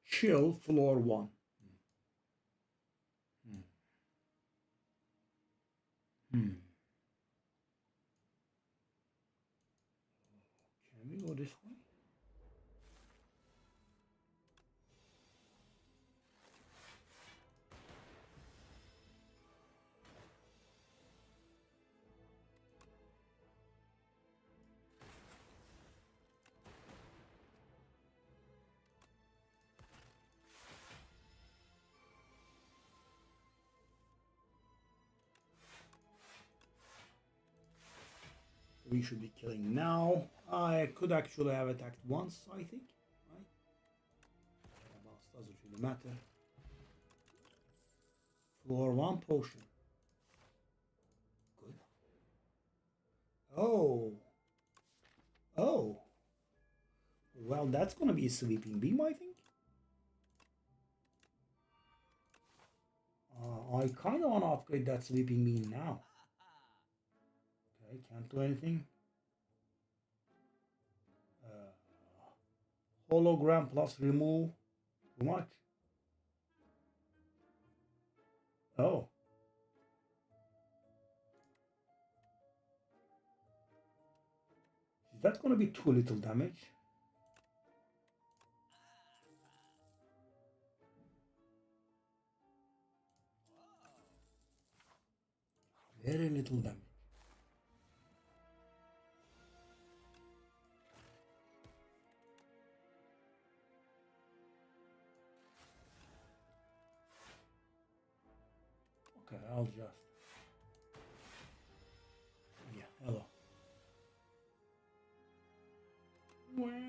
Chill floor 1. Can we go this way? We should be killing now. I could actually have attacked once, I think. Right? Doesn't really matter. Floor 1 potion. Good. Oh. Oh. Well, that's gonna be a sleeping beam, I think. I kind of want to upgrade that sleeping beam now. Okay, can't do anything. Hologram plus remove. Too much. Oh. Is that going to be too little damage? Very little damage. Okay, I'll just... Yeah, hello. Well.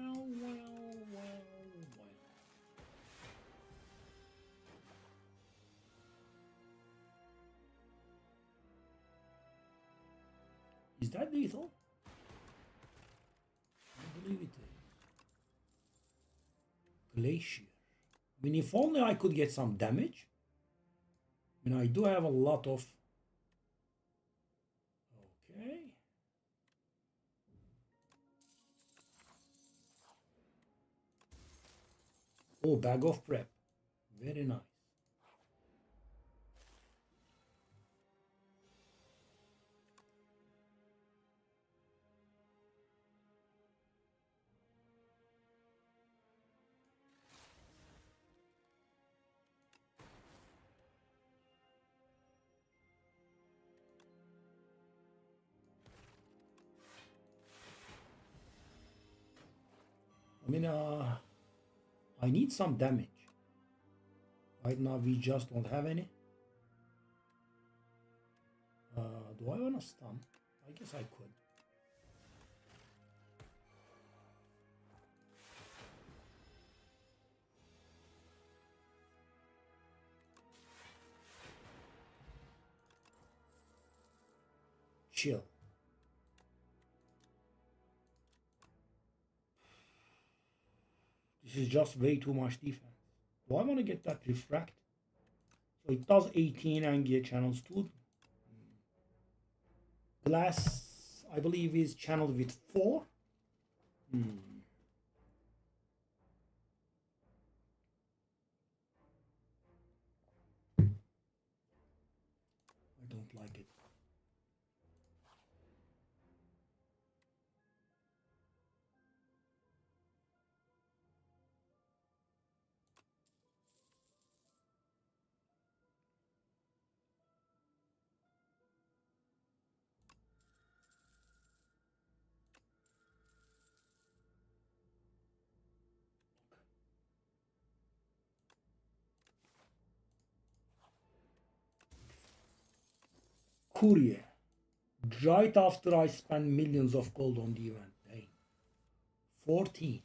Is that lethal? I believe it is. Glacier. I mean, if only I could get some damage. I mean, I do have a lot of... Okay. Oh, bag of prep. Very nice. I mean, I need some damage. Right now we just don't have any. Do I want to stun? I guess I could. Chill. This is just way too much defense. Do I want to get that refract? So it does 18 and gear channels too. Glass, I believe, is channeled with 4. I don't like it. Courier. Right after I spend millions of gold on the event. Hey. 14.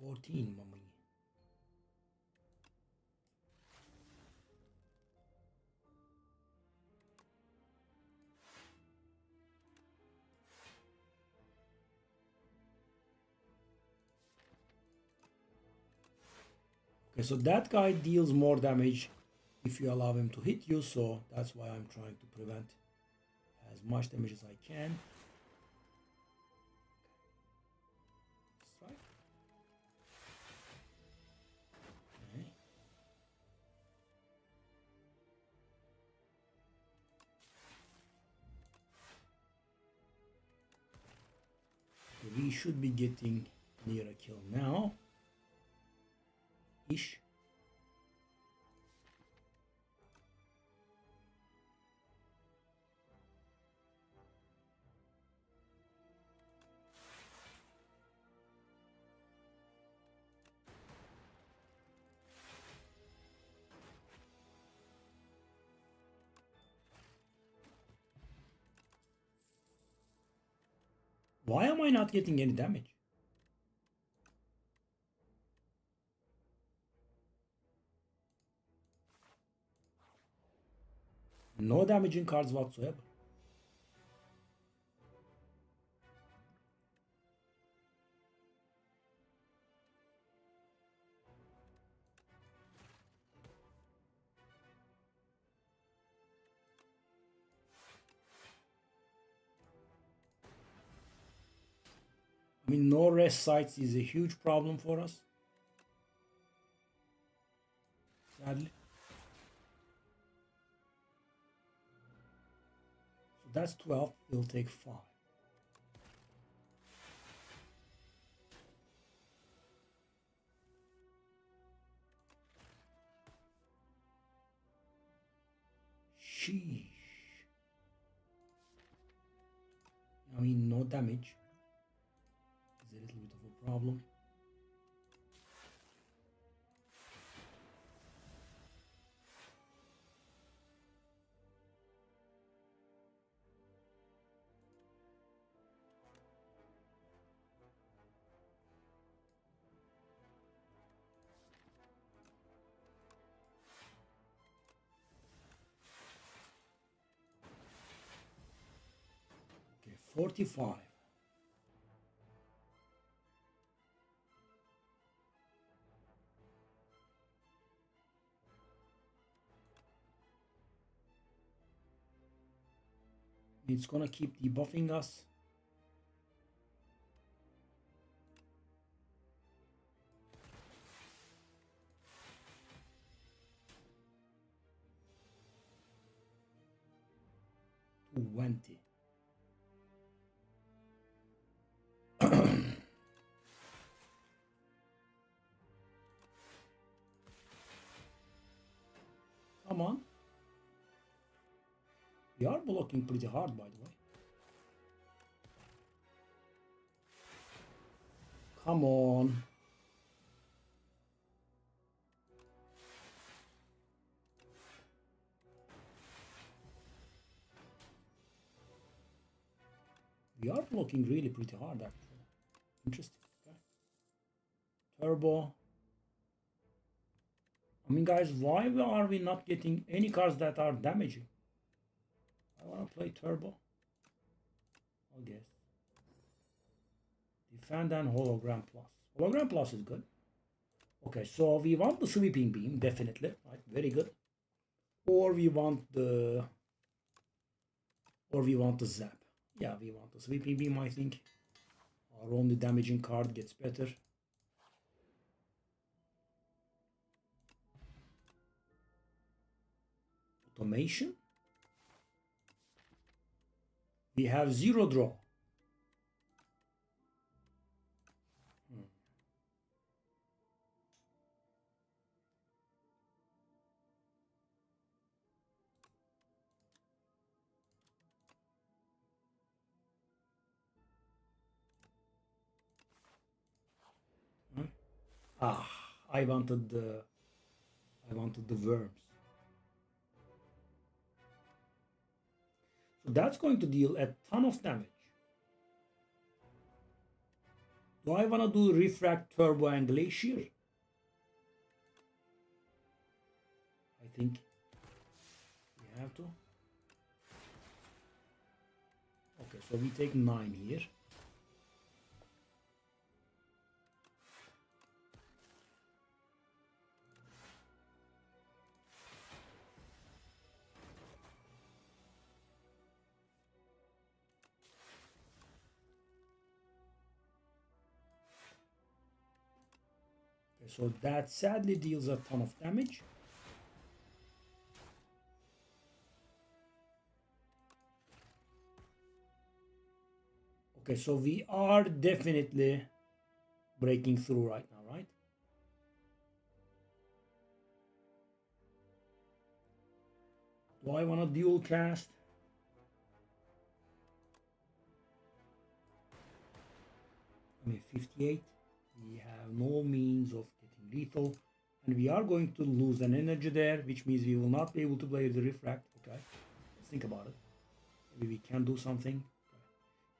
14, mommy. Okay, so that guy deals more damage if you allow him to hit you, so that's why I'm trying to prevent as much damage as I can. Strike. we should be getting near a kill now. Ish. Why am I not getting any damage? No damaging cards whatsoever. I mean, no rest sites is a huge problem for us. Sadly. So that's 12. We'll take 5. Sheesh. I mean, no damage. Is a little bit of a problem. Okay, 45. It's gonna keep debuffing us. $20. Come on. We are blocking pretty hard, by the way. Come on. We are blocking really pretty hard, actually. Interesting. Okay. Turbo. I mean, guys, why are we not getting any cards that are damaging? I want to play Turbo. I guess. Defend and Hologram Plus. Hologram Plus is good. Okay, so we want the Sweeping Beam, definitely. Right, very good. Or we want the Zap. Yeah, we want the Sweeping Beam, I think. Our only damaging card gets better. Automation. We have 0 draw. I wanted the worms. So that's going to deal a ton of damage. Do I want to do Refract, Turbo, and Glacier? I think we have to. Okay, so we take 9 here. So that sadly deals a ton of damage. Okay, so we are definitely breaking through right now, right? Do I want to dual cast? I mean, 58. We have no means of getting lethal. And we are going to lose an energy there, which means we will not be able to play the refract. Okay, let's think about it. Maybe we can do something.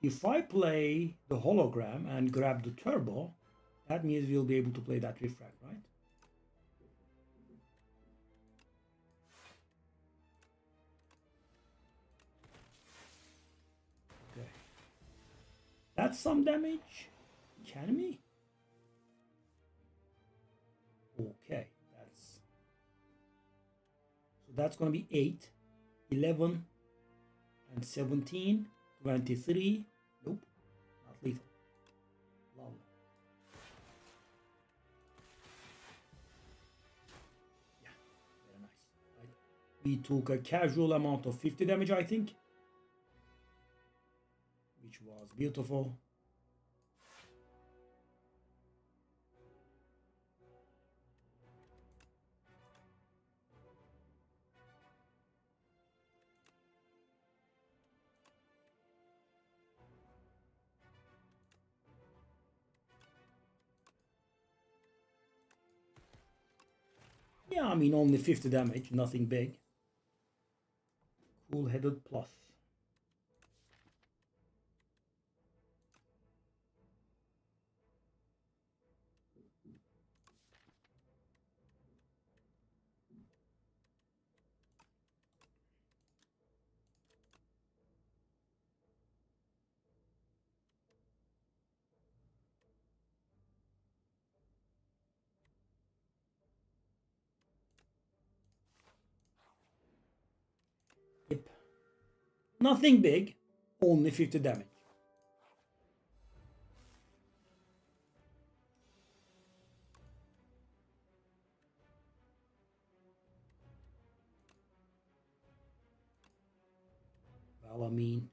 If I play the hologram and grab the turbo, that means we'll be able to play that refract, right? Okay. That's some damage. Can we? Okay, that's going to be 8, 11, and 17, 23. Nope, not lethal. Lovely. Yeah, very nice. Right. We took a casual amount of 50 damage, I think, which was beautiful. Yeah, I mean, only 50 damage, nothing big. Cool-headed plus. Yep. Nothing big, only 50 damage. Well, I mean,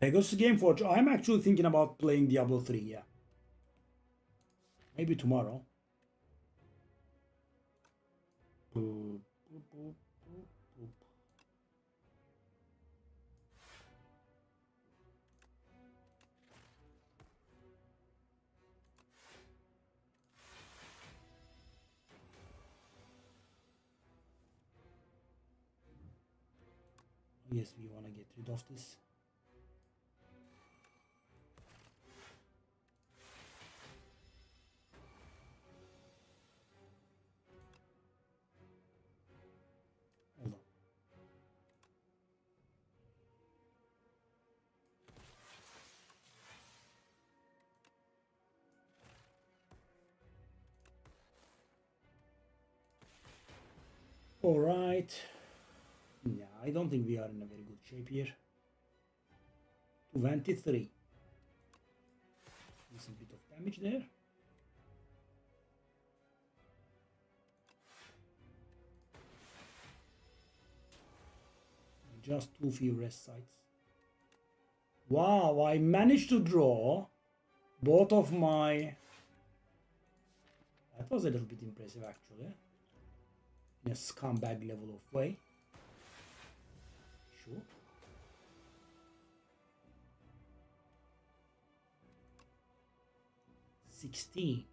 Pegasus Gameforge, I'm actually thinking about playing Diablo 3, yeah. Maybe tomorrow. Boop, boop, boop, boop, boop. Yes, we want to get rid of this. Hold on. All right. Yeah, I don't think we are in a very good shape here. 23. Decent bit of damage there. Just too few rest sites. Wow, I managed to draw both of my... That was a little bit impressive actually. In a scumbag level of way. Sure. $16.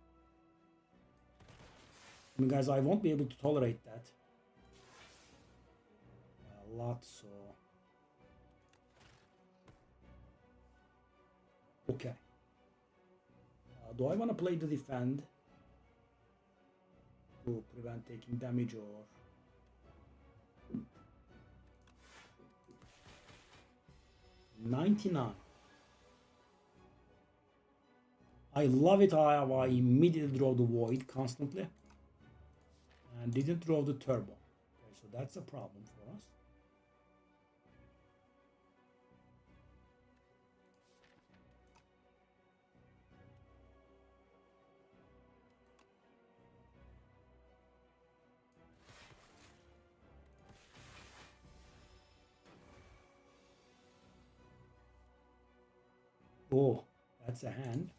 I mean, guys, I won't be able to tolerate that. A lot, so... Okay. Do I want to play the defend to prevent taking damage, or... 99. I love it how I immediately draw the void constantly and didn't draw the turbo. Okay, so that's a problem for us. Oh, that's a hand.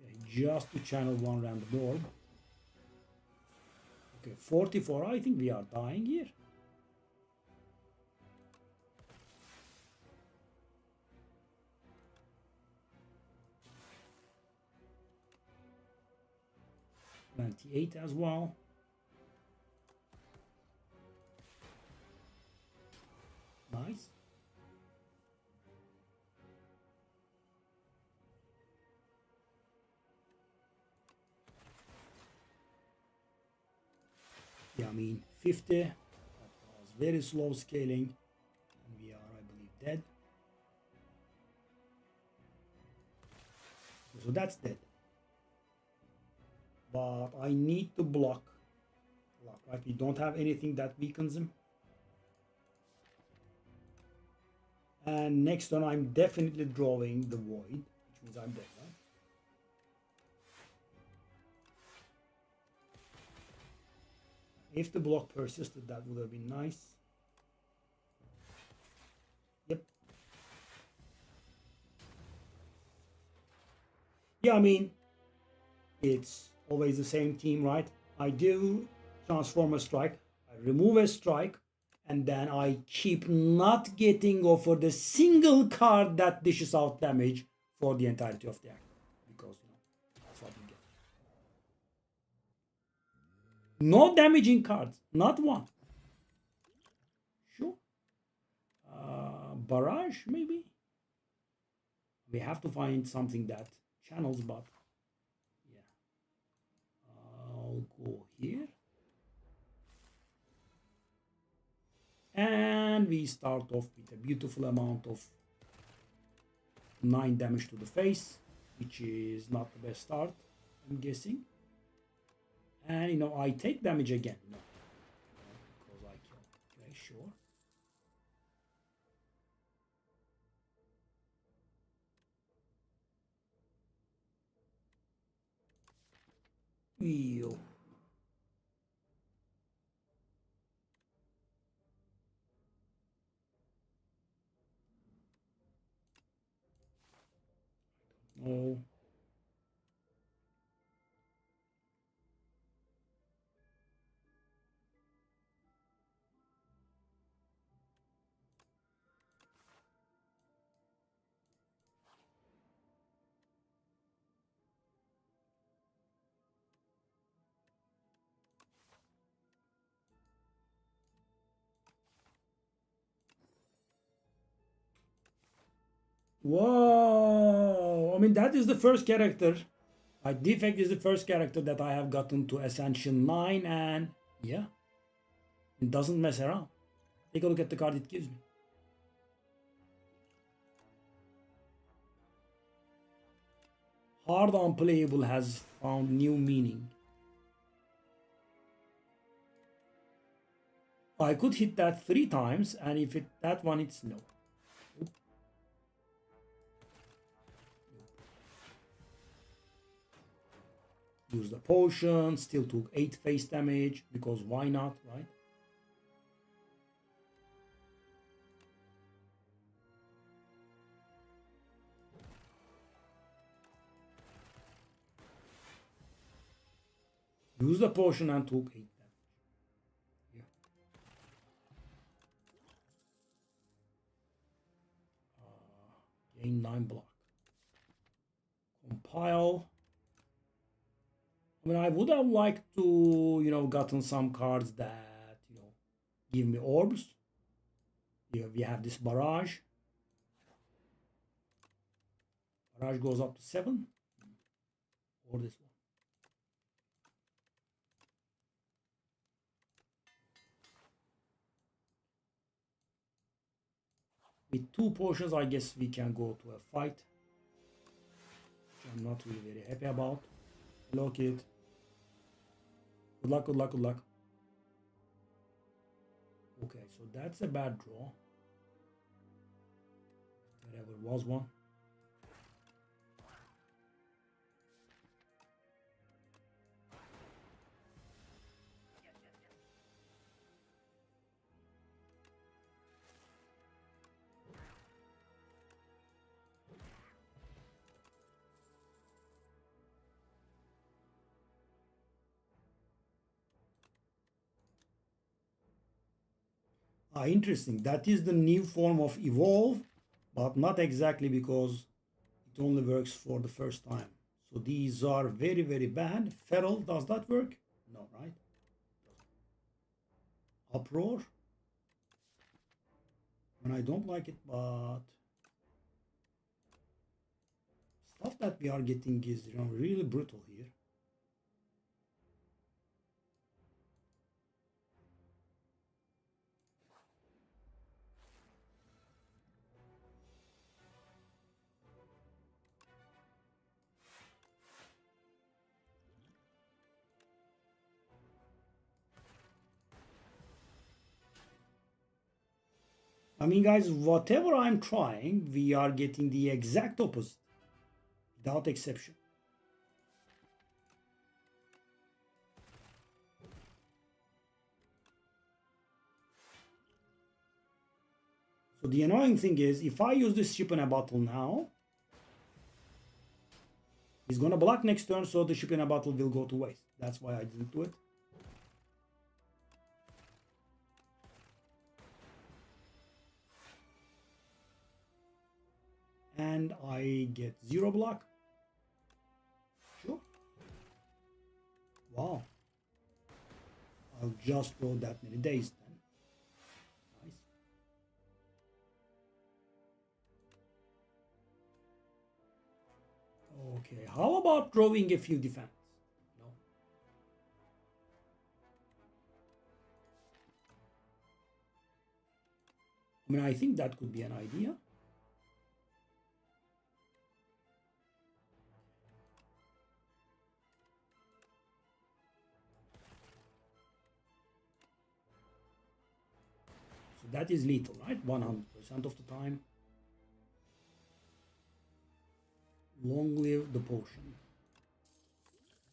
Okay, just to channel one random orb. Okay, 44. I think we are dying here. $98 as well. Nice. Yeah, I mean 50. That was very slow scaling. And we are, I believe, dead. So that's dead. But I need to block. Right? We don't have anything that weakens him. And next turn, I'm definitely drawing the void, which means I'm dead, right? If the block persisted, that would have been nice. Yep. Yeah, I mean, it's always the same team, right? I do transform a strike, I remove a strike, and then I keep not getting offered a single card that dishes out damage for the entirety of the act. Because, that's what we get. No damaging cards, not one. Sure. Barrage, maybe? We have to find something that channels, but yeah. I'll go here. And we start off with a beautiful amount of 9 damage to the face, which is not the best start, I'm guessing. And I take damage again. No. Because I kill. Okay, sure. Ew. Oh. Whoa! I mean, that is the first character. Defect is the first character that I have gotten to Ascension 9, and yeah, it doesn't mess around. Take a look at the card it gives me. Hard unplayable has found new meaning. I could hit that 3 times, and if that one, it's no. Use the potion, still took 8 face damage, because why not, right? Use the potion and took 8 damage. Yeah. Gain 9 block. Compile. I mean, I would have liked to, gotten some cards that, give me orbs. We have this barrage. Barrage goes up to 7. Or this one. With 2 potions, I guess we can go to a fight, which I'm not really very happy about. Hello, kid. Good luck, good luck, good luck. Okay, so that's a bad draw. If there ever was one. Interesting. That is the new form of evolve, but not exactly because it only works for the first time. So these are very, very bad. Feral, does that work? No, right? Uproar. And I don't like it, but stuff that we are getting is really brutal here. I mean, guys, whatever I'm trying, we are getting the exact opposite, without exception. So the annoying thing is, if I use this ship in a bottle now, he's gonna block next turn, so the ship in a bottle will go to waste. That's why I didn't do it. And I get 0 block. Sure. Wow. I'll just roll that many days then. Nice. Okay, how about drawing a few defense? No. I mean, I think that could be an idea. So that is lethal, right? 100% of the time. Long live the potion.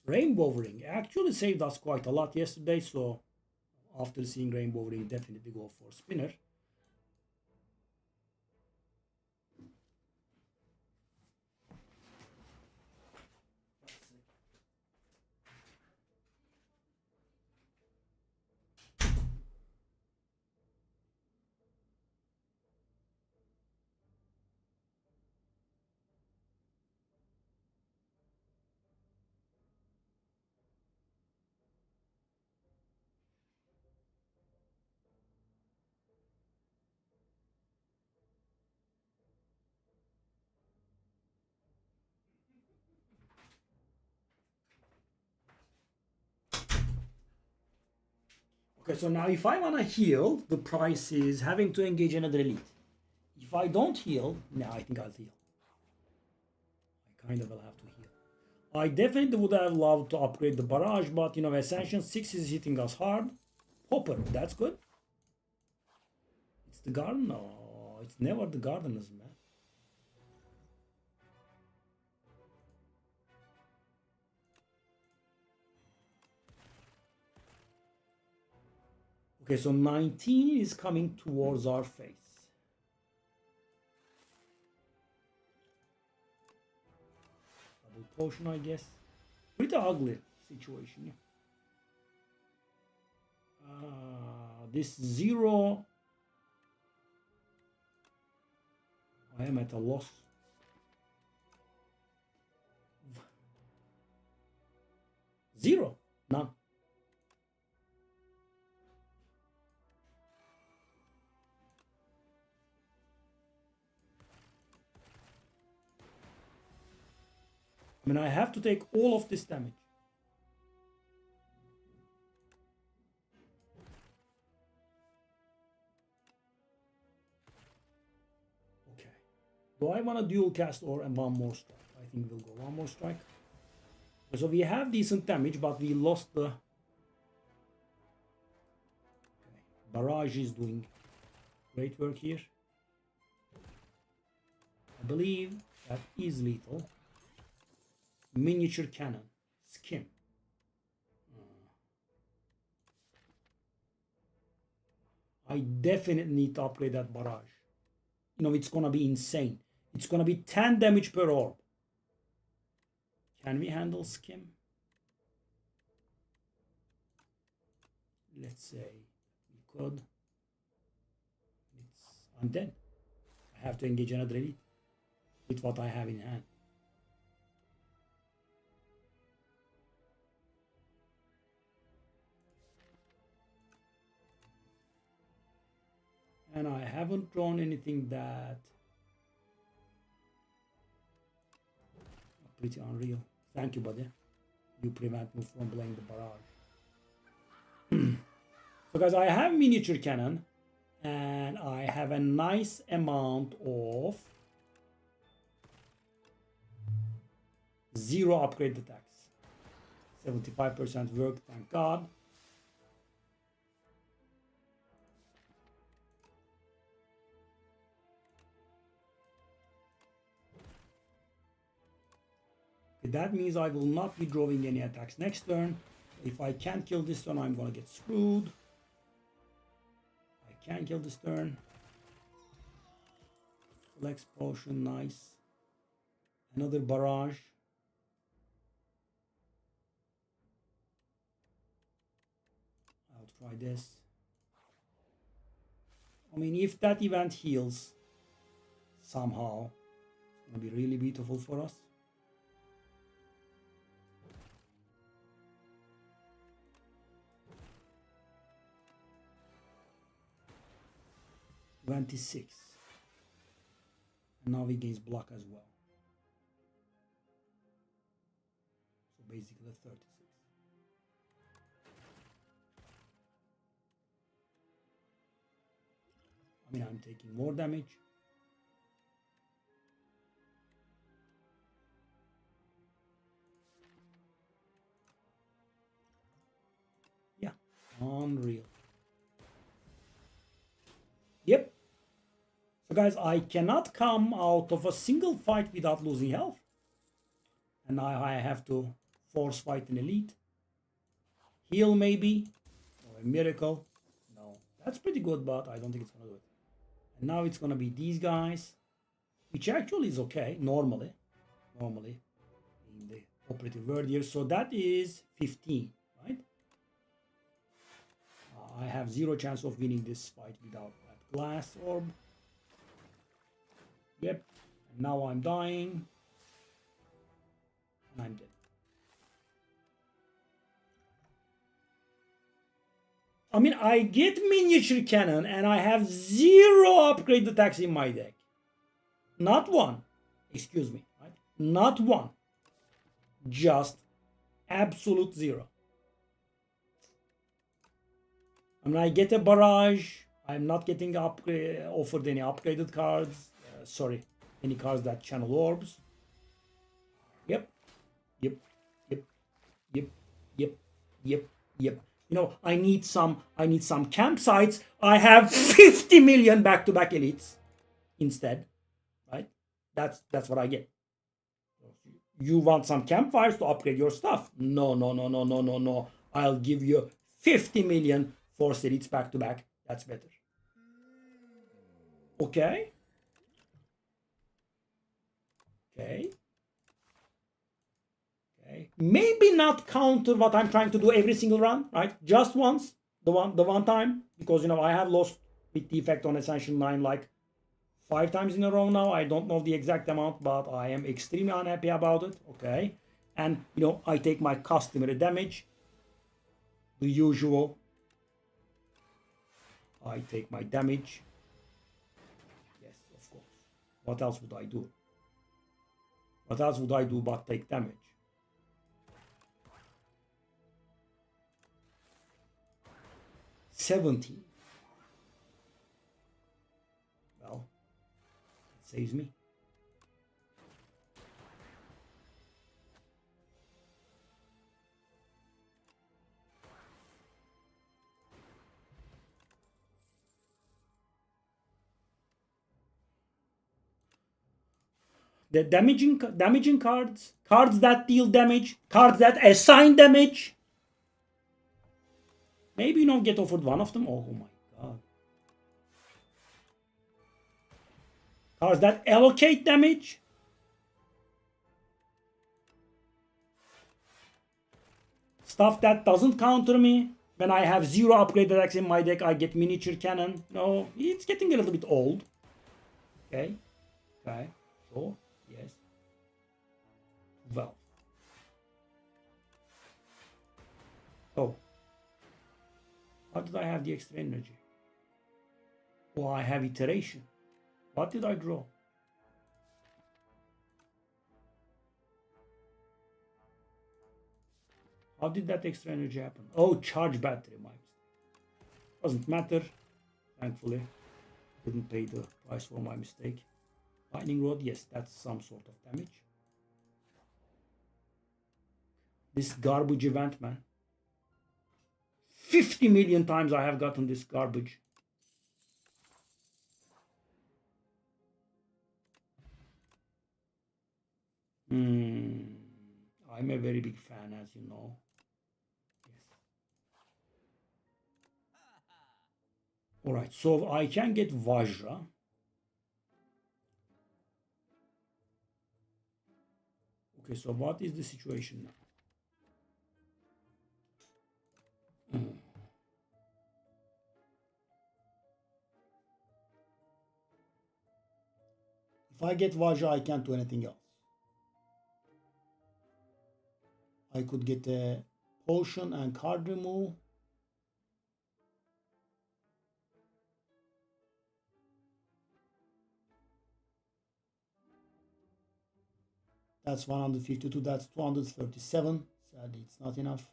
Rainbow Ring actually saved us quite a lot yesterday, so after seeing Rainbow Ring, definitely go for Spinner. Okay, so now if I want to heal, the price is having to engage another elite. If I don't heal, no, I think I'll heal. I kind of will have to heal. I definitely would have loved to upgrade the barrage, but Ascension 6 is hitting us hard. Hopper, that's good. It's the garden? No, it's never the gardeners, man. Okay, so 19 is coming towards our face. Double potion, I guess. Pretty ugly situation. This 0. I am at a loss. Zero. None. I mean, I have to take all of this damage. Do I want a dual cast or a one more strike? I think we'll go one more strike. So we have decent damage, but we lost the... Okay. Barrage is doing great work here. I believe that is lethal. Miniature cannon. Skim. I definitely need to upgrade that barrage. You know, it's gonna be insane. It's gonna be 10 damage per orb. Can we handle Skim? Let's say we could. I'm dead. I have to engage another elite with what I have in hand. And I haven't drawn anything that... Pretty unreal. Thank you, buddy. You prevent me from playing the barrage. So guys, I have miniature cannon. And I have a nice amount of 0 upgrade attacks. 75% work, thank God. That means I will not be drawing any attacks next turn. If I can't kill this turn, I'm gonna get screwed. I can kill this turn. Flex potion, nice. Another barrage. I'll try this. I mean, if that event heals somehow, it's gonna be really beautiful for us. 26. And now he gains block as well. So basically 36. I mean, I'm taking more damage. Yeah, unreal. Yep. So guys, I cannot come out of a single fight without losing health. And now I have to force fight an elite. Heal maybe. Or a miracle. No. That's pretty good, but I don't think it's going to do it. And now it's going to be these guys. Which actually is okay. Normally. In the operative word here. So that is 15. Right? I have 0 chance of winning this fight without that glass orb. Yep. And now I'm dying. And I'm dead. I mean, I get miniature cannon and I have 0 upgrade attacks in my deck. Not one. Excuse me. Right? Not one. Just absolute 0. I mean, I get a barrage. I'm not getting offered any upgraded cards. Sorry, any cards that channel orbs. Yep. You know, I need some campsites. I have 50 million back-to-back elites instead. Right? That's what I get. You want some campfires to upgrade your stuff? No. I'll give you 50 million force elites back-to-back. That's better. Okay. Maybe not counter what I'm trying to do every single run, right? Just once, the one time, because you know I have lost with Defect on Ascension 9 like 5 times in a row now. I don't know the exact amount, but I am extremely unhappy about it. Okay, and you know I take my customary damage, the usual. I take my damage. Yes, of course. What else would I do? What else would I do but take damage? $70. Well, it saves me. The damaging cards, cards that deal damage, cards that assign damage. Maybe you don't get offered one of them. Oh my god. Cards that allocate damage. Stuff that doesn't counter me. When I have 0 upgrade attacks in my deck, I get miniature cannon. No, it's getting a little bit old. Okay. Okay. So, yes. Well. Oh. How did I have the extra energy? Oh, I have iteration. What did I draw? How did that extra energy happen? Oh, charge battery. My mistake. Doesn't matter. Thankfully. Didn't pay the price for my mistake. Lightning rod. Yes, that's some sort of damage. This garbage event, man. 50 million times I have gotten this garbage. I'm a very big fan, as you know. Yes. Alright, so I can get Vajra. Okay, so what is the situation now? If I get Vajra, I can't do anything else. I could get a potion and card remove. That's 152, that's 237. Sadly, it's not enough.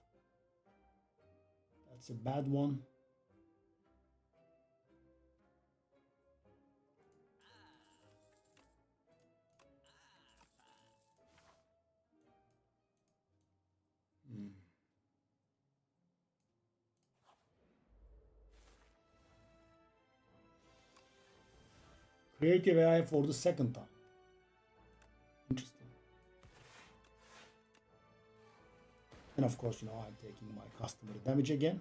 That's a bad one. Creative AI for the second time. Interesting. And of course, I'm taking my customer damage again.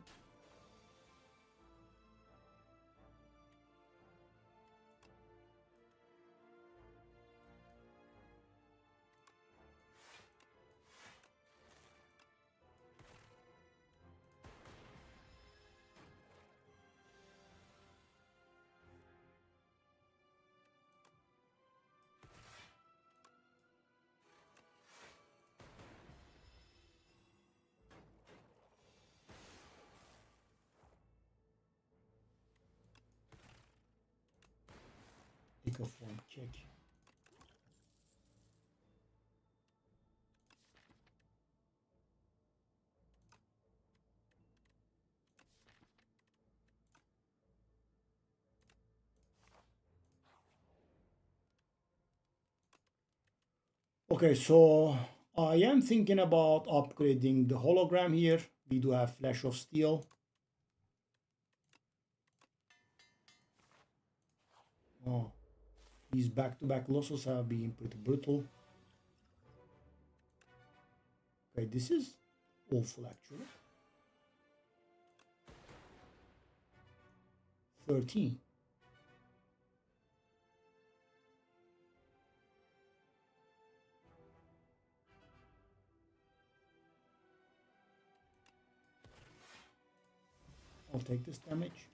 Pick a form check. Okay, so I am thinking about upgrading the hologram here. We do have Flash of Steel. Oh, these back-to-back losses have been pretty brutal. Okay, this is awful actually. 13. I'll take this damage.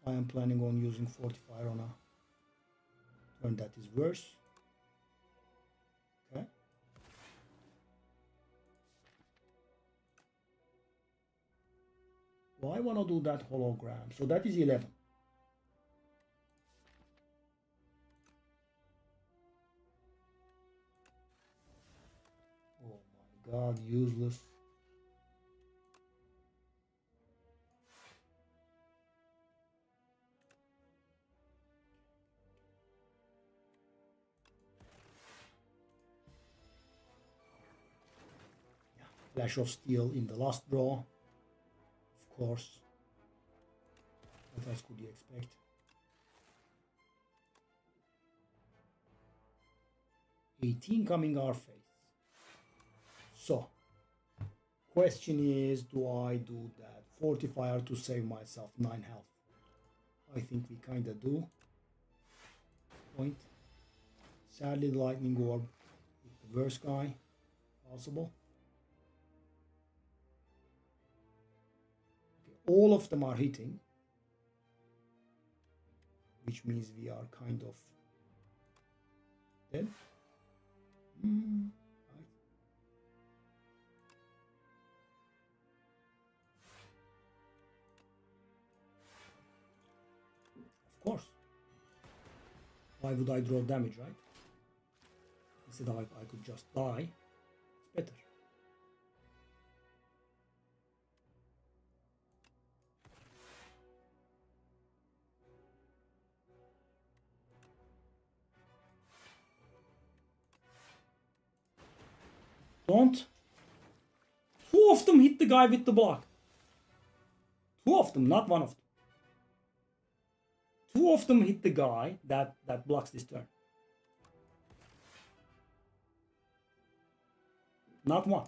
I am planning on using Fortify on a turn that is worse. Okay. Well, I want to do that hologram. So that is 11. Oh my god, useless. Flash of Steel in the last draw, of course. What else could you expect? 18 coming our face. So, question is, do I do that fortifier to save myself 9 health? I think we kinda do. Point. Sadly, the lightning orb is the worst guy possible. Okay, all of them are hitting, which means we are kind of dead. Right. Of course. Why would I draw damage, right? Instead I could just die. It's better. Don't. 2 of them hit the guy with the block. 2 of them, not 1 of them. 2 of them hit the guy that blocks this turn. Not 1.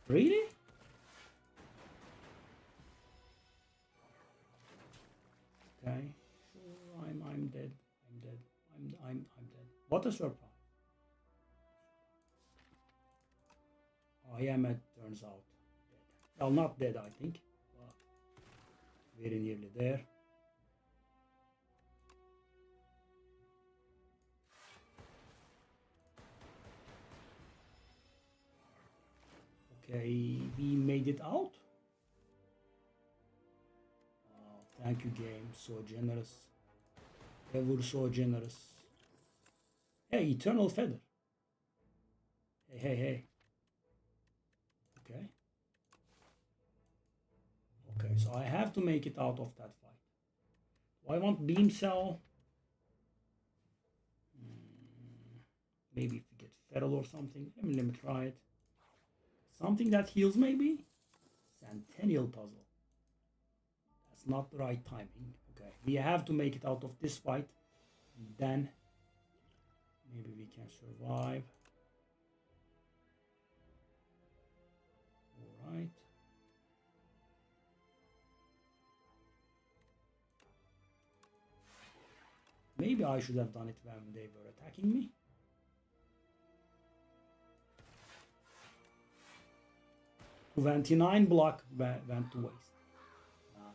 Really? Okay. Sure, I'm dead. I'm dead. What a surprise. I am, it turns out, dead. Well, not dead, I think, but very nearly there. Okay, we made it out. Oh, thank you, game. So generous. Ever so generous. Hey, Eternal Feather. Hey. Okay. Okay, so I have to make it out of that fight. Do I want Beam Cell? Maybe if we get Feral or something. I mean, let me try it. Something that heals, maybe? Centennial Puzzle. That's not the right timing. Okay, we have to make it out of this fight. And then maybe we can survive. Alright. Maybe I should have done it when they were attacking me. $29 block went to waste. Nice.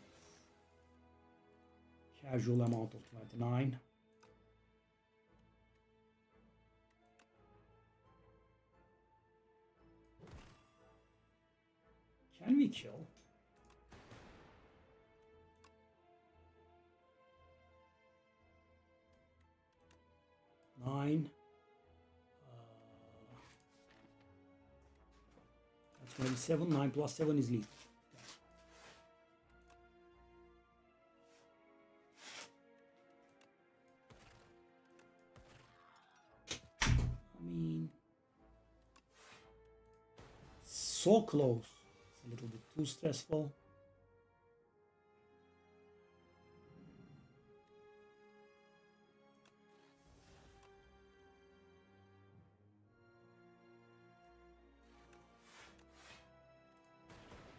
Casual amount of 29. Can we kill? Nine. That's 27. 9 plus 7 is lethal. I mean, so close. It's a little bit too stressful.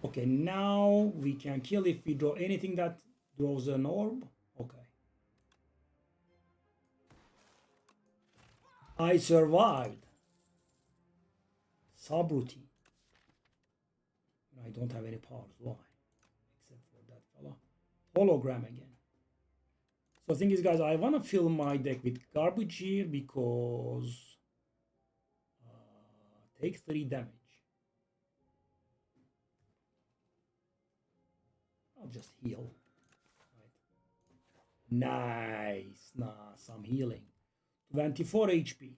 Okay, now we can kill if we draw anything that draws an orb. Okay. I survived. Subroutine. I don't have any powers. Why? Except for that fella. Hologram again. So the thing is, guys, I want to fill my deck with garbage here because take 3 damage. I'll just heal. Right. Nice. Nah, some healing. 24 HP.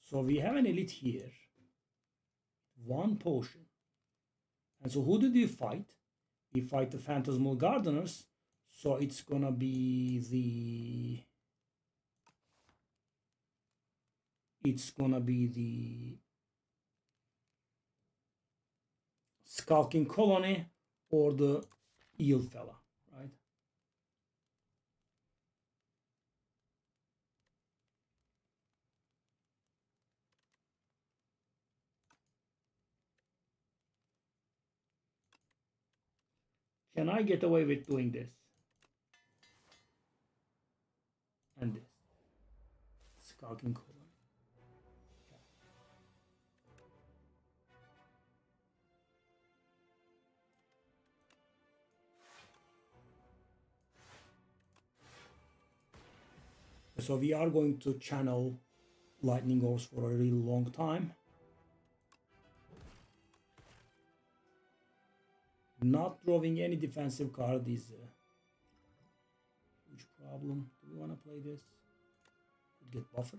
So we have an elite here. 1 potion. And so who did we fight? We fight the Phantasmal Gardeners. So it's gonna be the... Skulking Colony or the Eel fella, right? Can I get away with doing this? And this. Skulking Colony. So we are going to channel Lightning Ores for a really long time. Not drawing any defensive card is a huge problem. Do we want to play this? Could get buffer.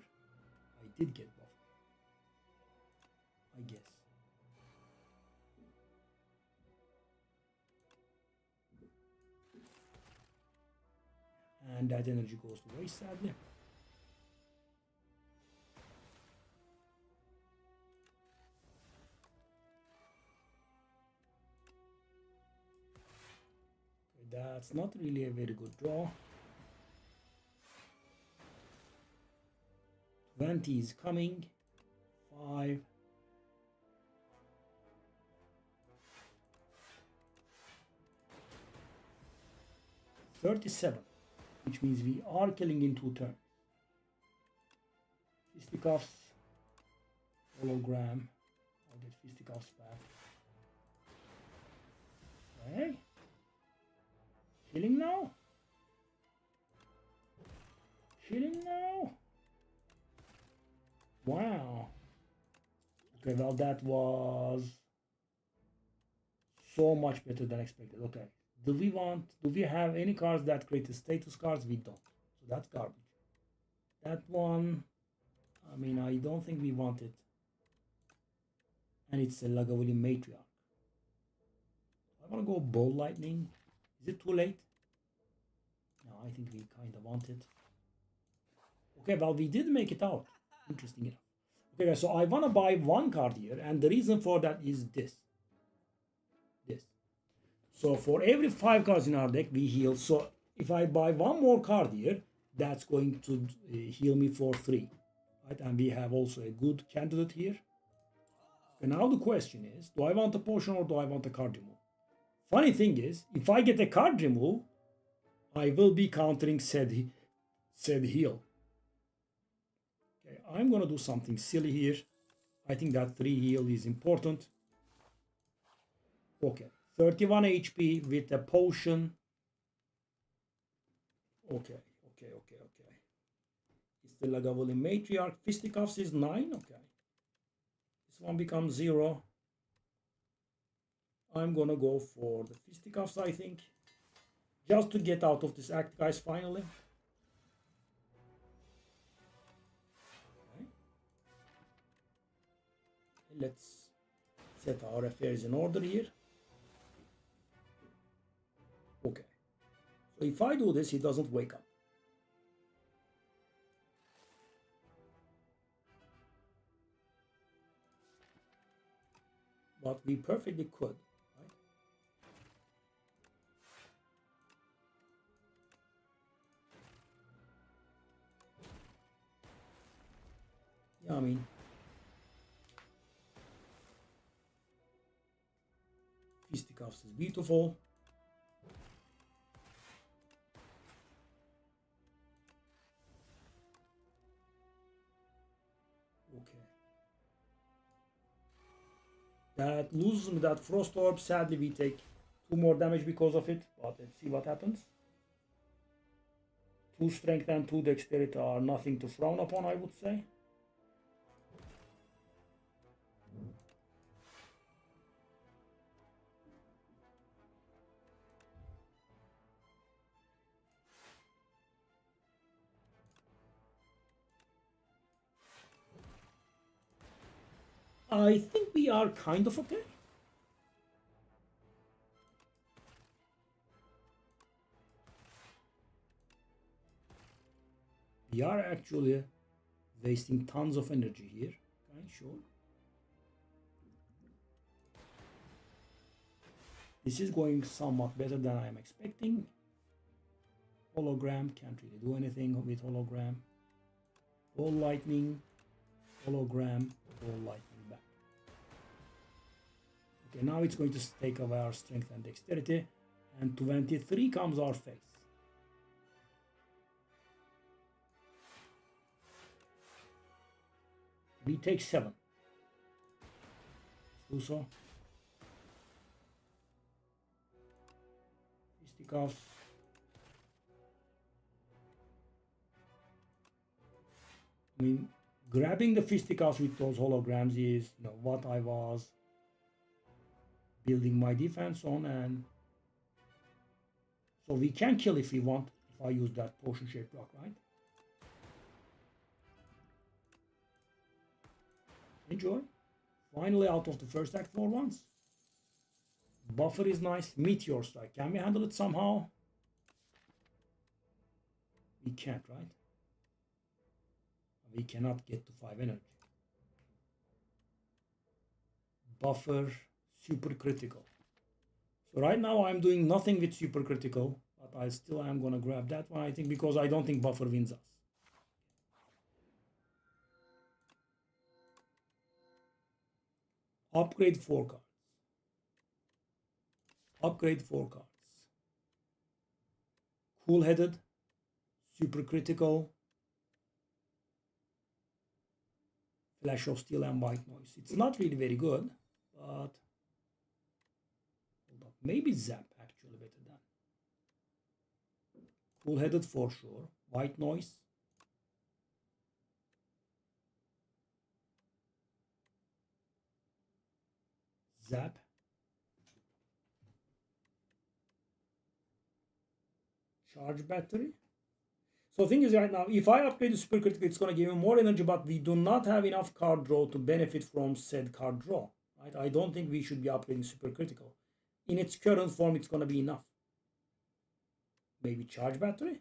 I did get buffer, I guess. And that energy goes to waste, sadly. That's not really a very good draw. 20 is coming. 5. $37, which means we are killing in 2 turns. Fisticuffs, hologram. I'll get Fisticuffs back. Okay. Killing now? Killing now? Wow. Okay, well that was so much better than expected. Okay. Do we have any cards that create status cards? We don't. So that's garbage. That one, I mean, I don't think we want it. And it's a Lagavulin Matriarch. I want to go Ball Lightning. Is it too late? No, I think we kind of want it. Okay, well, we did make it out. Interesting enough. Okay, so I want to buy 1 card here, and the reason for that is this. This. So for every 5 cards in our deck, we heal. So if I buy 1 more card here, that's going to heal me for 3. Right? And we have also a good candidate here. And now the question is, do I want a potion or do I want a card remove? Funny thing is, if I get a card remove, I will be countering said heal. Okay, I'm going to do something silly here. I think that 3 heal is important. Okay, 31 HP with a potion. Okay. It's the Lagavulin Matriarch. Fisticuffs is 9. Okay. This one becomes 0. I'm gonna go for the Fisticuffs, I think. Just to get out of this act, guys, finally. Okay. Let's set our affairs in order here. Okay. So if I do this, he doesn't wake up. But we perfectly could. Yeah, I mean, Fisticuffs is beautiful. Okay. That loses me that Frost Orb. Sadly, we take 2 more damage because of it. But let's see what happens. 2 strength and 2 dexterity are nothing to frown upon, I would say. I think we are kind of okay. We are actually wasting tons of energy here. Okay, sure. This is going somewhat better than I'm expecting. Hologram, can't really do anything with hologram. Ball lightning, hologram, ball lightning back. Okay, now it's going to take away our strength and dexterity. And 23 comes our face. We take 7. Let's do so. Fisticuffs. I mean, grabbing the fisticuffs with those holograms is, what I was building my defense on, and so we can kill if we want, if I use that potion-shaped rock, right? Enjoy. Finally out of the first act for once. Buffer is nice. Meteor strike. Can we handle it somehow? We can't, right? We cannot get to 5 energy. Buffer, super critical. So right now I'm doing nothing with super critical, but I still am gonna grab that one, I think, because I don't think buffer wins us. Upgrade 4 cards. Upgrade 4 cards. Cool-headed, super critical, flash of steel and white noise. It's not really very good, but maybe zap actually better than. Cool-headed for sure. White noise. Zap. Charge battery. So the thing is, right now, if I upgrade the super critical, it's going to give me more energy, but we do not have enough card draw to benefit from said card draw. Right? I don't think we should be upgrading super critical. In its current form, it's going to be enough. Maybe charge battery?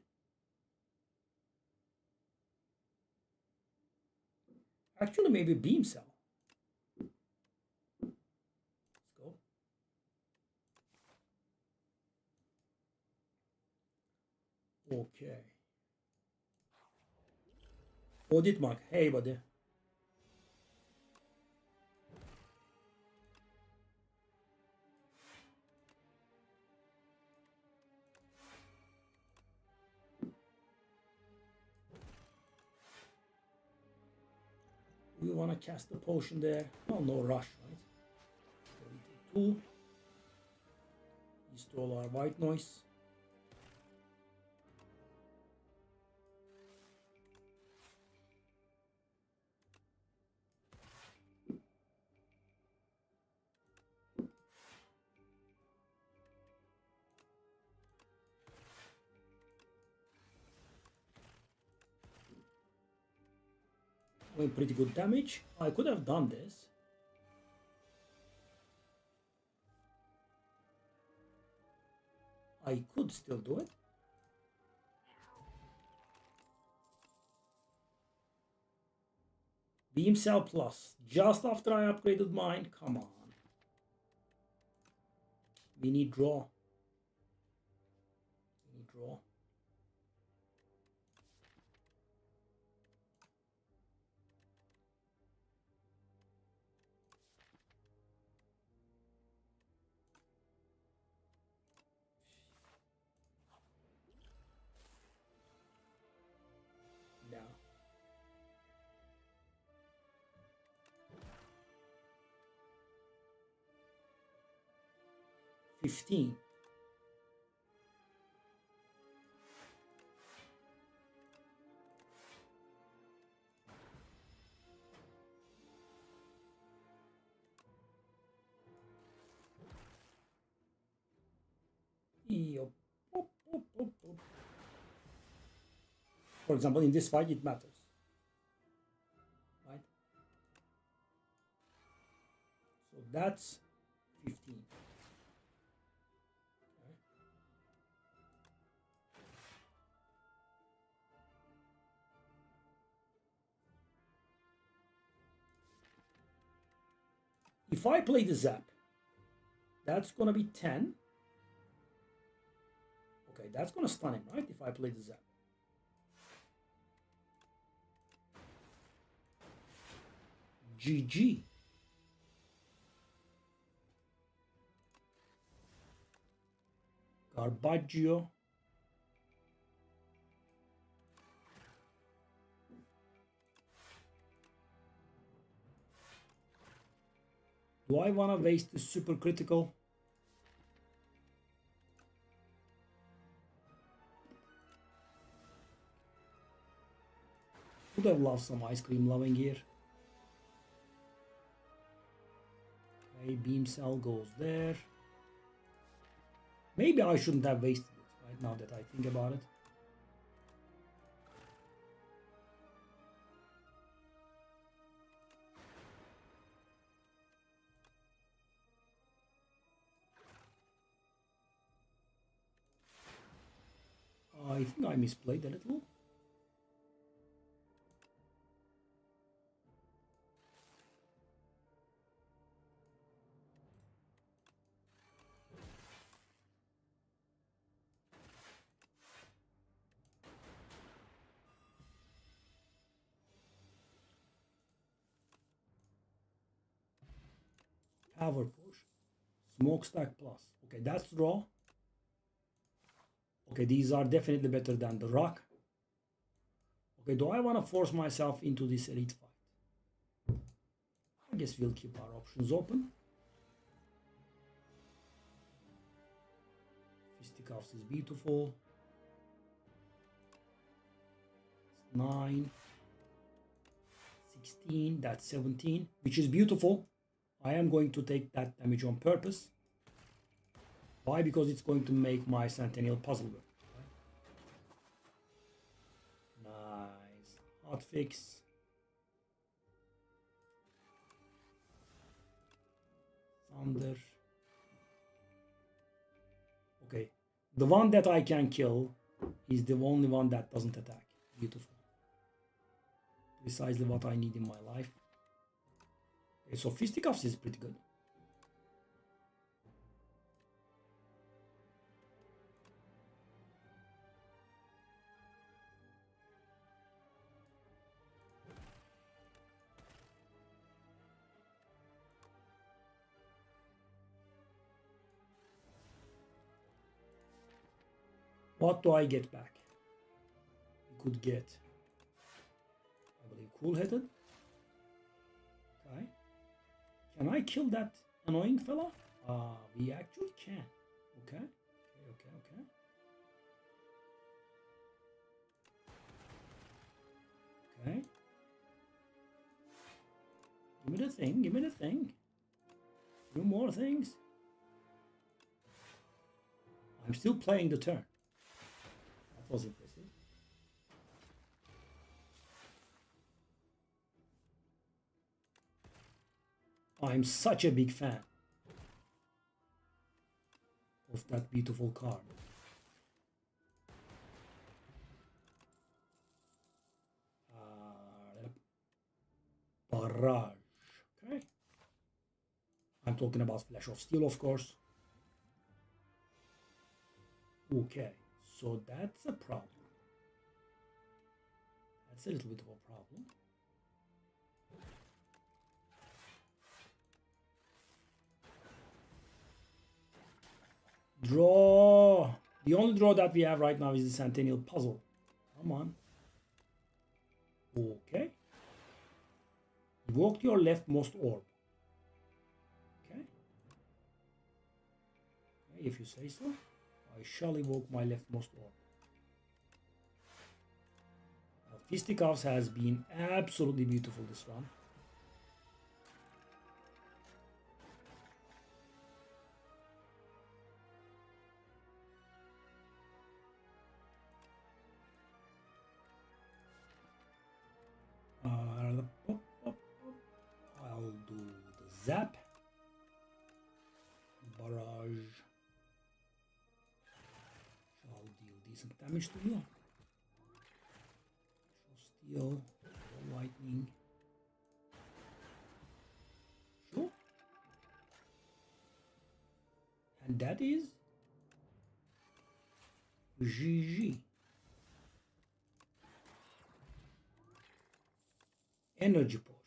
Actually, maybe beam cell. Let's go. Okay. Audit mark. Hey, buddy. We want to cast the potion there. Oh, no rush, right? 2. Install our white noise. Doing pretty good damage. I could have done this. I could still do it. Beam cell plus. Just after I upgraded mine. Come on. We need draw. We need draw. No. 15. For example, in this fight, it matters, right? So that's 15. Okay. If I play the zap, That's gonna be 10. Okay, that's gonna stun him, right? If I play the zap. GG. Garbaggio. Do I want to waste the super critical? Would have loved some ice cream loving here. Okay, beam cell goes there. Maybe I shouldn't have wasted it, right now that I think about it. I think I misplayed a little. Power push. Smokestack plus. Okay, that's draw. Okay, these are definitely better than the rock. Okay, do I want to force myself into this elite fight? I guess we'll keep our options open. Fisticuffs is beautiful. It's 9. 16, that's 17, which is beautiful. I am going to take that damage on purpose. Why? Because it's going to make my Centennial puzzle work. Nice. Hotfix. Thunder. Okay. The one that I can kill is the only one that doesn't attack. Beautiful. Precisely what I need in my life. Okay, so Fisticuffs is pretty good. What do I get back? We could get, I believe, cool-headed. Okay. Can I kill that annoying fella? We actually can. Okay. Okay. Okay. Give me the thing. Give me the thing. Two more things. I'm still playing the turn. That was impressive. I'm such a big fan of that beautiful card. Barrage. Okay. I'm talking about Flash of Steel, of course. Okay, so that's a problem. That's a little bit of a problem. Draw. The only draw that we have right now is the Centennial puzzle. Come on. Okay. Evoke your leftmost orb. Okay. If you say so, I shall evoke my leftmost orb. Fisticuffs has been absolutely beautiful this run. I'll do the zap. Barrage. Shall deal decent damage to you. Steel, lightning. Sure. And that is GG. Energy potion,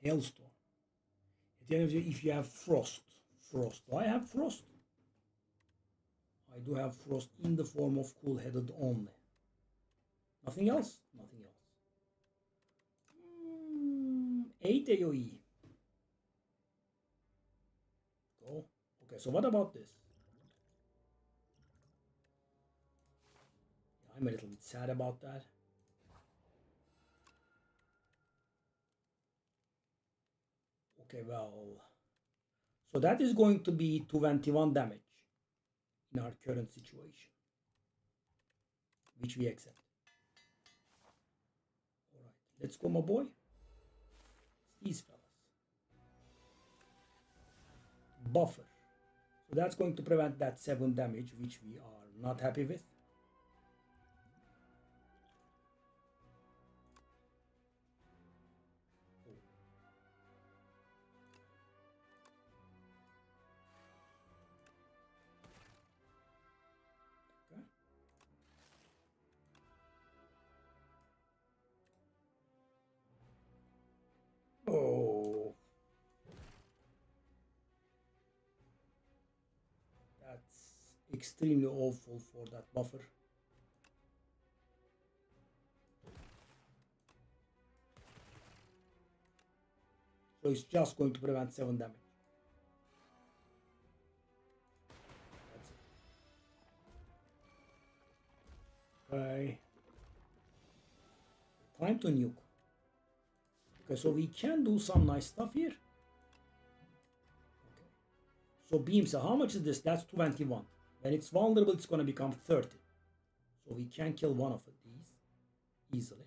hailstorm. If you have frost, do I have frost? I do have frost in the form of cool-headed only. Nothing else? Nothing else. 8 AoE. Go. Okay, so what about this? Yeah, I'm a little bit sad about that. Okay, well, so that is going to be 21 damage in our current situation, which we accept. All right, let's go, my boy. It's these fellas. Buffer. So that's going to prevent that 7 damage, which we are not happy with. Oh, that's extremely awful for that buffer. So it's just going to prevent 7 damage. That's it. Okay. Time to nuke. Okay, so we can do some nice stuff here. Okay. So beam, so how much is this? That's 21. When it's vulnerable, it's going to become 30. So we can kill one of these easily.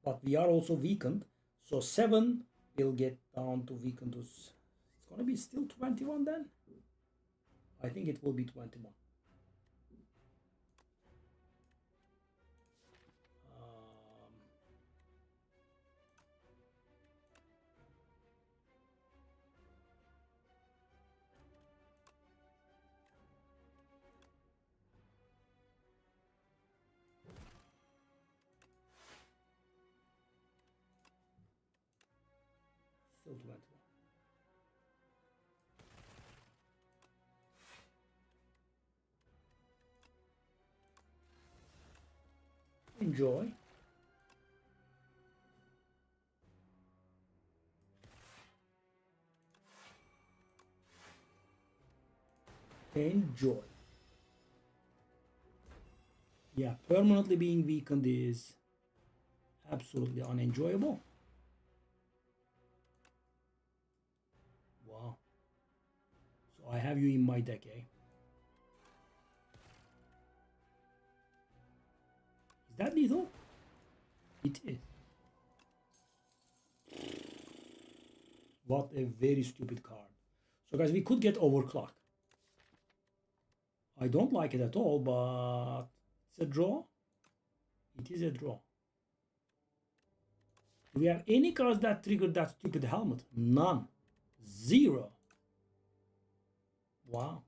But we are also weakened. So 7 will get down to weakened to... It's going to be still 21 then? I think it will be 21. Still 21. Enjoy. Enjoy. Yeah, permanently being weakened is absolutely unenjoyable. Wow. So I have you in my deck, eh? Is that lethal? It is. What a very stupid card. So guys, we could get overclock. I don't like it at all, but it's a draw. It is a draw. Do we have any cards that triggered that stupid helmet? None. 0. Wow.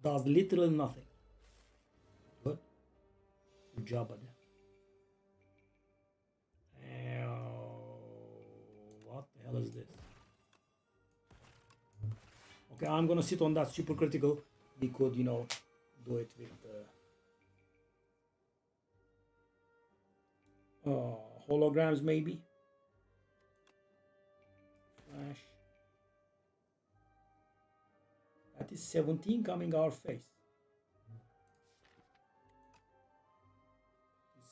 Does literally nothing. Good. Good job, buddy. What the hell is this? Okay, I'm gonna sit on that super critical. We could, you know, do it with holograms maybe. Flash. That is 17 coming our face.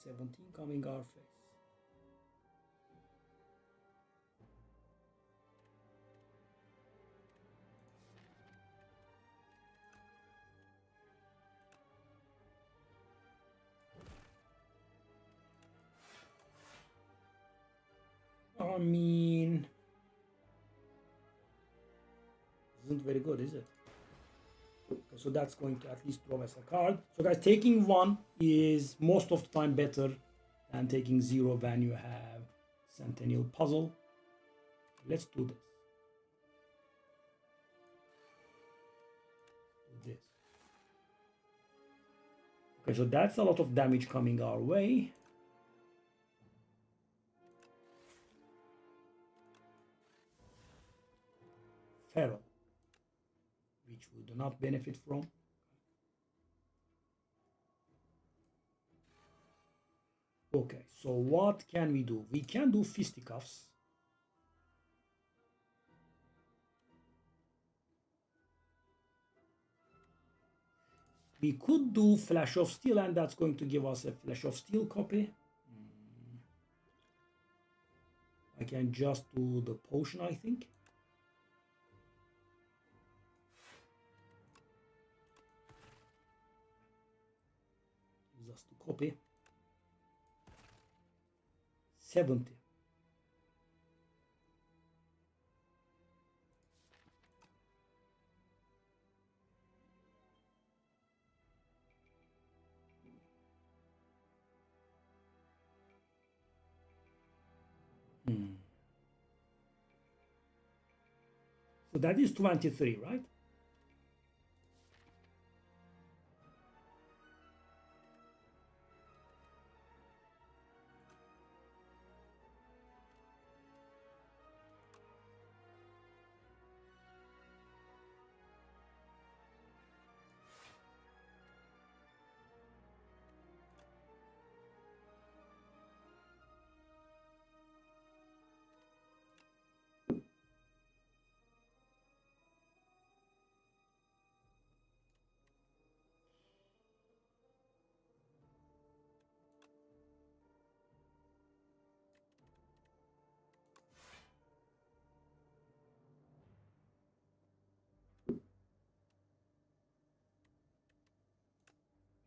17 coming our face. I mean, isn't very good, is it? Okay, so that's going to at least draw us a card. So guys, taking 1 is most of the time better than taking 0 when you have Centennial Puzzle. Let's do this. Okay, so that's a lot of damage coming our way. Feral, which we do not benefit from. Okay, so what can we do? We can do fisticuffs. We could do Flash of Steel, and that's going to give us a Flash of Steel copy. I can just do the potion, I think. Use us to copy. 70. So that is 23, right?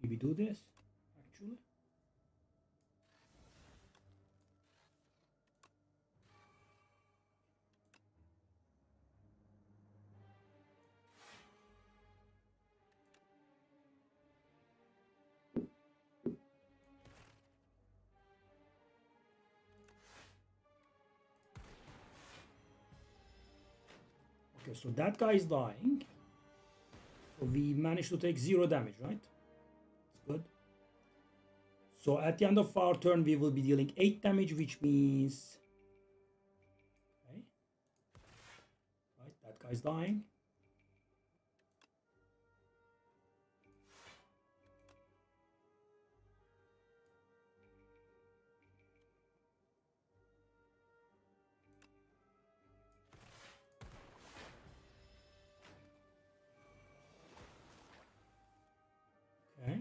Maybe do this, actually. Okay, so that guy is dying. So we managed to take 0 damage, right? That's good. So at the end of our turn, we will be dealing 8 damage, which means... Okay. Right, that guy's dying. Okay.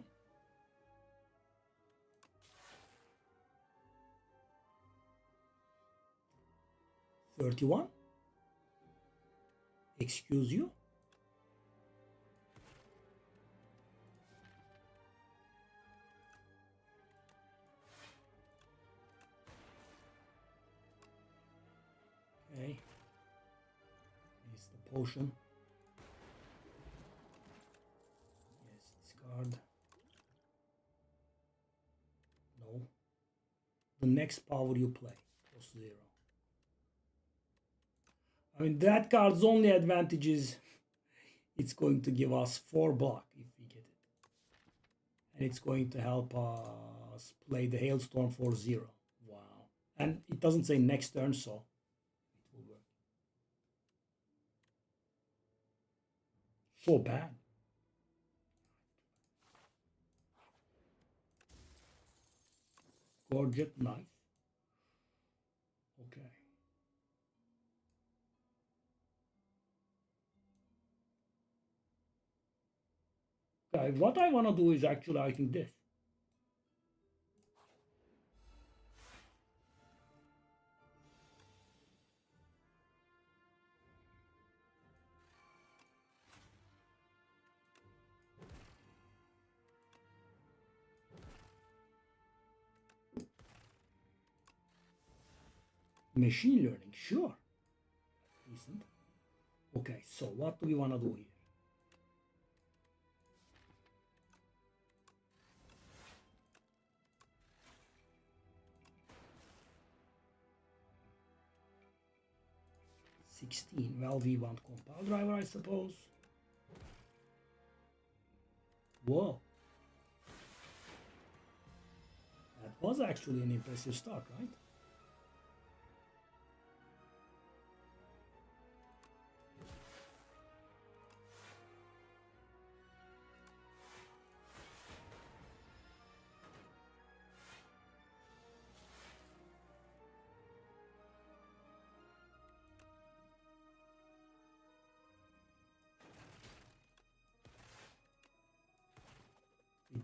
$31. Excuse you. Okay. Here's the potion. Yes, discard. No. The next power you play costs 0. I mean, that card's only advantage is it's going to give us 4 block if we get it. And it's going to help us play the Hailstorm for 0. Wow. And it doesn't say next turn, so it will work. So bad. Gorget, nice. Okay. Okay, what I want to do is actually, I think this. Machine learning, sure. Decent. Okay, so what do we want to do here? Well, we want compile driver, I suppose. Whoa. was actually an impressive start, right?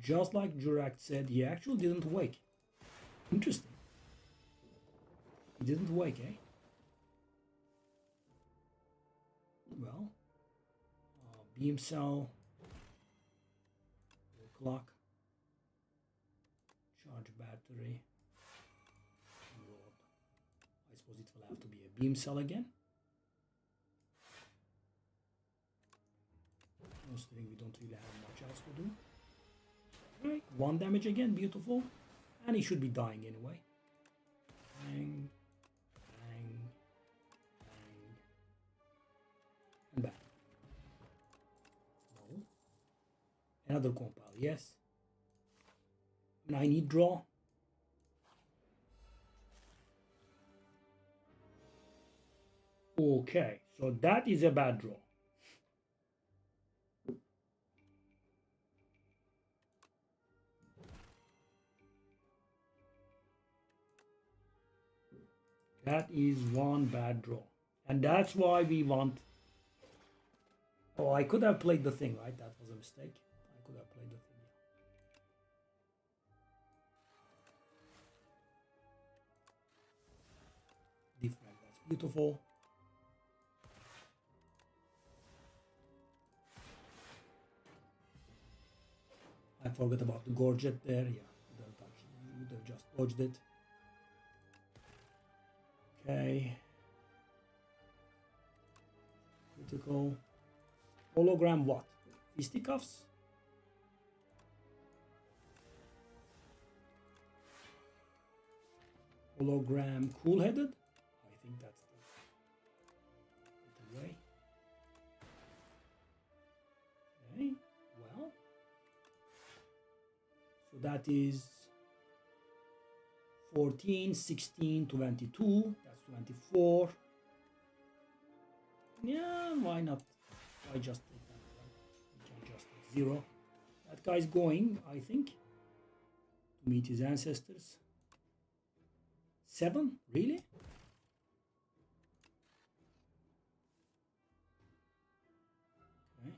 Just like Jurak said, he actually didn't wake. Interesting. He didn't wake, eh? Well, beam cell, clock, charge battery, rod. I suppose it will have to be a beam cell again. Considering we don't really have much else to do. Right, 1 damage again, beautiful. And he should be dying anyway. Bang, bang, bang, and back. No. Another compile, yes. And I need draw. Okay, so that is a bad draw. That is one bad draw. And that's why we want... Oh, I could have played the thing, right? That was a mistake. I could have played the thing. Defect, that's beautiful. I forgot about the Gorget there. Yeah, you would have just dodged it. Okay. Critical. Hologram what? Fisticuffs? Hologram cool-headed? I think that's the way. Okay, well. So that is 14, 16, 22. That's 24. Yeah, why not? Why just take that? We can just take 0. That guy's going, I think, to meet his ancestors. 7? Really? Okay.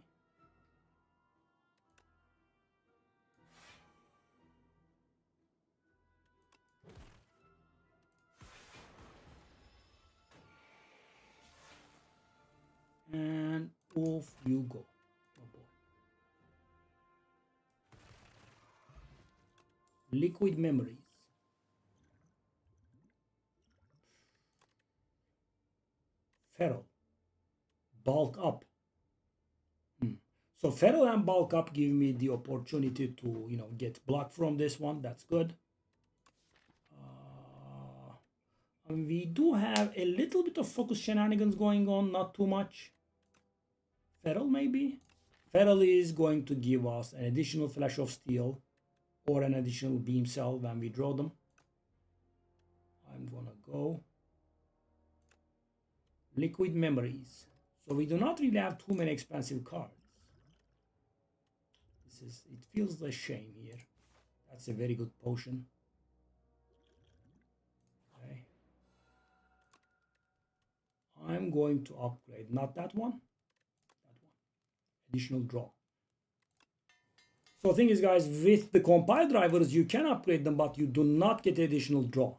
And off you go. Oh boy. Liquid memories. Feral. Bulk up. So feral and bulk up give me the opportunity to, get block from this one. That's good. We do have a little bit of focus shenanigans going on, not too much. Feral maybe? Feral is going to give us an additional flash of steel or an additional beam cell when we draw them. I'm gonna go liquid memories. So we do not really have too many expensive cards. It feels a shame here. That's a very good potion. Okay. I'm going to upgrade, not that one, that one. Additional draw. So the thing is, guys, with the compile drivers, you can upgrade them, but you do not get additional draw.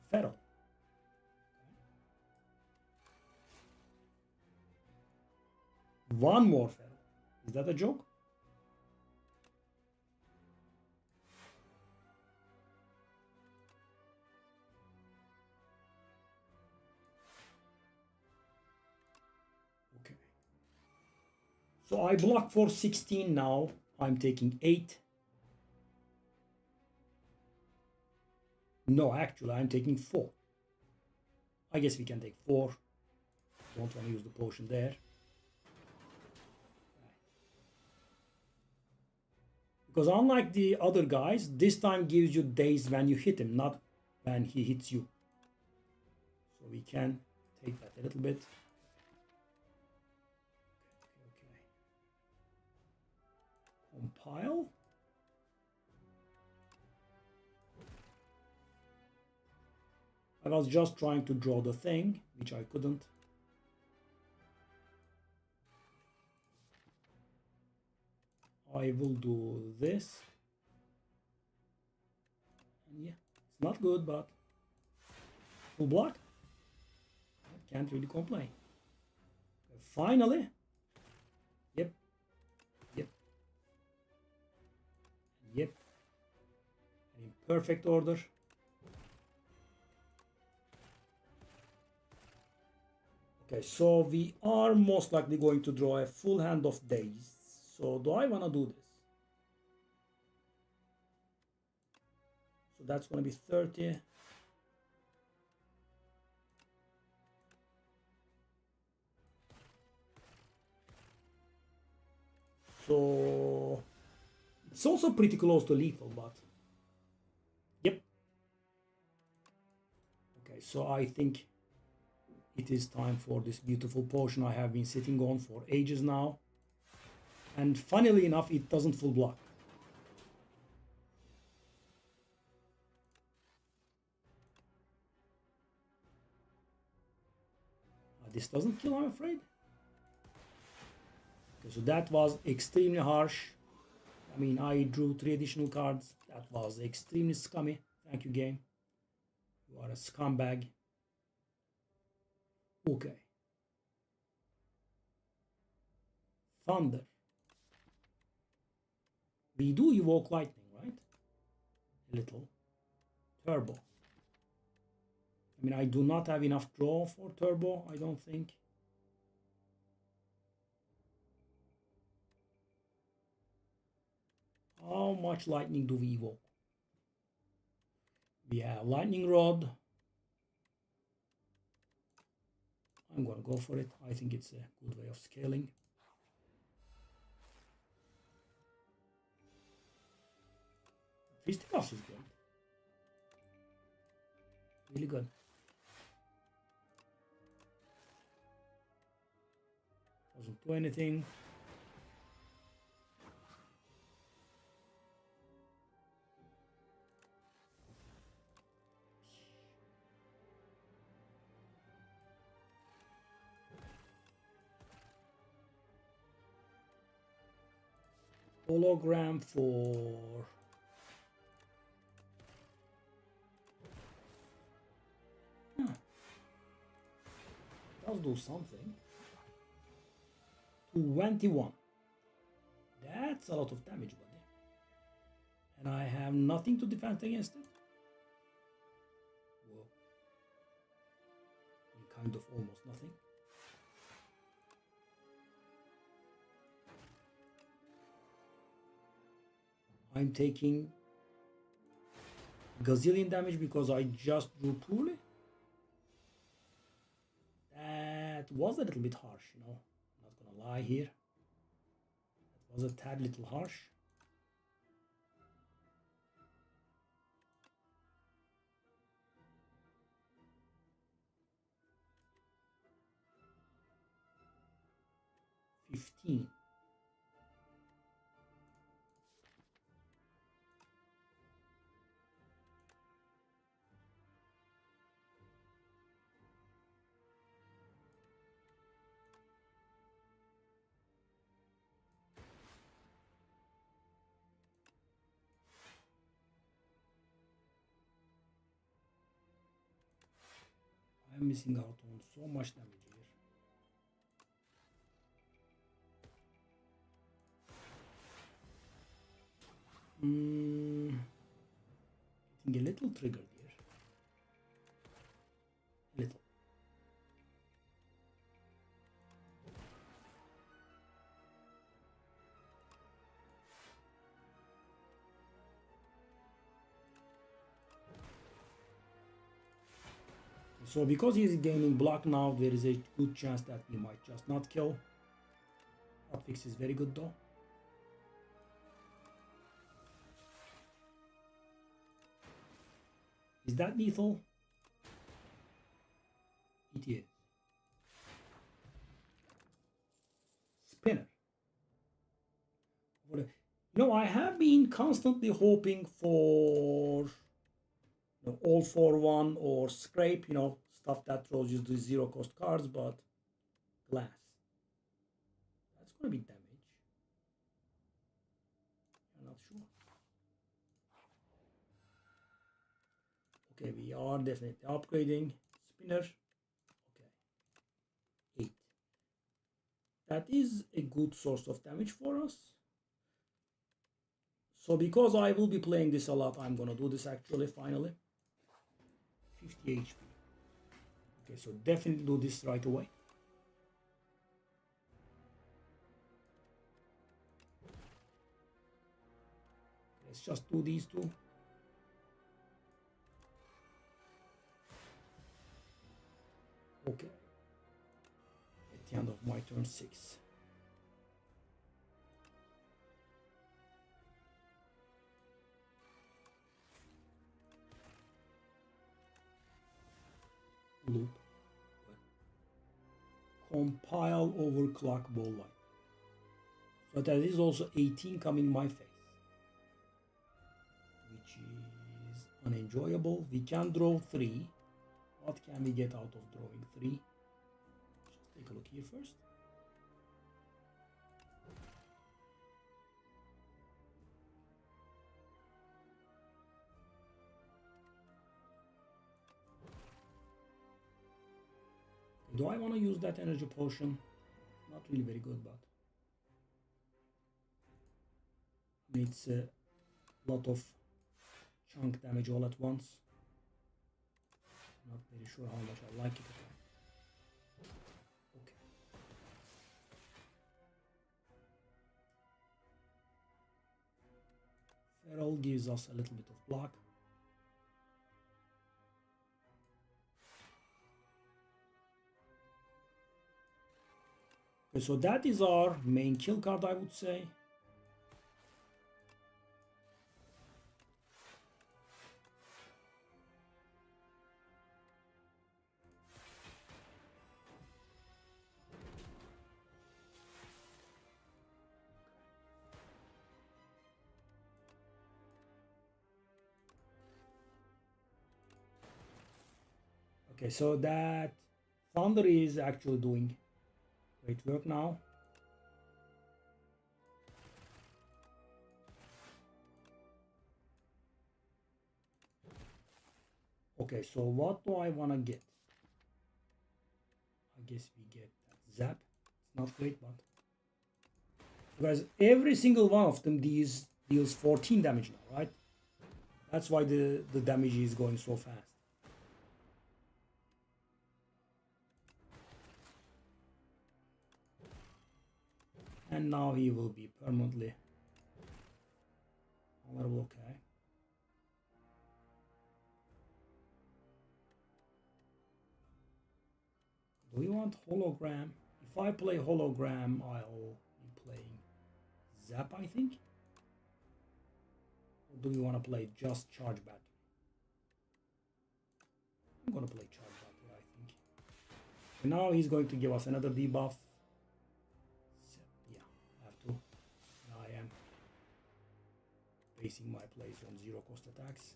Feral. One more feral. Is that a joke? Okay. So I block for 16 now. I'm taking 8. No, actually, I'm taking 4. I guess we can take 4. Don't want to use the potion there. Because unlike the other guys, this time gives you days when you hit him, not when he hits you. So we can take that a little bit. Compile. I was just trying to draw the thing, which I couldn't. I will do this. And yeah, it's not good, but full block. I can't really complain. Finally. Yep. Yep. Yep. In perfect order. Okay, so we are most likely going to draw a full hand of days. So do I want to do this? So that's going to be 30. So it's also pretty close to lethal, but yep. Okay, so I think it is time for this beautiful potion I have been sitting on for ages now. And funnily enough, it doesn't full block. This doesn't kill, I'm afraid. Okay, so that was extremely harsh. I mean, I drew 3 additional cards. That was extremely scummy. Thank you, game. You are a scumbag. Okay. Thunder. We do evoke lightning, right? A little. Turbo. I mean, I do not have enough draw for turbo, I don't think. How much lightning do we evoke? We have lightning rod. I'm gonna go for it. I think it's a good way of scaling. Fisticuffs is great. Really good. Doesn't do anything. Hologram for does do something. 21. That's a lot of damage, buddy. And I have nothing to defend against it. Whoa. Kind of almost nothing. I'm taking gazillion damage because I just drew poorly. That was a little bit harsh, you know. I'm not gonna lie here. That was a tad little harsh. $15. I'm missing out on so much damage here. Getting a little triggered here. Little. So because he's gaining block now, there is a good chance that we might just not kill. Hotfix is very good though. Is that lethal? It is. Spinner. You know, I have been constantly hoping for all for one or scrape, stuff that throws you the zero cost cards, but glass. That's gonna be damage. I'm not sure. Okay, we are definitely upgrading. Spinner. Okay. 8. That is a good source of damage for us. So because I will be playing this a lot, I'm gonna do this actually finally. 50 HP. Okay, so definitely do this right away. Let's just do these two. Okay. At the end of my turn 6. Loop. Compile overclock ball line. So that is also 18 coming my face, which is unenjoyable. We can draw 3. What can we get out of drawing 3? Just take a look here first. Do I want to use that energy potion? Not really very good, but it's a lot of chunk damage all at once. Not very sure how much I like it. Okay. Feral gives us a little bit of block. Okay, so that is our main kill card, I would say. Okay, so that Thunder is actually doing great work now. Okay, so what do I want to get? I guess we get that zap. It's not great, but because every single one of them deals 14 damage now, right? That's why the damage is going so fast. And now he will be permanently vulnerable. Okay. Do we want hologram? If I play hologram, I'll be playing Zap, I think. Or do we want to play just charge battery? I'm gonna play charge battery, I think. And now he's going to give us another debuff. Yeah, I have to. I am basing my plays on zero cost attacks.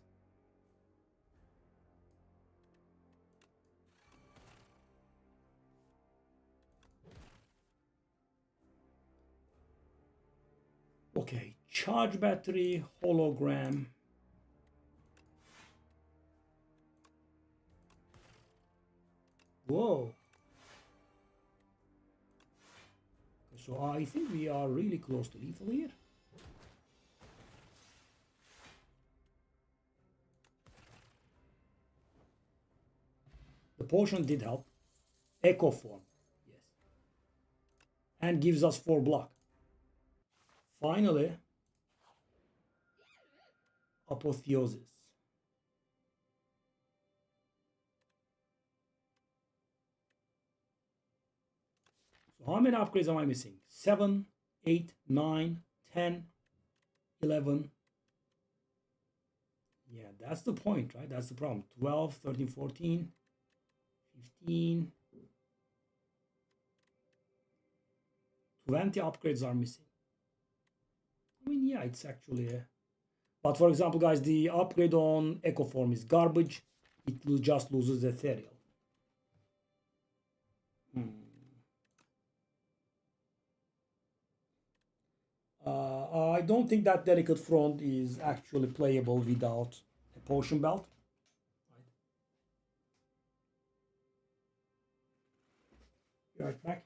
Okay, charge battery, hologram. Whoa. So I think we are really close to lethal here. The potion did help. Echo form, yes. And gives us 4 block. Finally, apotheosis. So how many upgrades am I missing? 7, 8, 9, 10, 11. Yeah, that's the point, right? That's the problem. 12, 13, 14, 15, 20 upgrades are missing. I mean, yeah, it's actually a... But for example, guys, the upgrade on Ecoform is garbage. It just loses ethereal. I don't think that delicate front is actually playable without a potion belt. Be right back.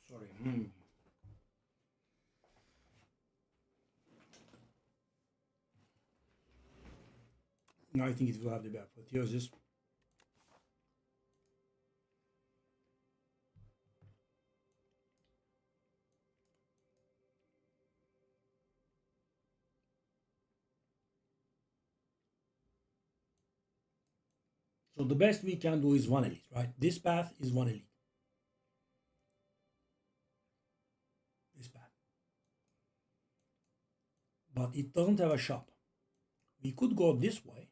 Sorry. I think it will have the back foot. Here's this. So the best we can do is one elite, right? This path is one elite. This path. But it doesn't have a shop. We could go this way.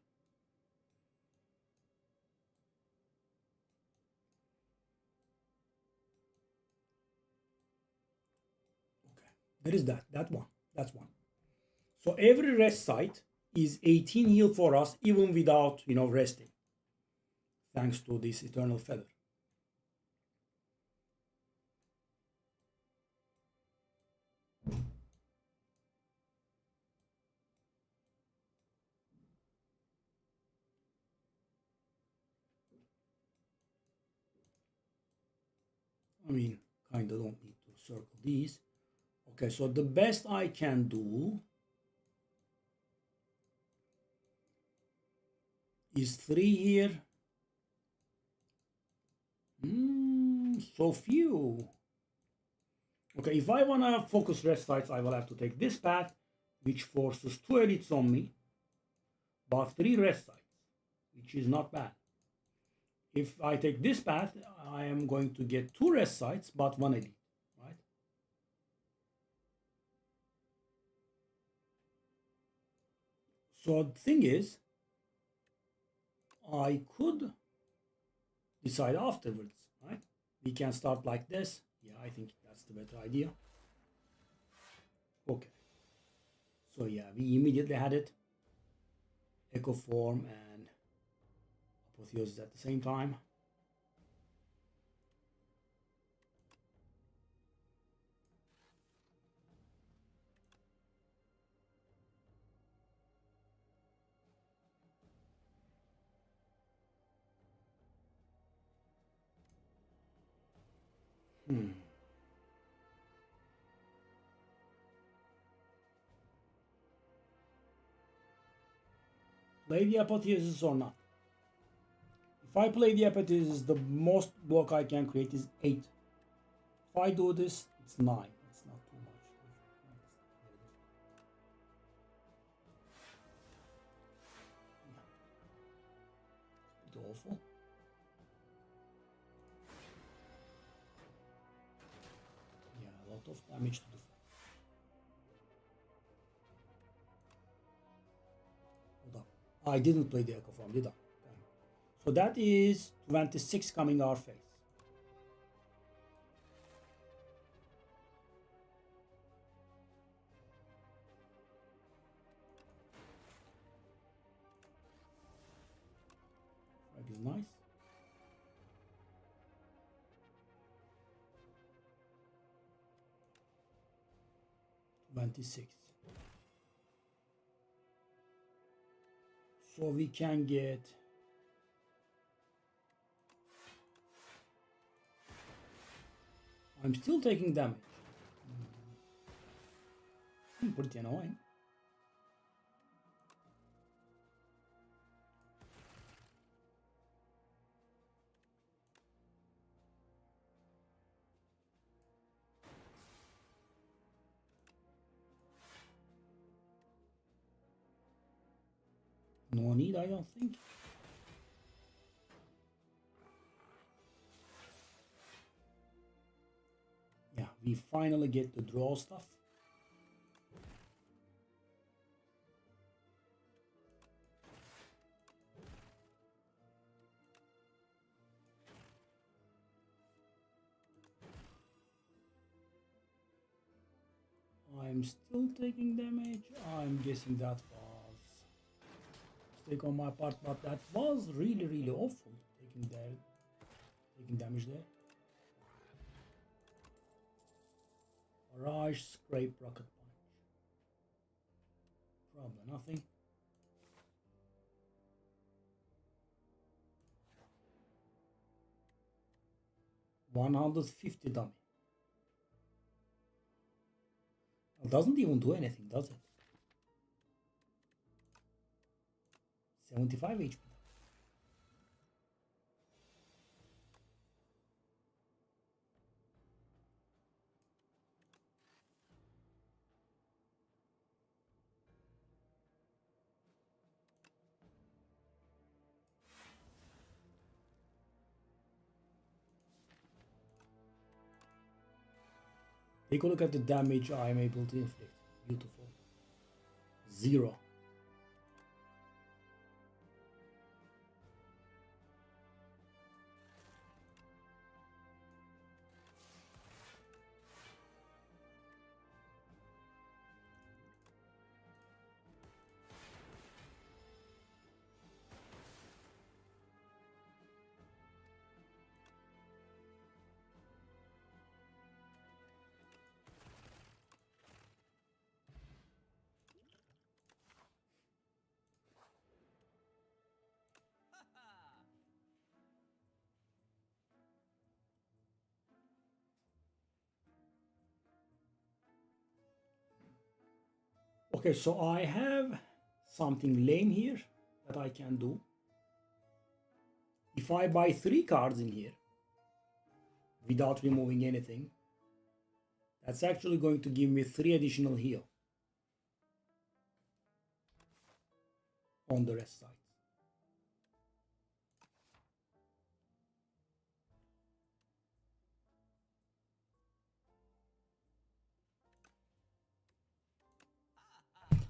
Okay. There is that. That one. That's one. So every rest site is 18 heal for us, even without, resting. Thanks to this Eternal Feather. I mean, kind of don't need to circle these. Okay, so the best I can do is 3 here. So few. Okay, if I want to focus rest sites, I will have to take this path, which forces 2 elites on me, but 3 rest sites, which is not bad. If I take this path, I am going to get 2 rest sites, but 1 elite, right? So the thing is, I could decide afterwards, right? We can start like this. Yeah, I think that's the better idea. Okay. So yeah, we immediately had it. Echo form and apotheosis at the same time. Play the apotheosis or not? If I play the apotheosis, the most block I can create is 8. If I do this, it's 9. It's not too much. It's awful. Yeah, a lot of damage to the front. Hold up. I didn't play the echo form, did I? Okay. So that is 26 coming our face. That is nice. $26. So we can get I'm still taking damage. Pretty annoying. No need, I don't think. Yeah, we finally get to draw stuff. I'm still taking damage. I'm guessing that was mistake on my part, but that was really, really awful. Taking damage there. Barrage, scrape, rocket punch. Probably nothing. $150 dummy. It doesn't even do anything, does it? 75 HP. Take a look at the damage I am able to inflict. Beautiful. 0. Okay, so I have something lame here that I can do. If I buy 3 cards in here without removing anything, that's actually going to give me 3 additional heal on the rest side.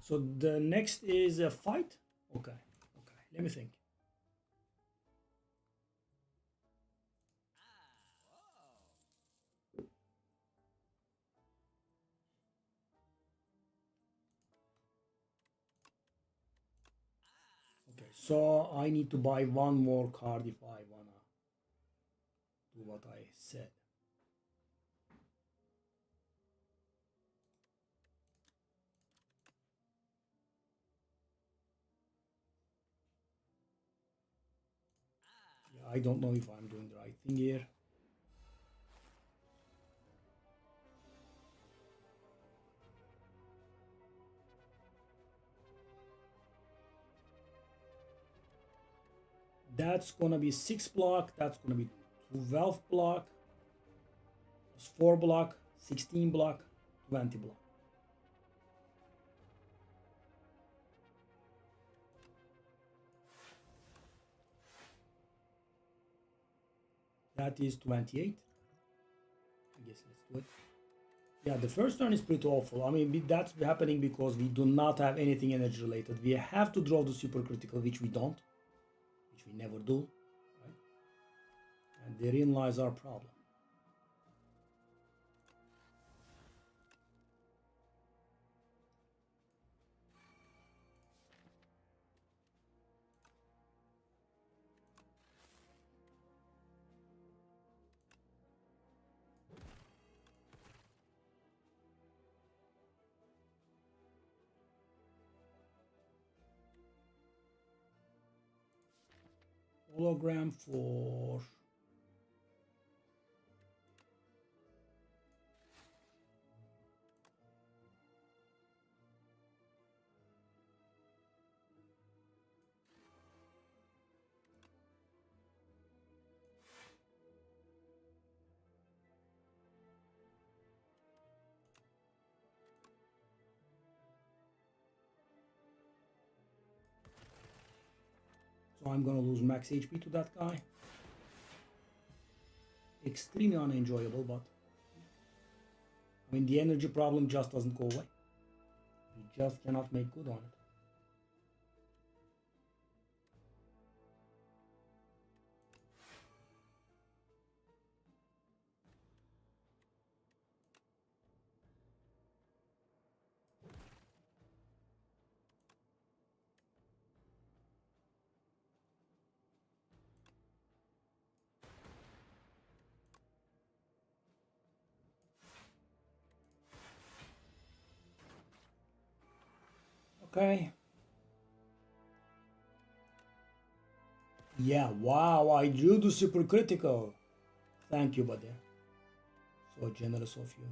So the next is a fight. Okay, let me think. so I need to buy one more card if I wanna do what I said. Yeah, I don't know if I'm doing the right thing here. That's gonna be 6 block, that's gonna be 12 block, 4 block, 16 block, 20 block. That is 28. I guess let's do it. Yeah, the first turn is pretty awful. I mean, that's happening because we do not have anything energy related. We have to draw the super critical, which we don't, which we never do. Right? And therein lies our problem. Hologram for so I'm gonna lose max HP to that guy. Extremely unenjoyable, but I mean the energy problem just doesn't go away. You just cannot make good on it. Okay. Yeah, wow, I drew the super critical. Thank you, buddy. So generous of you.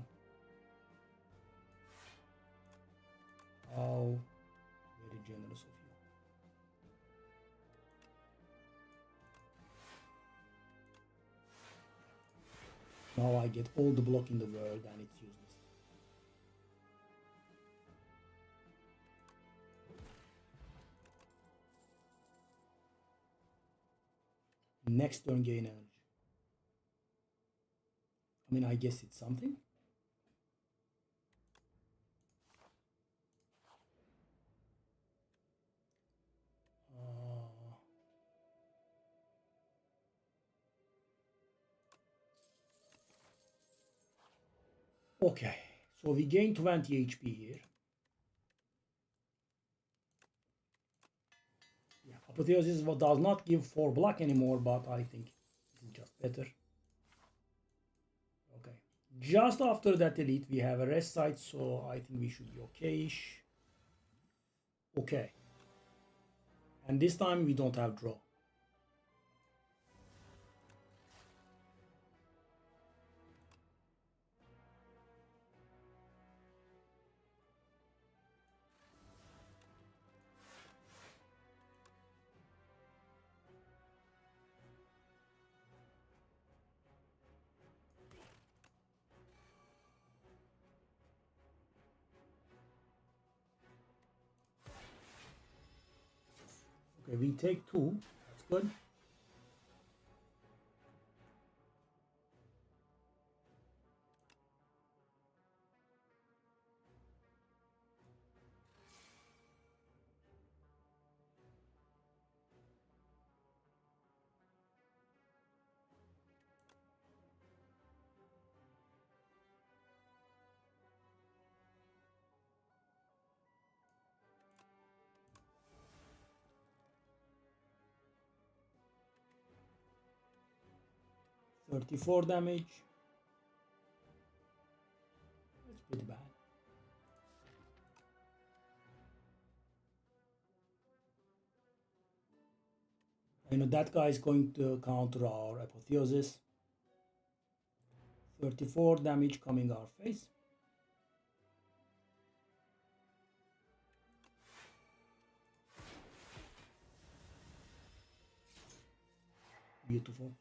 How very generous of you. Now I get all the block in the world and it's useless. Next turn gain energy. I mean, I guess it's something. Okay, so we gain 20 HP here. Yeah, Apotheosis does not give 4 block anymore, but I think this is just better. Okay, just after that elite, we have a rest site, so I think we should be okay-ish. Okay, and this time we don't have draw. Okay, we take 2, that's good. 34 damage. That's pretty bad. You know, that guy is going to counter our apotheosis. 34 damage coming our face. Beautiful.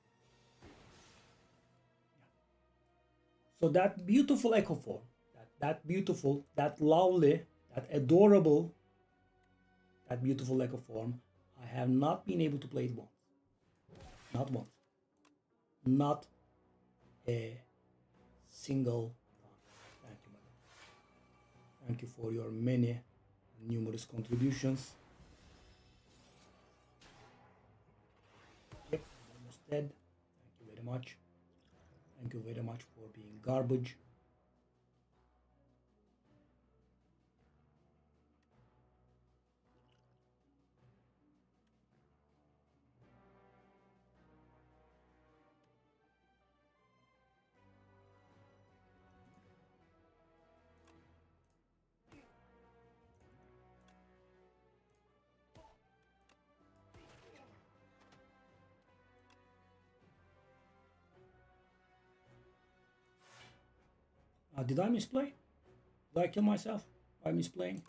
So that beautiful echo form, that beautiful, that lovely, that adorable, that beautiful echo form, I have not been able to play it once. Not once. Not a single time. Thank you, madam. Thank you for your many and numerous contributions. Yep, I'm almost dead. Thank you very much. Thank you very much for being garbage. Did I misplay? Did I kill myself by misplaying?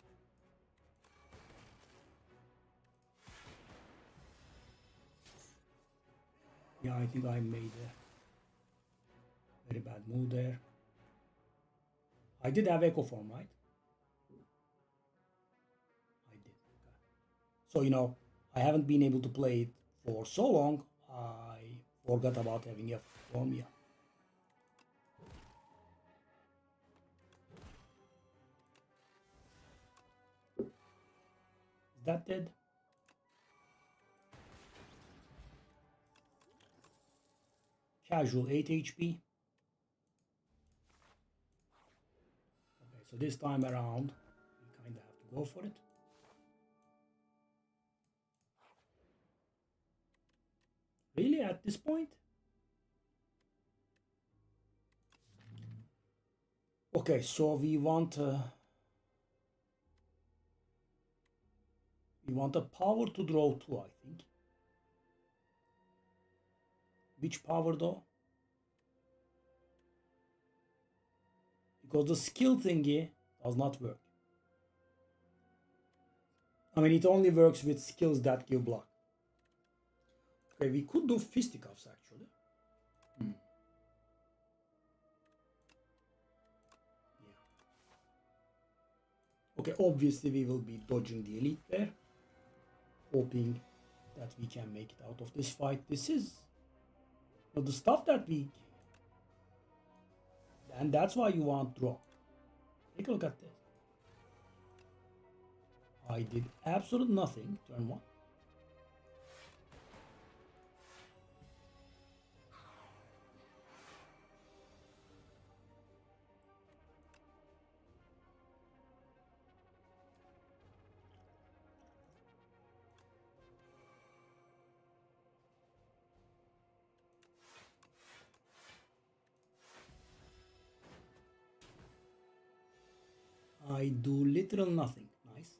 Yeah, I think I made a very bad move there. I did have echo form, right? I did. Okay. So, you know, I haven't been able to play it for so long, I forgot about having a form. Yeah. Is that dead? Casual 8 HP. Okay, so this time around, we kind of have to go for it. Really, at this point? Okay, so we want a power to draw 2, I think. Which power though? Because the skill thingy does not work. I mean, it only works with skills that give block. Okay, we could do fisticuffs actually. Yeah. Okay, obviously we will be dodging the elite there, hoping that we can make it out of this fight. This is the stuff that we, and that's why you want draw. Take a look at this. I did absolute nothing turn 1. I do literal nothing. Nice.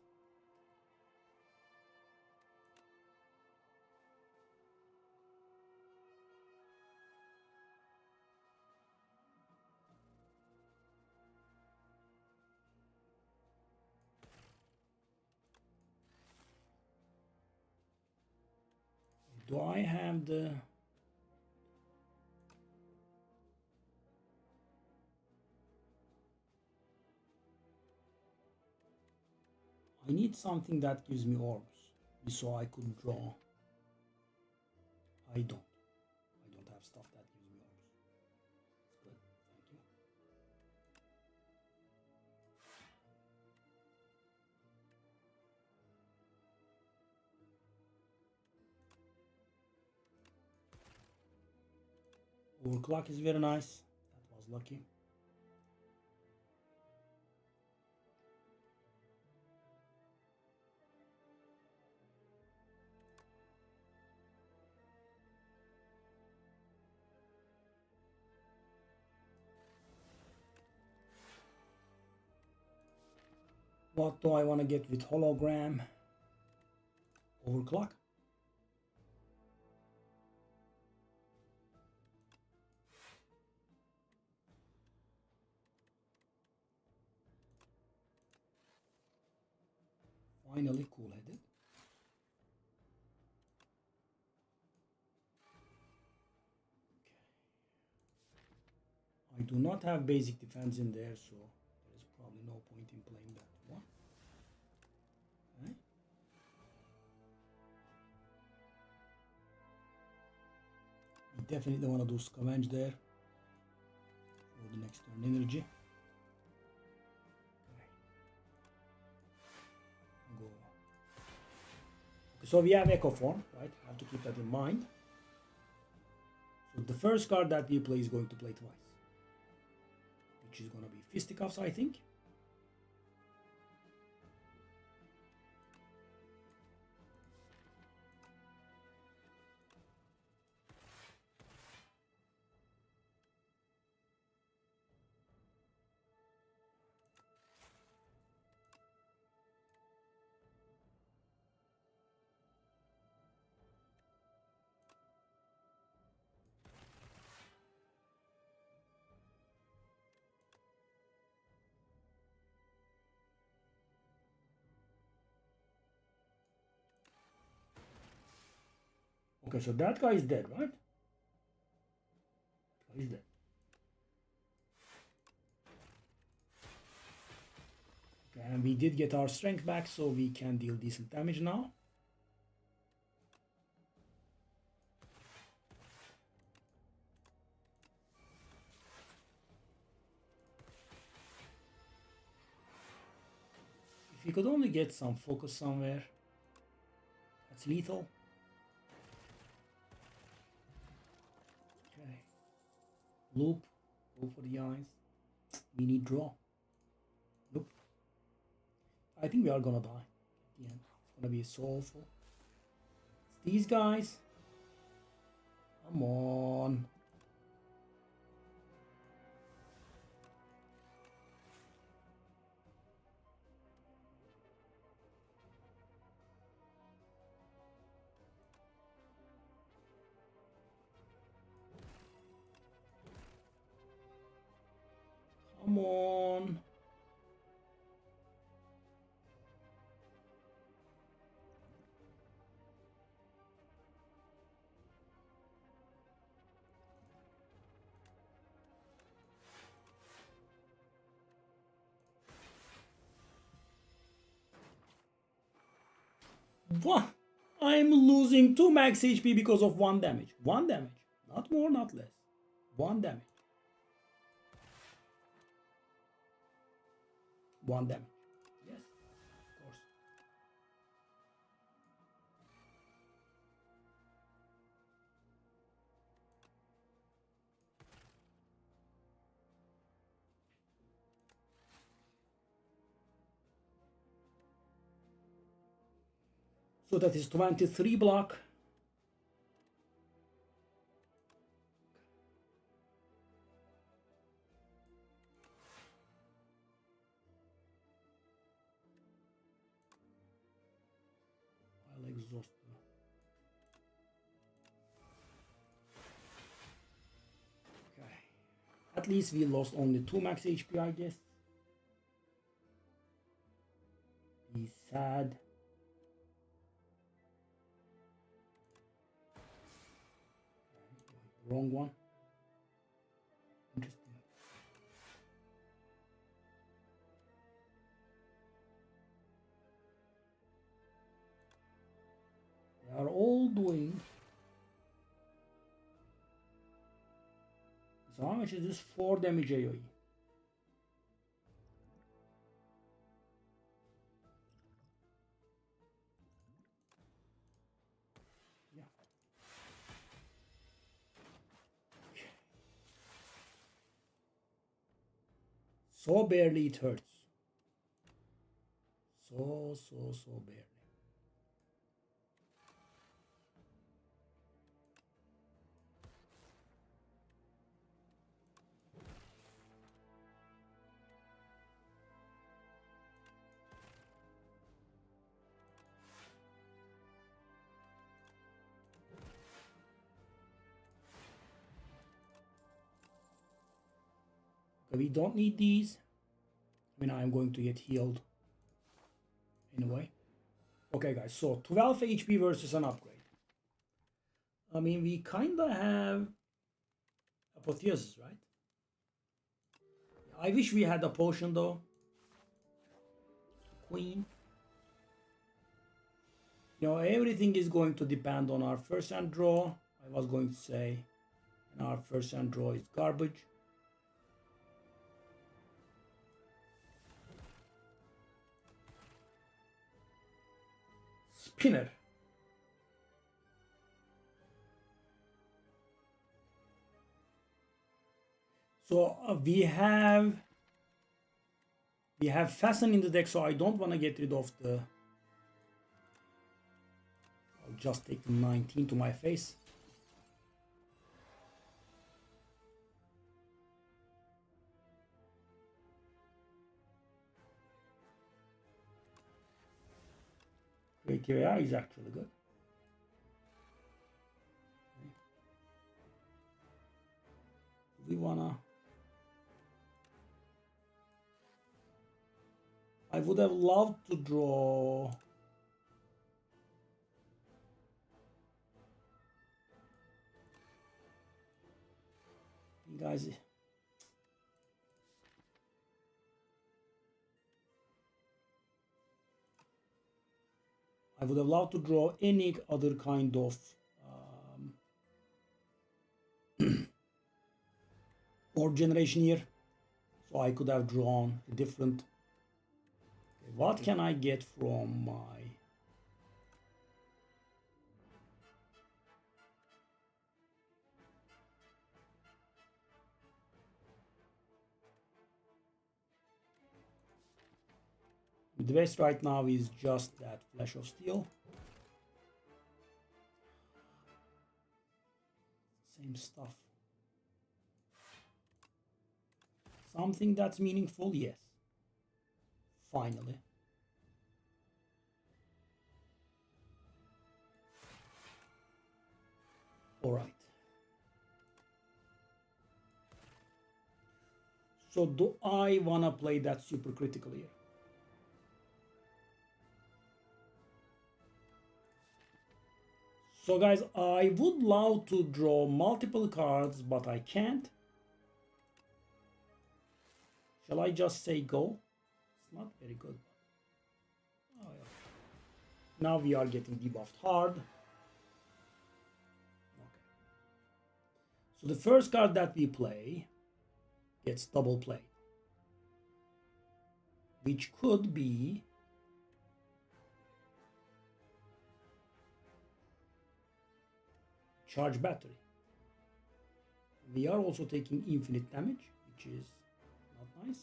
Do I have the... I need something that gives me orbs, so I could draw. I don't have stuff that gives me orbs. That's good, thank you. Overclock is very nice. That was lucky. What do I want to get with hologram? Overclock. Finally cool-headed. I do not have basic defense in there, so there is probably no point in playing that one. Okay. We definitely want to do scavenge there for the next turn energy. Go. Okay, so we have Echo Form, right? Have to keep that in mind. So the first card that we play is going to play twice, which is going to be Fisticuffs, I think. Okay, so that guy is dead, right? He's dead. Okay, and we did get our strength back, so we can deal decent damage now. If we could only get some focus somewhere. That's lethal. Okay. Loop. Go for the eyes. We need draw. Nope. I think we are gonna die at the end. It's gonna be so awful. It's these guys. Come on. Come on. What? I'm losing 2 max HP because of 1 damage. 1 damage. Not more, not less. 1 damage. 1 damage. Yes, of course. So that is 23 block. I'll exhaust. Okay. At least we lost only 2 max HP, I guess. He's sad. Wrong one. Interesting. They are all doing. So how much is this? 4 damage AoE. Yeah. So barely it hurts. So barely. Okay, we don't need these. I mean, I'm going to get healed anyway. Okay, guys, so 12 HP versus an upgrade. I mean, we kind of have Apotheosis, right? I wish we had a potion, though. Queen. You know, everything is going to depend on our first hand draw. I was going to say, and our first hand draw is garbage. Spinner. So we have Fasten in the deck, so I don't want to get rid of the. I'll just take the 19 to my face. KKR is actually good. We wanna. I would have loved to draw. Guys. I would have loved to draw any other kind of orb generation here. So I could have drawn a different. Okay, what can I get from my. The best right now is just that Flash of Steel. Same stuff. Something that's meaningful, yes. Finally. All right. So do I want to play that super critical here? So guys, I would love to draw multiple cards, but I can't. Shall I just say go? It's not very good. Oh, yeah. Now we are getting debuffed hard. Okay. So the first card that we play gets double played, which could be charge battery. We are also taking infinite damage, which is not nice.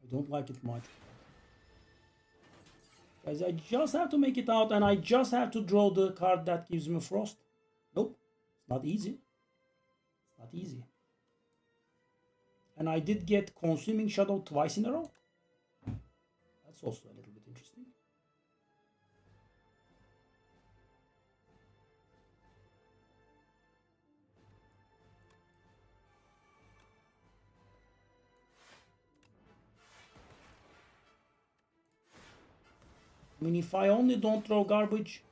I don't like it much. Guys, I just have to make it out, and I just have to draw the card that gives me frost. Nope, it's not easy. It's not easy. And I did get Consuming Shadow twice in a row. That's also a little bit interesting. I mean, if I only don't throw garbage,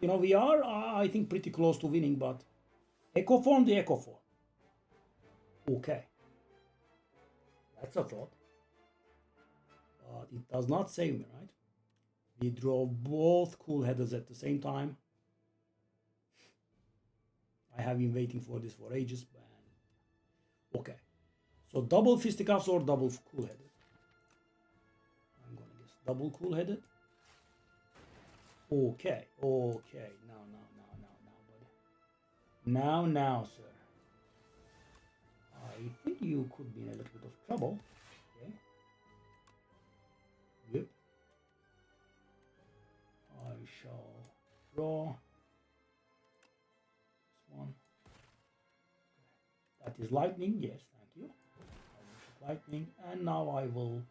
you know, we are, I think, pretty close to winning, but Echo Form the Echo Form. Okay. That's a thought. But it does not save me, right? We draw both cool headers at the same time. I have been waiting for this for ages. Okay. So double fisticuffs or double cool headed? I'm gonna guess double cool headed. Okay. Okay. Now, buddy. Now, sir. I think you could be in a little bit of trouble. Okay. Yep. I shall draw this one. Okay. That is lightning. Yes, thank you. Lightning, and now I will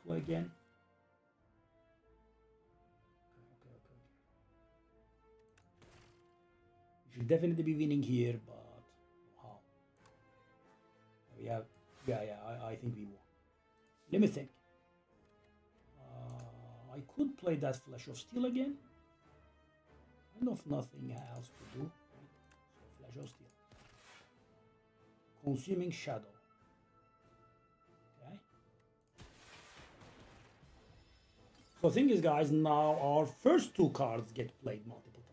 draw 2 again. Should definitely be winning here, but how? We have, I think we won. Let me think. I could play that Flash of Steel again. Kind of nothing else to do. So Flash of Steel. Consuming Shadow. Okay. So the thing is, guys, now our first two cards get played multiple times.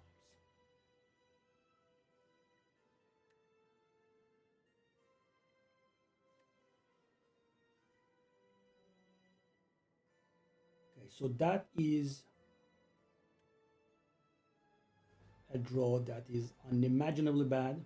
Okay, so that is a draw that is unimaginably bad.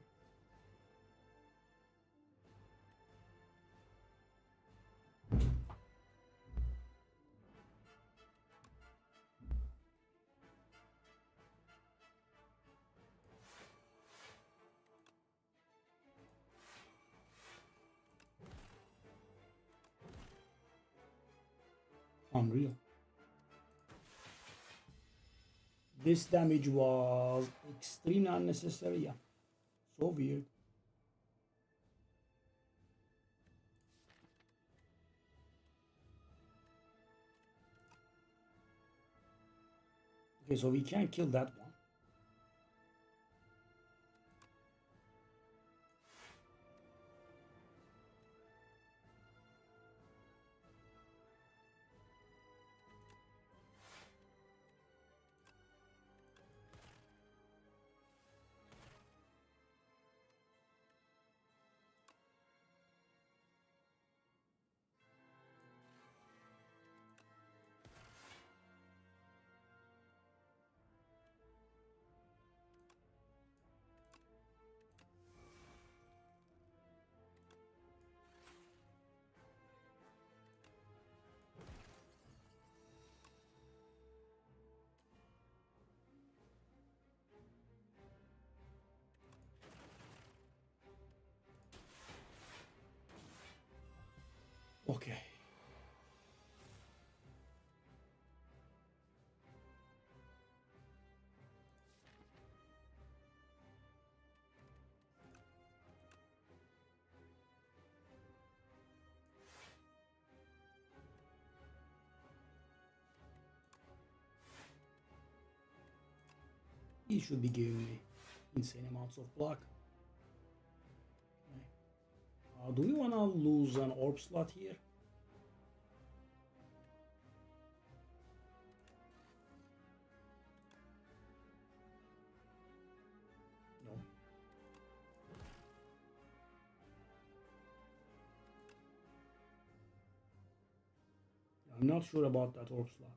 Unreal. This damage was extremely unnecessary. Yeah, so weird. Okay, so we can't kill that one. Okay. He should be giving me insane amounts of block. Okay. Do we want to lose an orb slot here? No. I'm not sure about that orb slot.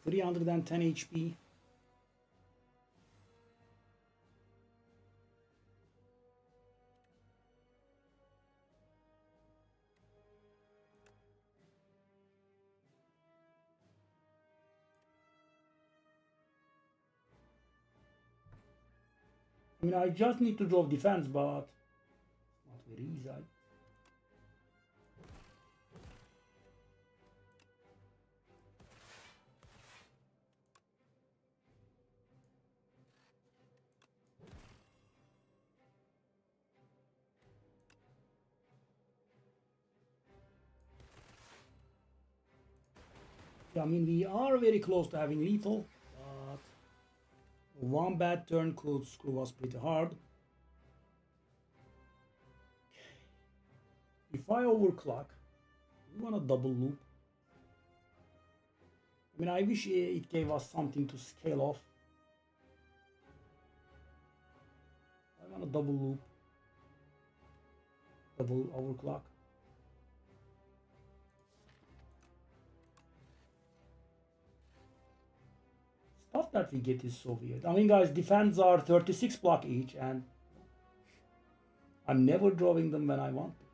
Okay, 310 HP. I mean, I just need to drop defense, but not very easy. Yeah, I mean, we are very close to having lethal, but one bad turn could screw us pretty hard. If I overclock, we want a double loop. I mean, I wish it gave us something to scale off. I want a double loop, double overclock. Stuff stuff that we get is so weird. I mean, guys, defense are 36 block each, and I'm never drawing them when I want to.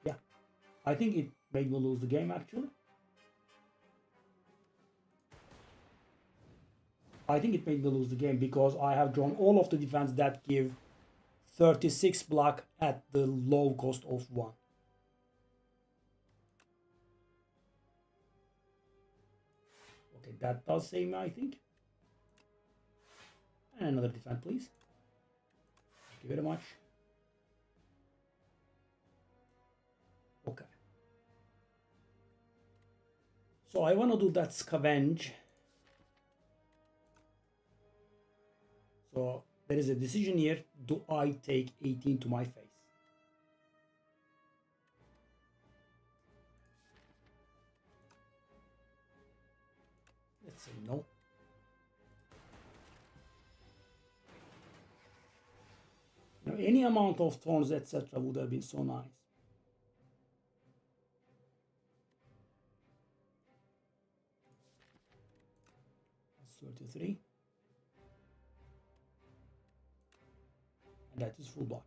Yeah, I think it made me lose the game, actually. I think it made me lose the game because I have drawn all of the defense that give 36 block at the low cost of 1. Okay, that does save me, I think. And another defense, please. Thank you very much. Okay. So I want to do that scavenge. So there is a decision here. Do I take 18 to my face? Let's say no. Now, any amount of thorns, etc., would have been so nice. That's 33. And that is full block.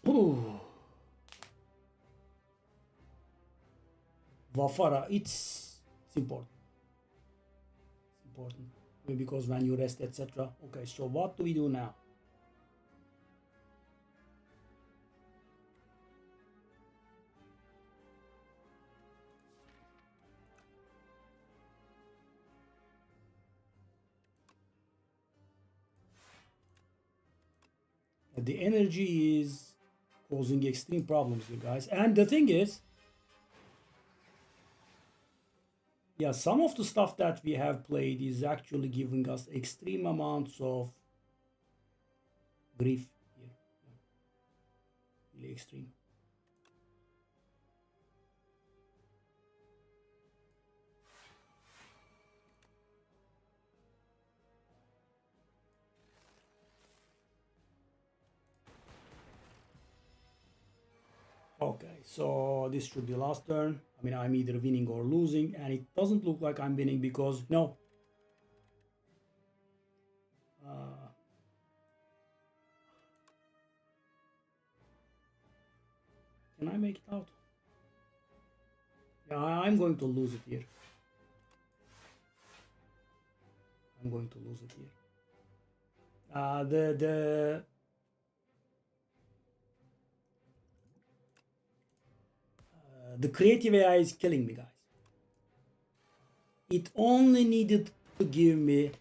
Ooh. Vafara, it's important. It's important. Maybe because when you rest, etc. Okay, so what do we do now? The energy is causing extreme problems, you guys. And the thing is, yeah, some of the stuff that we have played is actually giving us extreme amounts of grief here. Really extreme. Okay, so this should be last turn. I mean, I'm either winning or losing, and it doesn't look like I'm winning because, no. Can I make it out? Yeah, I'm going to lose it here. I'm going to lose it here. The creative AI is killing me, guys. It only needed to give me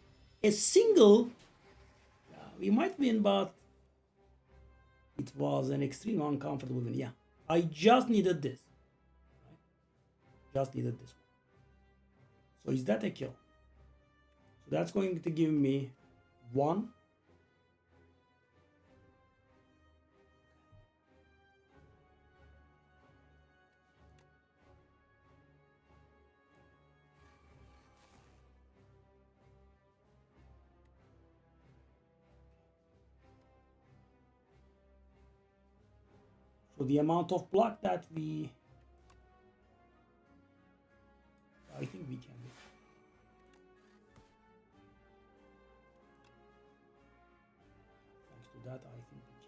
a single. We might win, but it was an extreme uncomfortable win. Yeah, I just needed this. Just needed this one. So is that a kill? So that's going to give me 1. So the amount of block that I think we can do. Thanks to that, I think we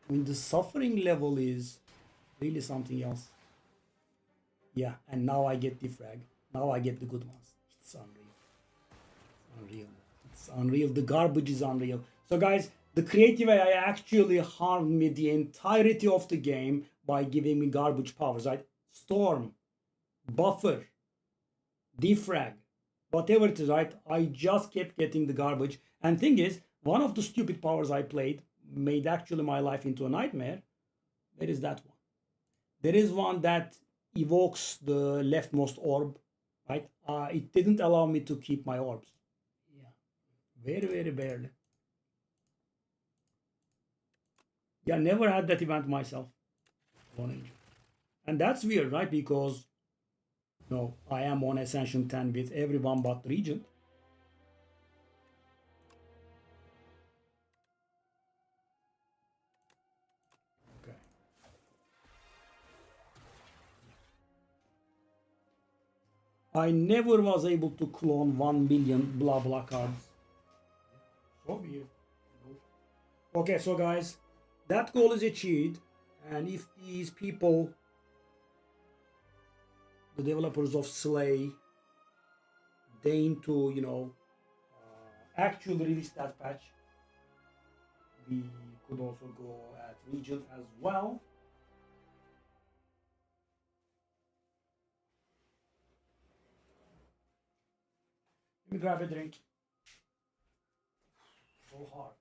can. I mean, the suffering level is really something else. Yeah, and now I get the frag. Now I get the good ones. It's unreal. It's unreal. It's unreal. The garbage is unreal. So guys, the creative AI actually harmed me the entirety of the game by giving me garbage powers, right? Storm, Buffer, defrag, whatever it is, right? I just kept getting the garbage. And thing is, one of the stupid powers I played made actually my life into a nightmare. There is that one. There is one that evokes the leftmost orb, right? It didn't allow me to keep my orbs. Yeah, very, very barely. Yeah, never had that event myself. One angel. And that's weird, right? Because no, I am on Ascension 10 with everyone but Regent. Okay. I never was able to clone 1 million blah blah cards. So weird. Okay, so guys, that goal is achieved. And if these people, the developers of Slay, deign to, actually release that patch, we could also go at Regent as well. Let me grab a drink. So hard.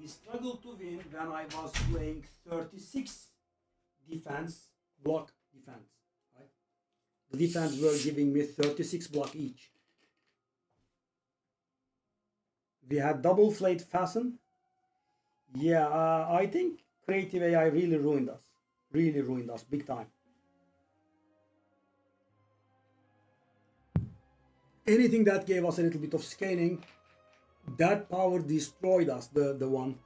We struggled to win when I was playing 36 defense, block defense. Right? The defense were giving me 36 block each. We had double flayed fasten. Yeah, I think creative AI really ruined us. Really ruined us big time. Anything that gave us a little bit of scaling, that power destroyed us. The one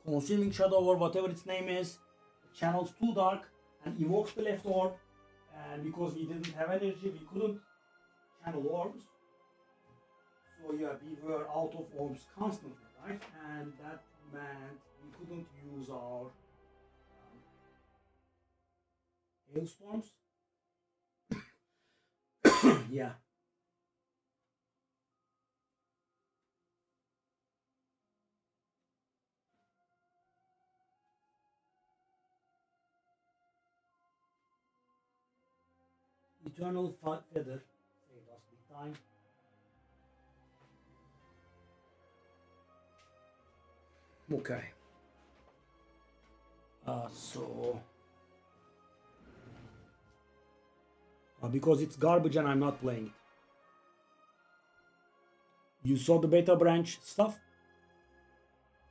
consuming shadow or whatever its name is, channels too dark and evokes the left orb. And because we didn't have energy, we couldn't channel orbs. So yeah, we were out of orbs constantly, right? And that meant we couldn't use our hailstorms. Yeah. Eternal Feather saved us big time. Okay. So because it's garbage and I'm not playing it. You saw the beta branch stuff?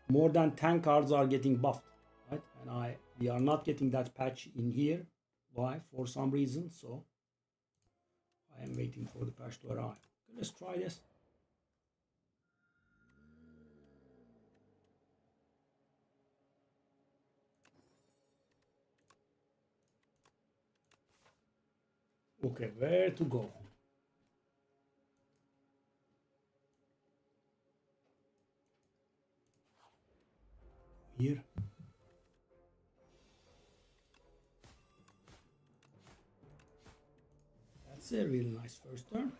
More than 10 cards are getting buffed, right? And we are not getting that patch in here. Why? For some reason. So I am waiting for the patch to arrive. Okay, let's try this. Okay, where to go? Here. That's a really nice first turn.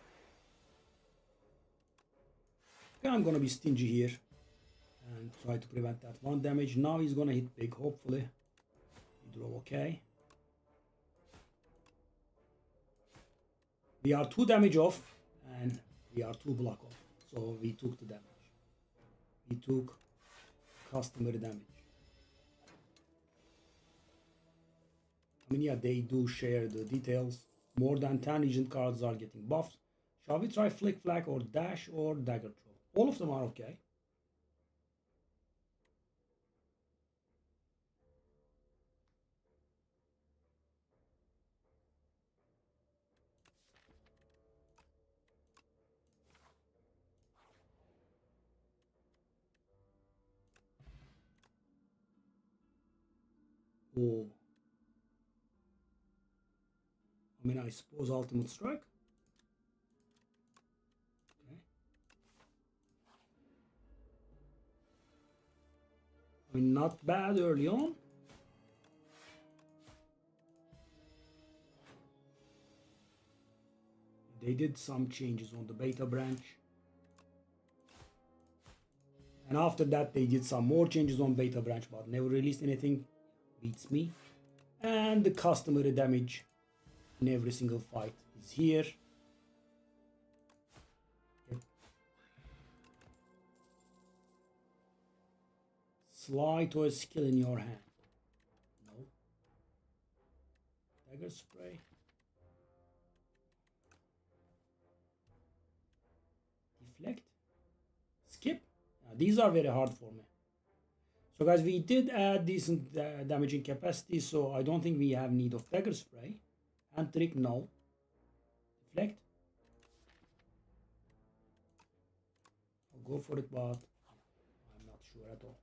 Okay, I'm gonna be stingy here and try to prevent that one damage. Now he's gonna hit big, hopefully. We draw okay. We are 2 damage off and we are 2 block off. So we took the damage. We took customary damage. I mean, yeah, they do share the details. More than 10 agent cards are getting buffs. Shall we try Flick Flag or Dash or Dagger Throw? All of them are okay. Oh. I mean, I suppose ultimate strike. Okay. I mean, not bad early on. They did some changes on the beta branch. And after that, they did some more changes on beta branch, but never released anything. Beats me. And the customary damage in every single fight is here. Yep. Slide to a skill in your hand. No. Dagger spray. Deflect. Skip. These are very hard for me. So guys, we did add decent damaging capacity, so I don't think we have need of dagger spray. Hand trick, no. Deflect. I'll go for it, but I'm not sure at all.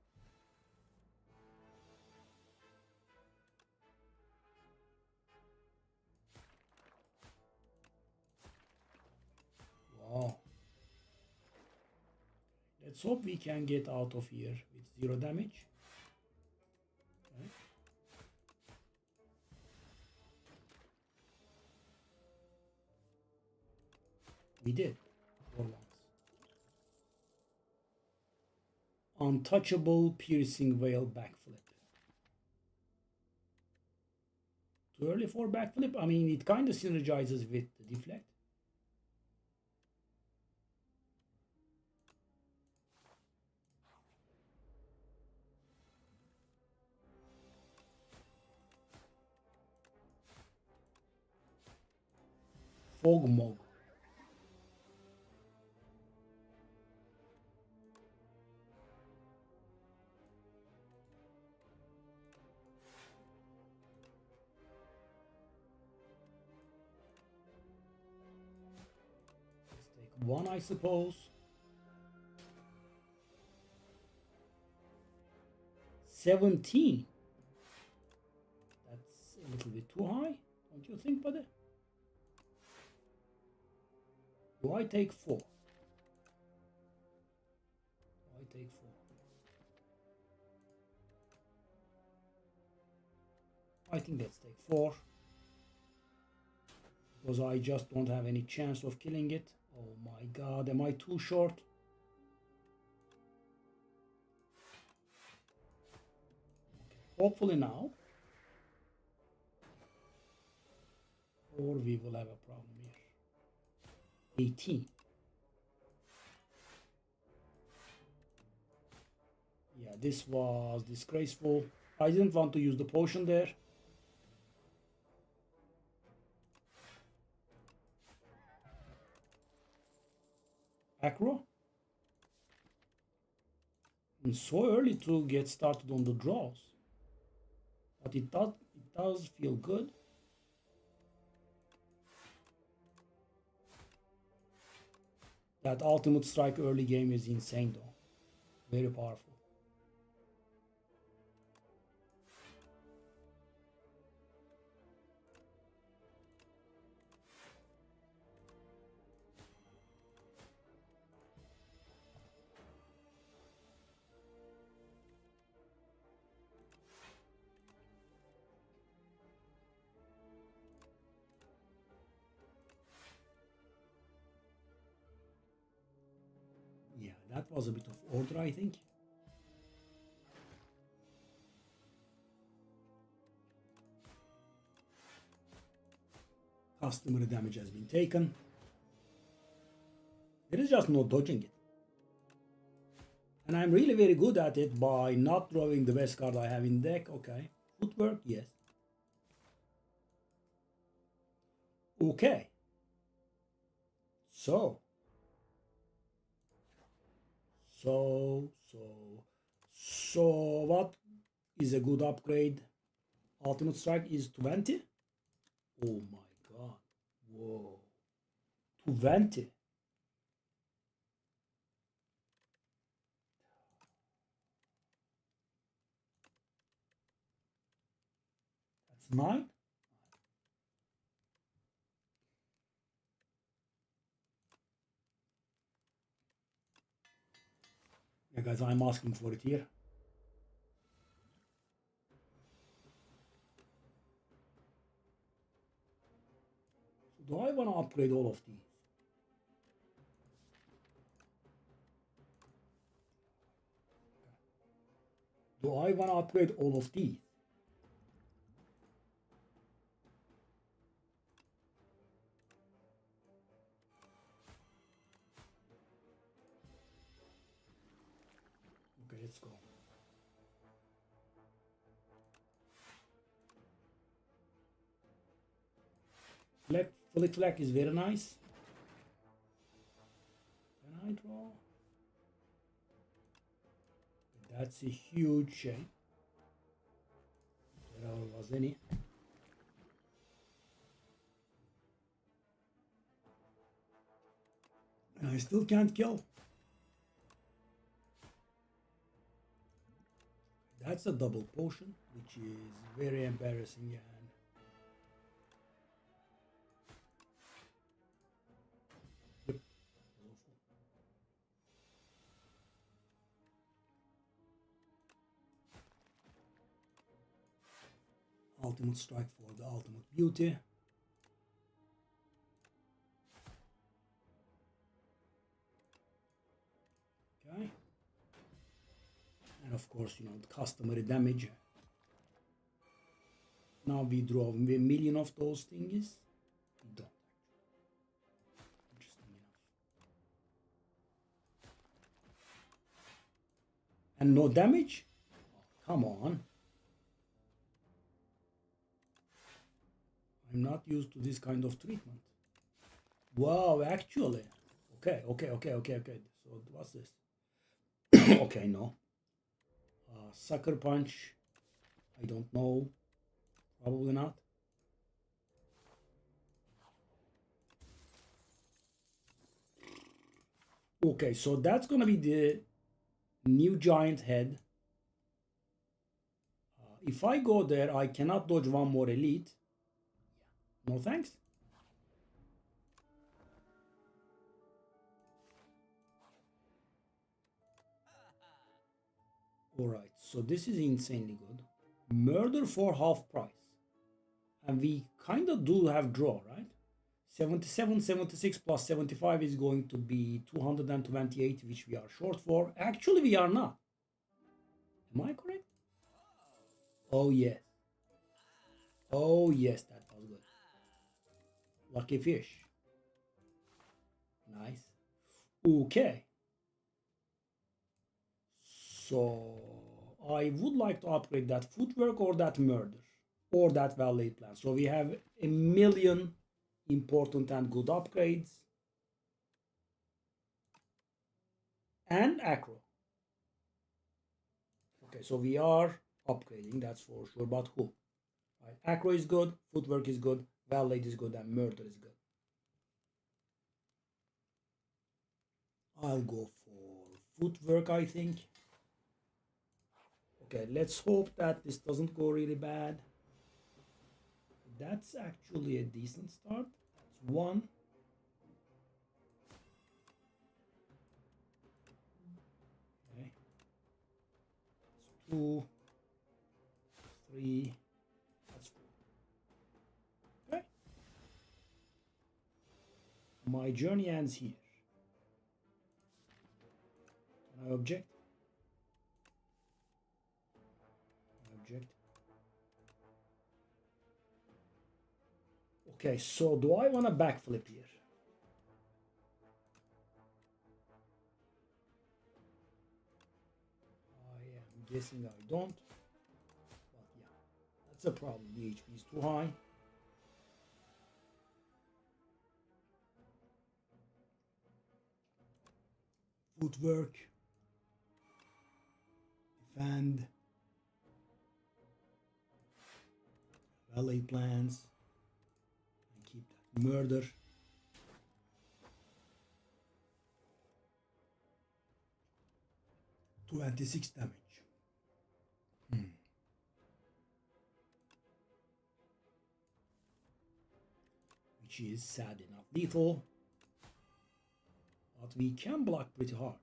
Wow. Let's hope we can get out of here with 0 damage. Okay. We did. For once. Untouchable piercing veil backflip. Too early for backflip? I mean, it kind of synergizes with the deflect. Fog Mog. Let's take one, I suppose. 17. That's a little bit too high, don't you think, buddy? Do I take 4? Do I take 4? I think let's take 4. Because I just don't have any chance of killing it. Oh my god, am I too short? Okay, hopefully now. Or we will have a problem here. 18. Yeah, this was disgraceful. I didn't want to use the potion there. Acro. And so early to get started on the draws. But it does feel good. That ultimate strike early game is insane though. Very powerful. Yeah, that was a bit of order, I think. Customer damage has been taken. There is just no dodging it. And I'm really very good at it by not drawing the best card I have in deck. Okay. Footwork, yes. Okay. So what is a good upgrade? Ultimate strike is 20. Oh my god. Whoa. 20. That's 9. Okay, guys, I'm asking for it here. So do I want to upgrade all of these? Do I want to upgrade all of these? Okay, let's go. Flick Flack is very nice. Can I draw? That's a huge shame. If there was any. And I still can't kill. That's a double potion, which is very embarrassing. Yeah. Yep. Ultimate strike for the ultimate beauty. Okay. And of course, you know, the customary damage. Now we draw a million of those things. We don't. Interesting enough. And no damage? Oh, come on. I'm not used to this kind of treatment. Wow, actually. Okay. So what's this? Okay, no. Sucker punch. I don't know. Probably not. Okay, so that's gonna be the new giant head. If I go there, I cannot dodge one more elite. No thanks. Alright, so this is insanely good. Murder for half price. And we kind of do have draw, right? 77, 76 plus 75 is going to be 228, which we are short for. Actually, we are not. Am I correct? Oh, yes. Oh, yes, that was good. Lucky fish. Nice. Okay. So, I would like to upgrade that footwork or that murder or that valet plan. So, we have a million important and good upgrades. And acro. Okay, so we are upgrading, that's for sure, but who? Right? Acro is good, footwork is good, valet is good, and murder is good. I'll go for footwork, I think. Okay, let's hope that this doesn't go really bad. That's actually a decent start. That's one. Okay. That's two. Three. That's four. Okay. My journey ends here. Can I object? Object. Okay, so do I want to backflip here? I am guessing I don't. But yeah, that's a problem. The HP is too high. Footwork. Defend. Valet plans. And keep that murder. $26 damage. Which is sad enough lethal. But we can block pretty hard.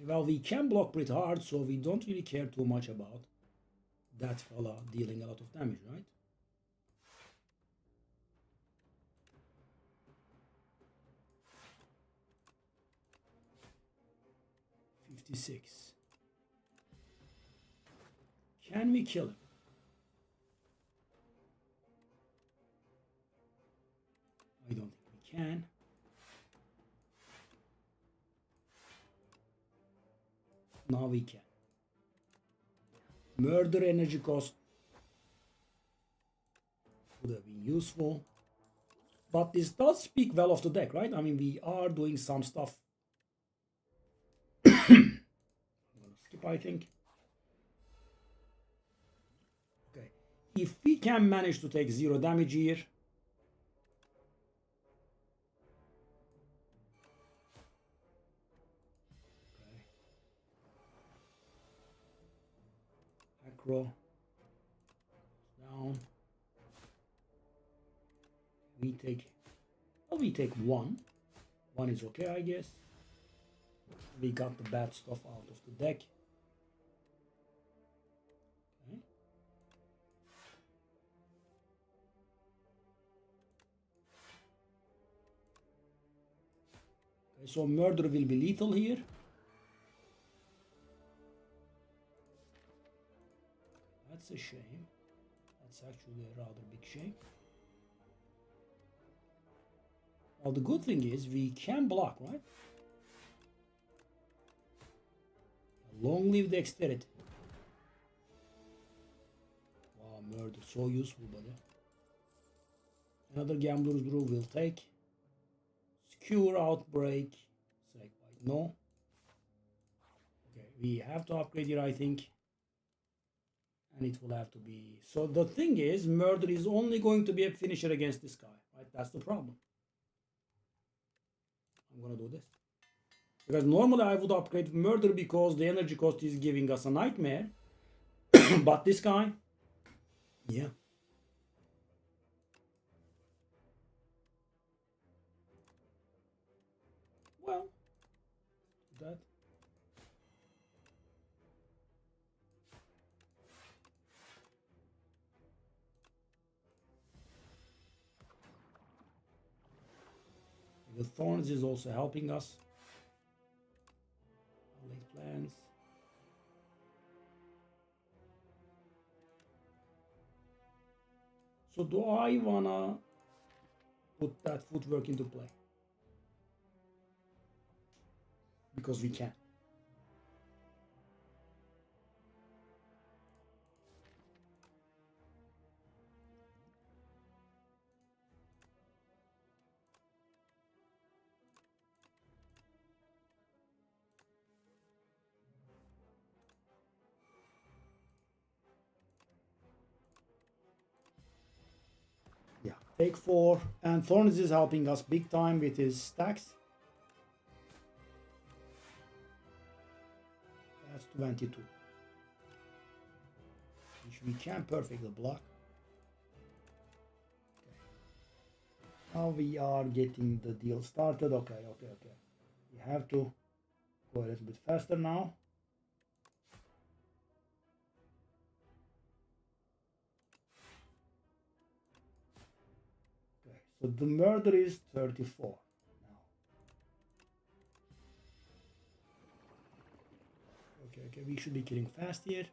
Well, we can block pretty hard, so we don't really care too much about that fella dealing a lot of damage, right? $56. Can we kill him? I don't think we can. Now we can. Murder energy cost would have been useful. But this does speak well of the deck, right? I mean, we are doing some stuff. I'm gonna skip, I think. Okay. If we can manage to take 0 damage here. Okay. Acro. Down. We take, well, we take 1. 1 is okay, I guess. We got the bad stuff out of the deck. Okay. Okay, so murder will be lethal here. That's a shame. That's actually a rather big shame. Well, the good thing is we can block, right? Long live dexterity. Wow, murder, so useful, buddy. Another Gambler's Brew will take. Skewer, Outbreak. Select Bite, no. Okay, we have to upgrade here, I think. And it will have to be... So the thing is, murder is only going to be a finisher against this guy, right? That's the problem. I'm gonna do this. Because normally I would upgrade murder because the energy cost is giving us a nightmare. But this guy, yeah. Well, that. The Thorns is also helping us. Late plans. So do I wanna put that footwork into play? Because we can. Yeah, take 4, and Thorns is helping us big time with his stacks. That's 22. Which we can perfectly block. Okay. Now we are getting the deal started. Okay. We have to go a little bit faster now. So the murder is 34 now. Okay, we should be killing fast here.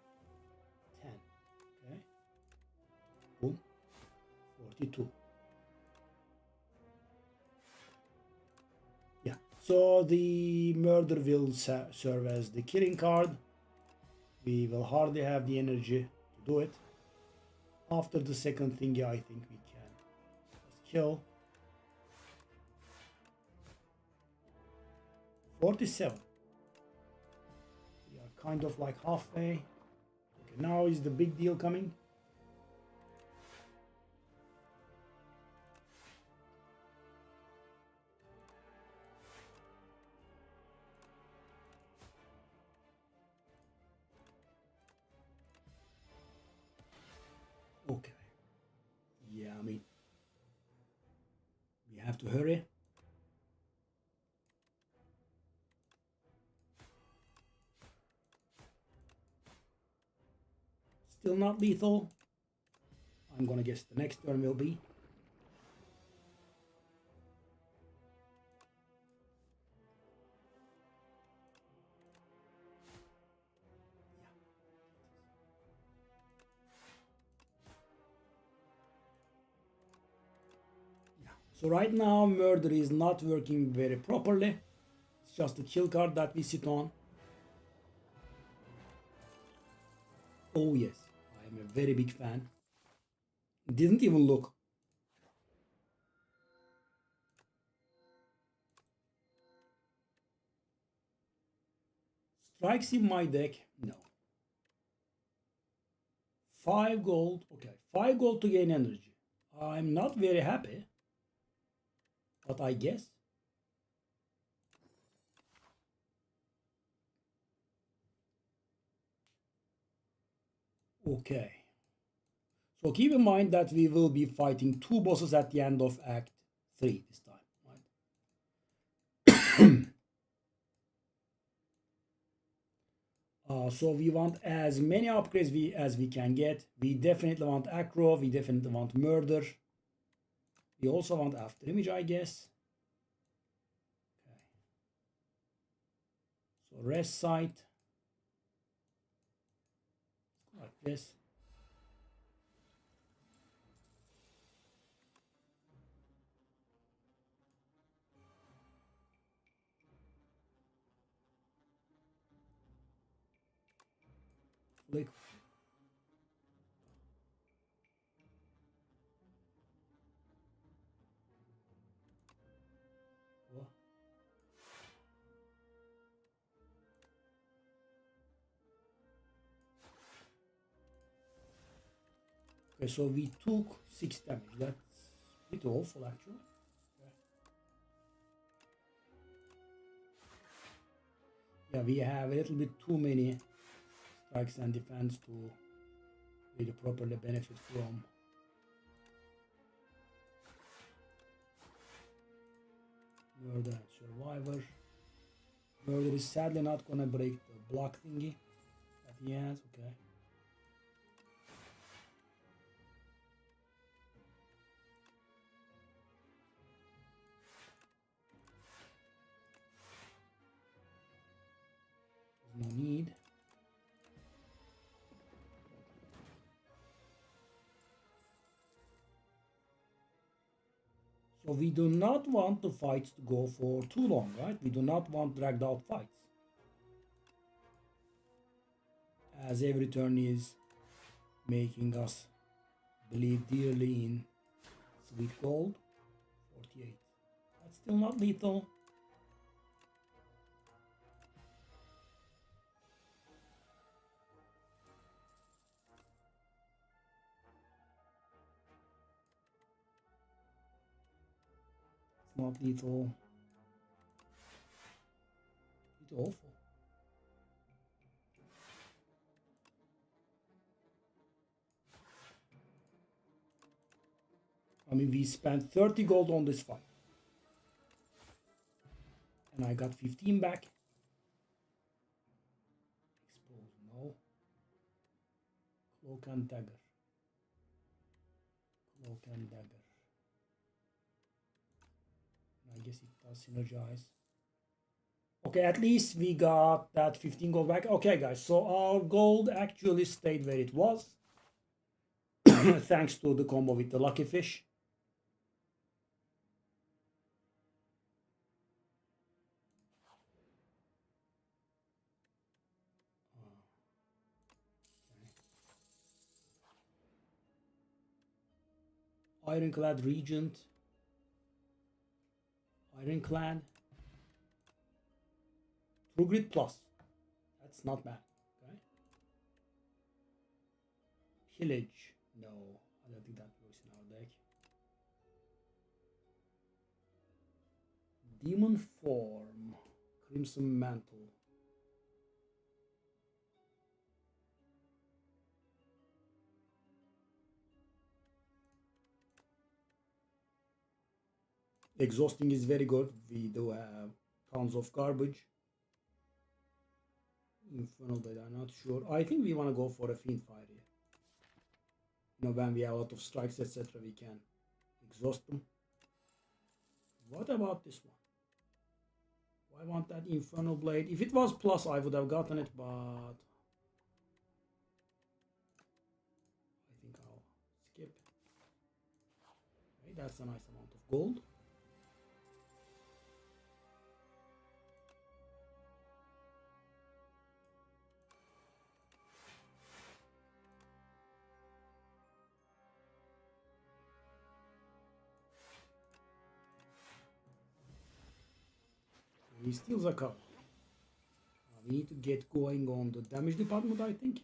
10. Okay. Boom. 42. Yeah. So the murder will serve as the killing card. We will hardly have the energy to do it. After the second thingy, I think we can just kill. 47. We are kind of like halfway. Okay, now is the big deal coming. Okay. Yeah, I mean, we have to hurry. Still not lethal. I'm gonna guess the next turn will be. So right now murder is not working very properly. It's just a kill card that we sit on. Oh yes, I am a very big fan. Didn't even look. Strikes in my deck? No. 5 gold. Okay, 5 gold to gain energy. I'm not very happy. But I guess. Okay. So keep in mind that we will be fighting 2 bosses at the end of Act 3 this time, right? So we want as many upgrades as we can get. We definitely want Acro. We definitely want Murder. We also want After Image, I guess. Okay. So Rest Site. Like this. Flick. Okay, so we took 6 damage. That's pretty awful, actually. Yeah, we have a little bit too many strikes and defense to really properly benefit from. Murder and Survivor. Murder is sadly not gonna break the block thingy that he has. Okay. There's no need. So we do not want the fights to go for too long, right? We do not want dragged out fights. As every turn is making us believe dearly in sweet gold. 48. That's still not lethal. It's not lethal. It's awful. I mean, we spent 30 gold on this fight. And I got 15 back. Expose, no. Cloak and Dagger. Cloak and Dagger. I guess it does synergize. Okay, at least we got that 15 gold back. Okay, guys, so our gold actually stayed where it was. Thanks to the combo with the Lucky Fish. Ironclad Regent. Ironclad. True Grit Plus. That's not bad. Okay. Pillage. No, I don't think that works in our deck. Demon Form. Crimson Mantle. Exhausting is very good. We do have tons of garbage. Infernal Blade, I'm not sure. I think we want to go for a Fiend Fire here. when we have a lot of strikes, etc., we can exhaust them. What about this one? I want that Infernal Blade. If it was plus, I would have gotten it, but I think I'll skip. Okay, that's a nice amount of gold. He steals a card. We need to get going on the damage department, I think.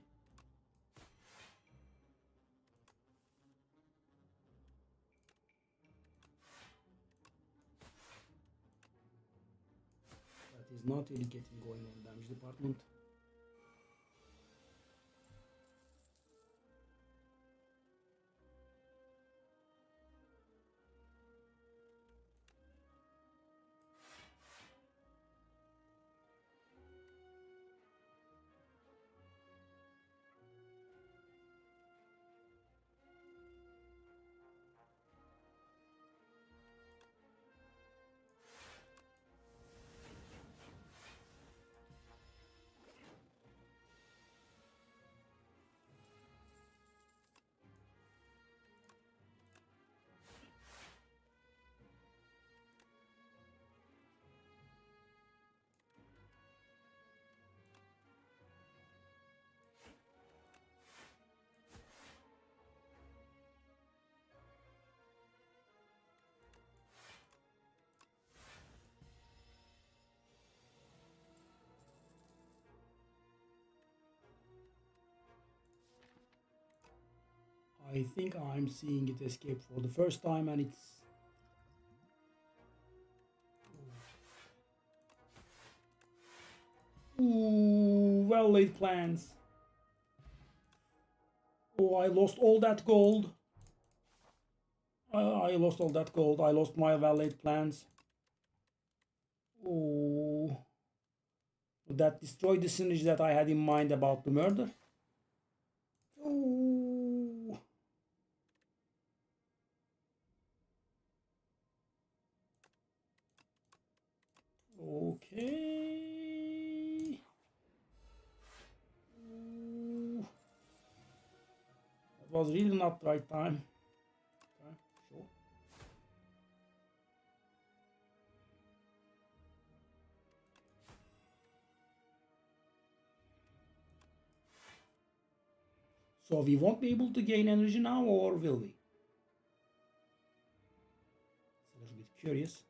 That is not really getting going on damage department. I think I'm seeing it escape for the first time, and it's well laid plans. Oh, I lost all that gold. I lost all that gold. I lost my well laid plans. Oh, that destroyed the synergy that I had in mind about the murder. Oh. Okay. Oh. That was really not the right time. Okay, sure. So we won't be able to gain energy now, or will we? It's a little bit curious.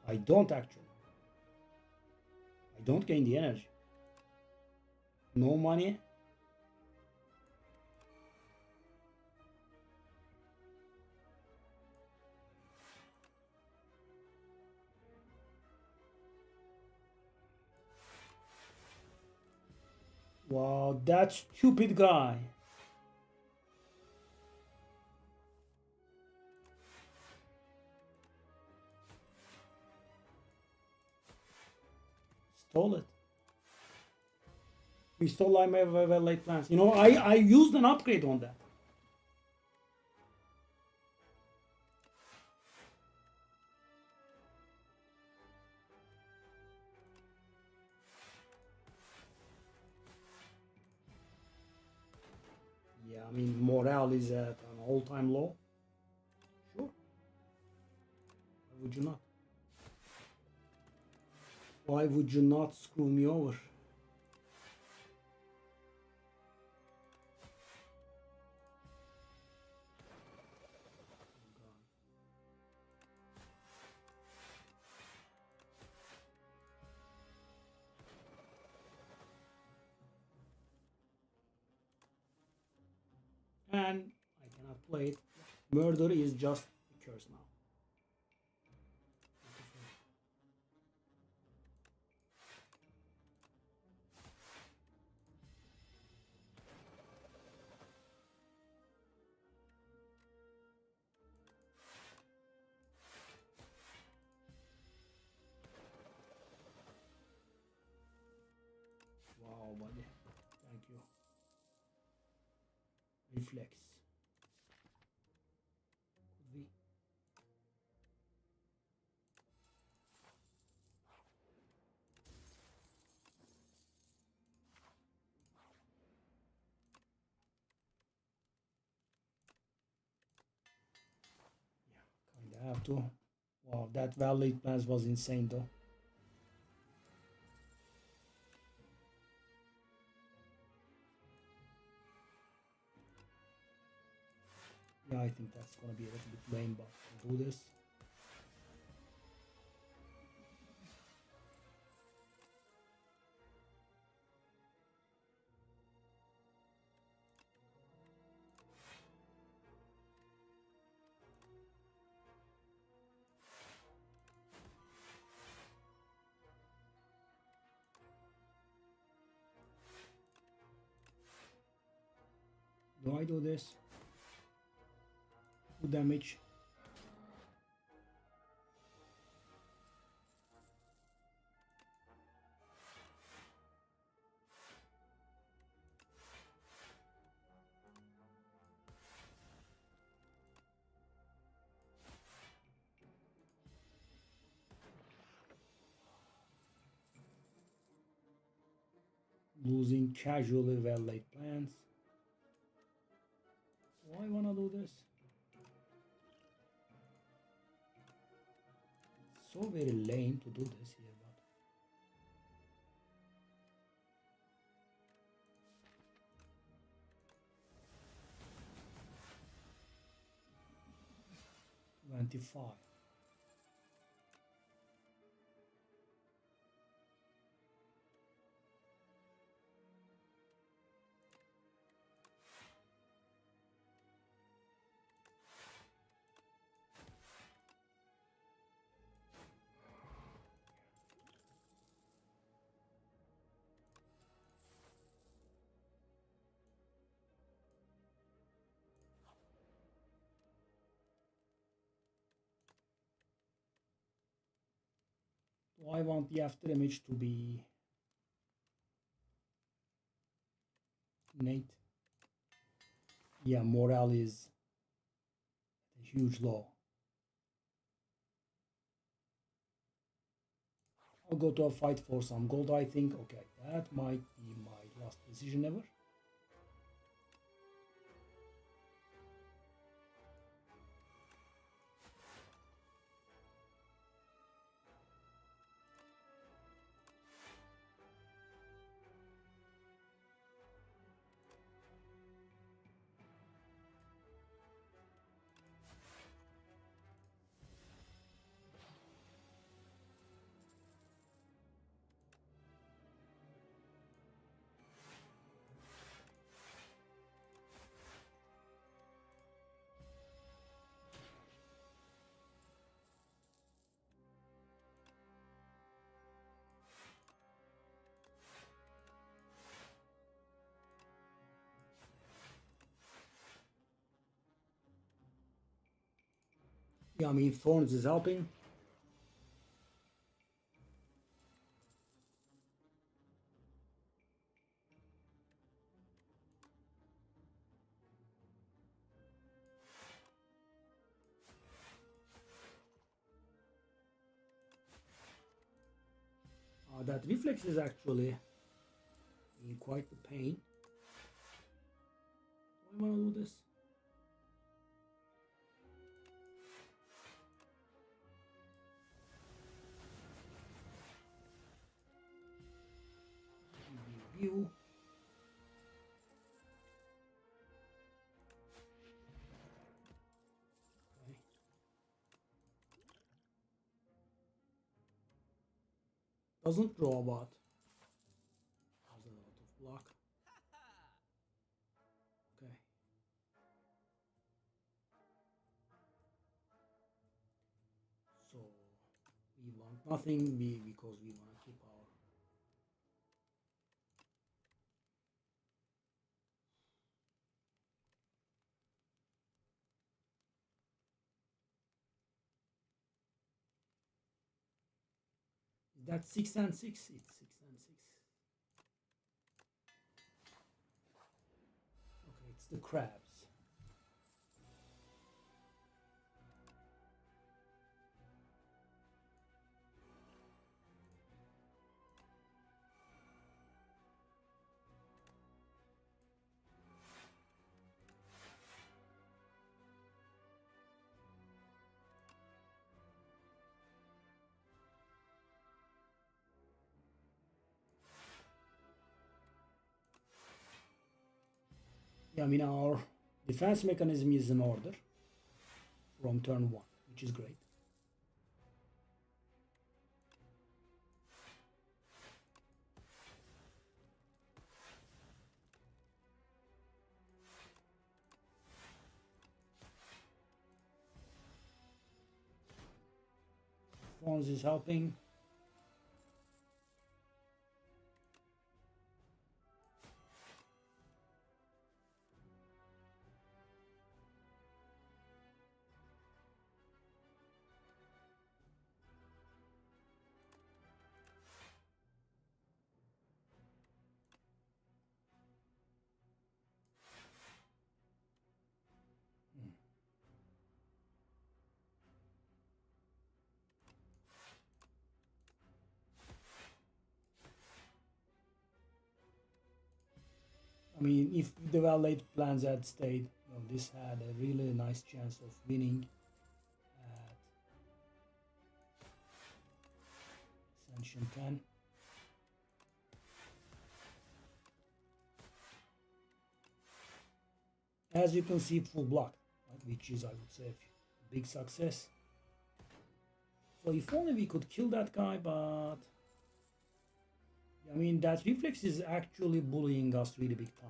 I don't actually. I don't gain the energy. No money. Wow, that stupid guy. Stole it. We stole my well laid plans. I used an upgrade on that. Yeah, I mean, morale is at an all-time low. Sure. Why would you not? Why would you not screw me over? And I cannot play it. Murder is just a curse now. Wow, buddy. Thank you. Reflex. Could we? Yeah, kinda have to. Wow, that valid plans was insane though. Yeah, I think that's gonna be a little bit lame, but we'll do this. Do I do this? 2 damage. Losing casually well laid plans. Do I wanna do this? So very lame to do this here, but 25. Do I want the after image to be innate? Yeah, morale is a huge low. I'll go to a fight for some gold, I think. Okay, that might be my last decision ever. Yeah, I mean, Thorns is helping. That reflex is actually in quite the pain. Do I want to do this? View. Okay. Doesn't draw, but has a lot of block. Okay. So we want nothing because we want to keep our. Is that 6 and 6? It's 6 and 6. It's the crabs. Yeah, I mean, our defense mechanism is in order from turn 1, which is great. Fons is helping. I mean, if the well-laid plans had stayed, you know, this had a really nice chance of winning at Ascension 10. As you can see, full block, right, which is, I would say, a big success. So if only we could kill that guy, but I mean, that reflex is actually bullying us really big time.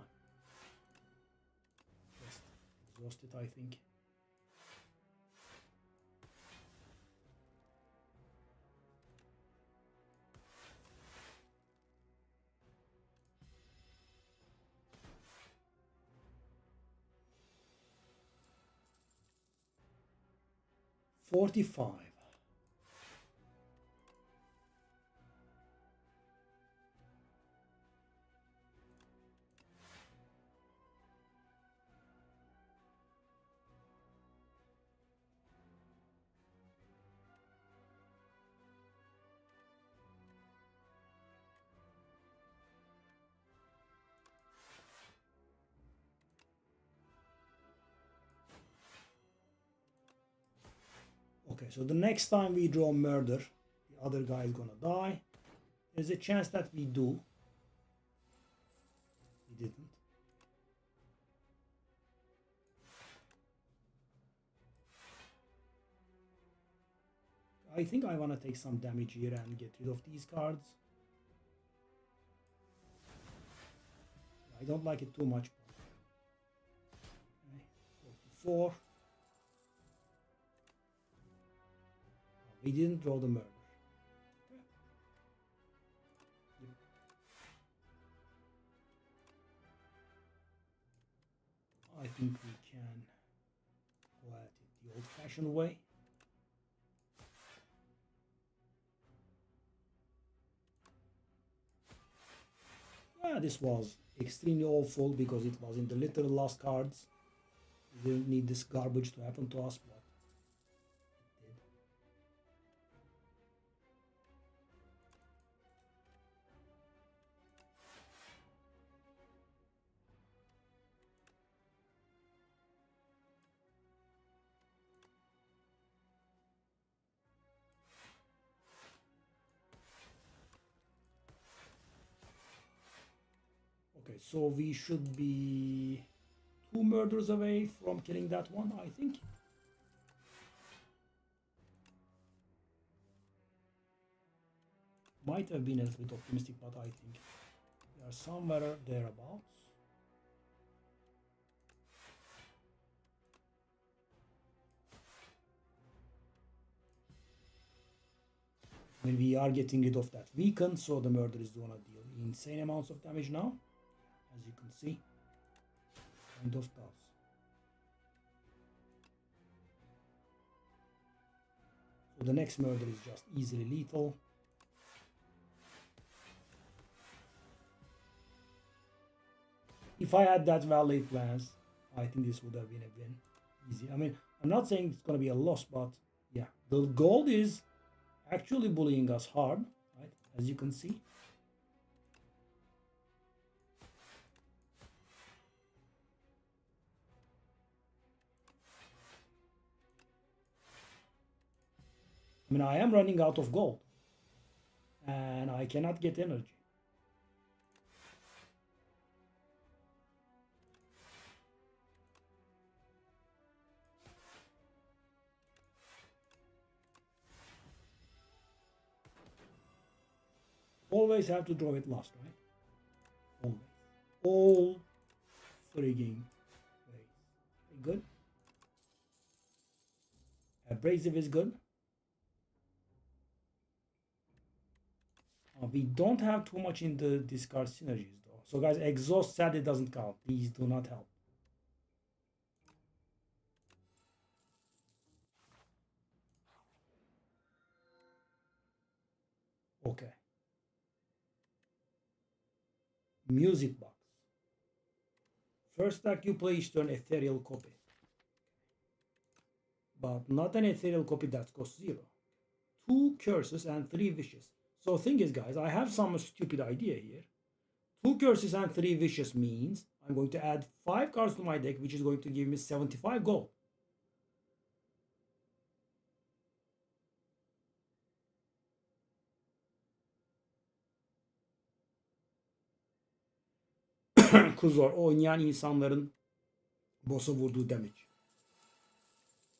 Just exhausted, I think. $45. Okay, so the next time we draw murder, the other guy is gonna die. There's a chance that we do. We didn't. I think I want to take some damage here and get rid of these cards. I don't like it too much. Okay, 44. We didn't draw the murder. Okay. Yep. I think we can go at it the old-fashioned way. Yeah, this was extremely awful because it was in the literal last cards. We didn't need this garbage to happen to us, but it did. Okay, so we should be 2 murders away from killing that one, I think. Might have been a little bit optimistic, but I think we are somewhere thereabouts. I mean, we are getting rid of that weaken, so the murder is gonna deal insane amounts of damage now, as you can see. Kind of does. So the next murder is just easily lethal. If I had that valid plans, I think this would have been a win. Easy. I mean, I'm not saying it's going to be a loss, but yeah, the gold is actually bullying us hard, right? As you can see. I mean, I am running out of gold and I cannot get energy. Always have to draw it last, right? Always. All frigging ways. Good. Abrasive is good. We don't have too much in the discard synergies though. So guys, exhaust sadly doesn't count. These do not help. Okay. Music box. First stack you play each turn ethereal copy. But not an ethereal copy that costs 0. 2 curses and 3 wishes. So thing is guys, I have some stupid idea here. 2 curses and 3 wishes means I'm going to add 5 cards to my deck, which is going to give me 75 gold. Kuzor oynayan insanların boss'a vurduğu damage.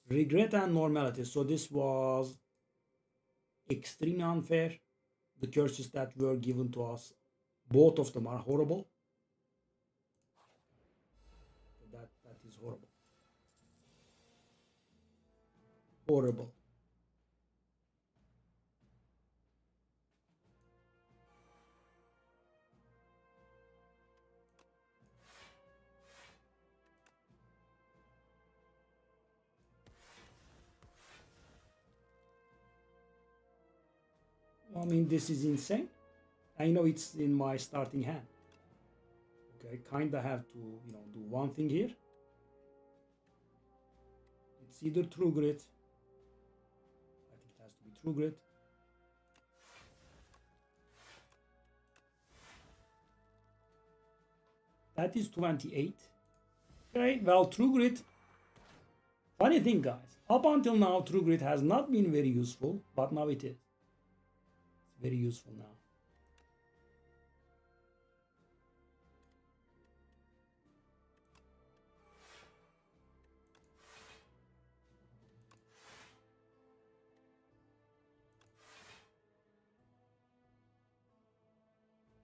Regret and normality. So this was extremely unfair. The curses that were given to us, both of them are horrible. That is horrible. Horrible. I mean, this is insane. I know it's in my starting hand. Okay, kinda have to, do one thing here. It's either True Grit. I think it has to be True Grit. That is 28. Okay, well, True Grit. Funny thing, guys. Up until now, True Grit has not been very useful, but now it is. It's very useful now.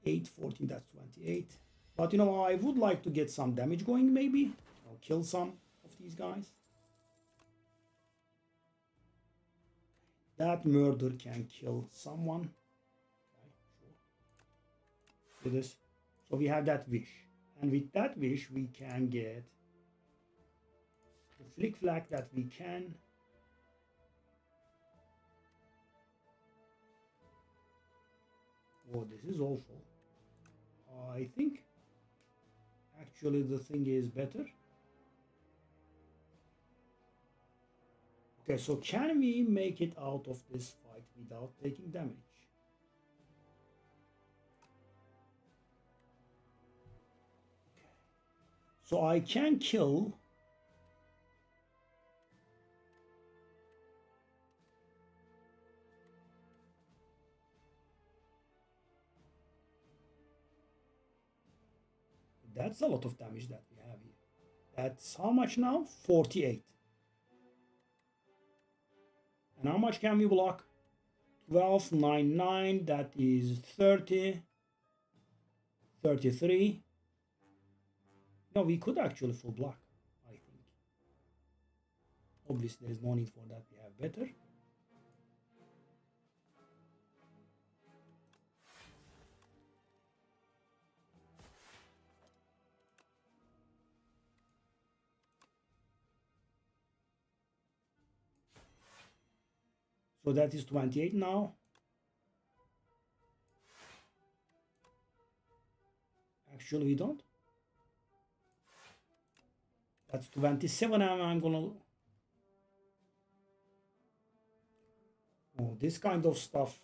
Eight, 14, that's 28. But I would like to get some damage going, maybe. I'll kill some of these guys. That murder can kill someone. Okay, sure. Do this. So we have that wish. And with that wish, we can get the flick flack that we can. Oh, this is awful. I think actually the thing is better. Okay, so can we make it out of this fight without taking damage? Okay. So I can kill. That's a lot of damage that we have here. That's how much now? 48. And how much can we block? 12, 9, 9. That is 30. 33. No, we could actually full block, I think. Obviously, there is no need for that. We have better. So that is 28 now. Actually, we don't. That's 27, and I'm gonna... Oh, this kind of stuff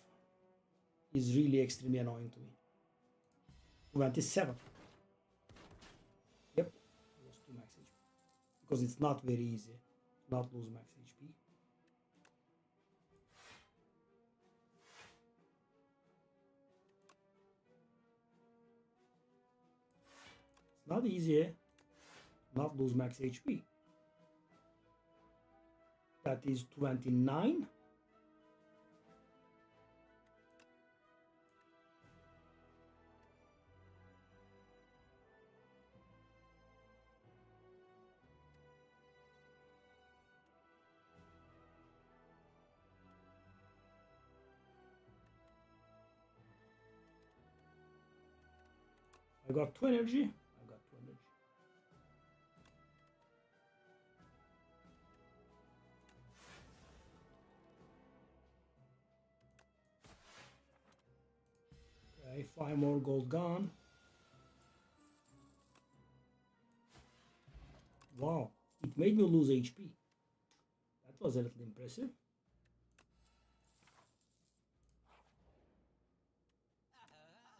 is really extremely annoying to me. 27. Yep, lost 2 max HP. Because it's not very easy to not lose max HP. It's not easy not lose max HP. That is 29. I got 2 energy. I got 2 energy. Okay, 5 more gold gone. Wow, it made me lose HP. That was a little impressive.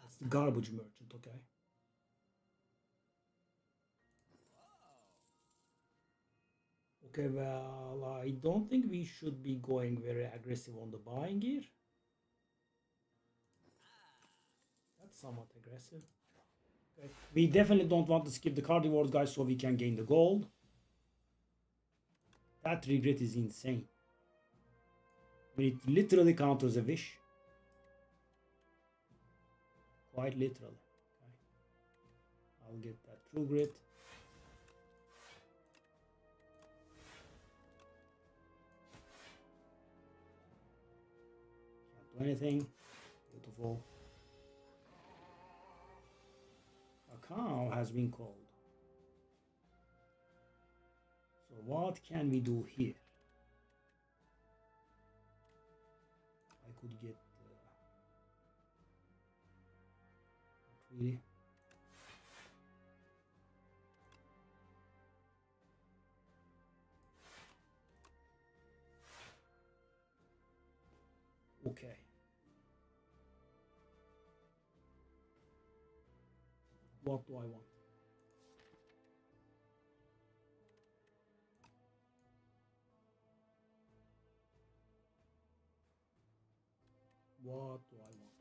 That's the garbage merchant, okay. Okay, well, I don't think we should be going very aggressive on the buying here. That's somewhat aggressive. Okay. We definitely don't want to skip the card rewards, guys, so we can gain the gold. That regret is insane. I mean, it literally counters a wish. Quite literally. Okay. I'll get that true grit. Can't do anything. Beautiful. A cow has been called. So what can we do here? I could get not really. Okay. What do I want? What do I want?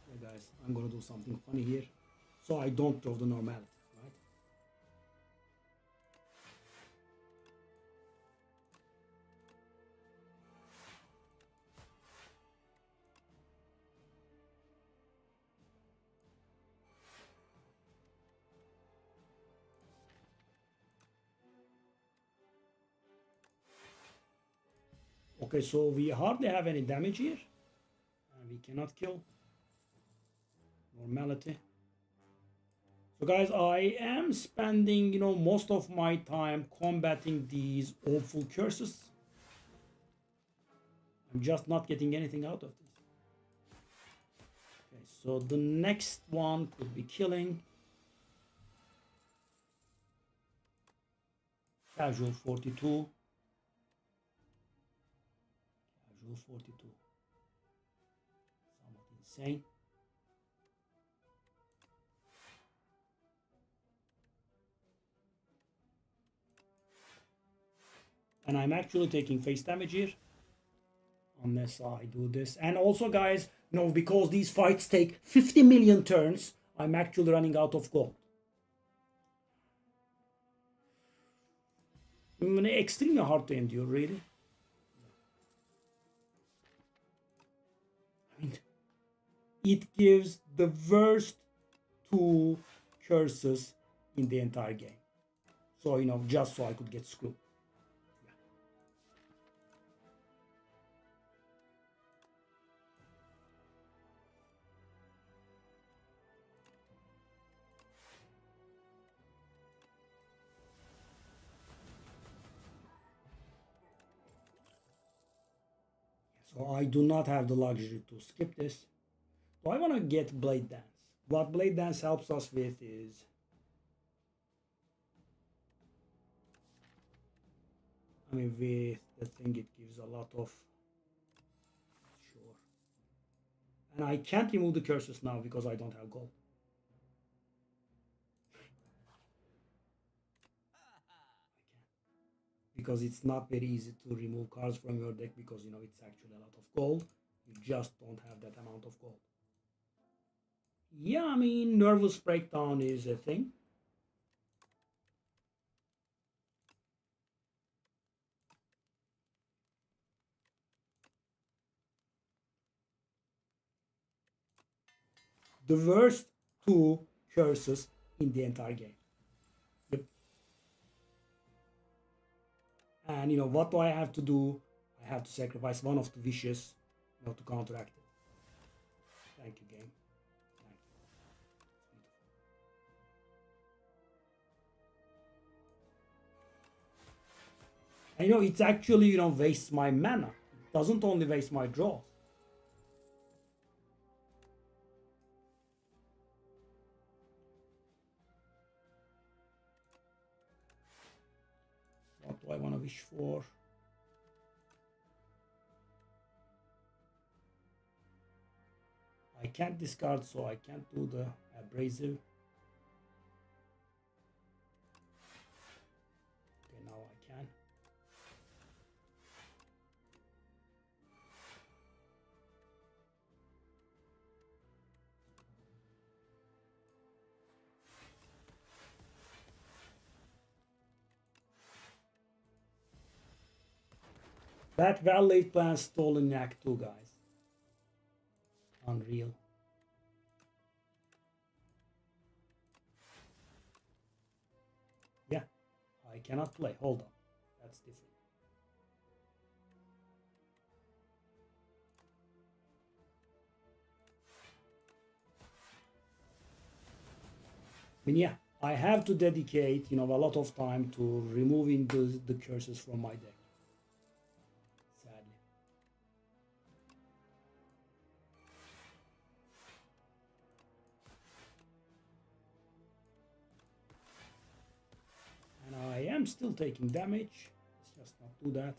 Yeah, guys, I'm gonna do something funny here, so I don't throw the normality, right? Okay, so we hardly have any damage here, and we cannot kill. Normality. So guys, I am spending, most of my time combating these awful curses. I'm just not getting anything out of this. Okay, so the next one could be killing. Casual 42. Casual 42. Somewhat insane. And I'm actually taking face damage here. Unless I do this. And also, guys, because these fights take 50 million turns, I'm actually running out of gold. Extremely hard to endure, really. it gives the worst two curses in the entire game. So, just so I could get screwed. So I do not have the luxury to skip this. So I want to get Blade Dance. What Blade Dance helps us with is, with the thing, it gives a lot of, sure. And I can't remove the curses now because I don't have gold. Because it's not very easy to remove cards from your deck because it's actually a lot of gold. You just don't have that amount of gold. Yeah, nervous breakdown is a thing. The worst two curses in the entire game. Yep. And what do I have to do? I have to sacrifice one of the wishes, to counteract it. Thank you, game. Thank you. It's actually, wastes my mana. It doesn't only waste my draws. What do I want to wish for? I can't discard, so I can't do the abrasive. Okay, now I can. That well-laid plan stolen in Act 2, guys. Unreal. Yeah, I cannot play. Hold on. That's different. Yeah, I have to dedicate, a lot of time to removing the curses from my deck. Sadly. And I am still taking damage. Let's just not do that.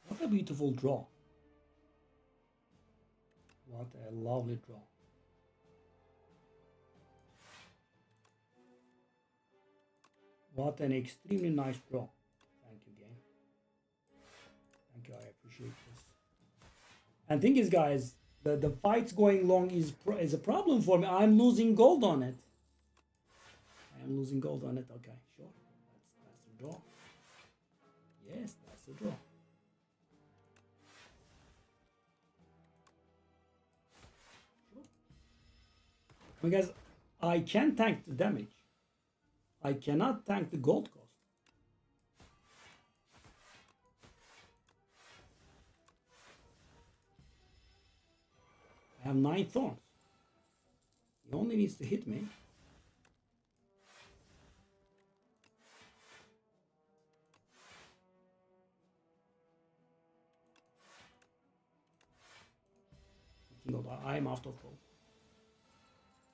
What a beautiful draw. What a lovely draw. What an extremely nice draw. Thank you, game. Thank you, I appreciate this. And thing is, guys, the fight's going long is a problem for me. I'm losing gold on it. I am losing gold on it. Okay, sure. That's the draw. Yes, that's the draw. Because I can tank the damage. I cannot tank the gold cost. I have 9 thorns. He only needs to hit me. I am out of gold.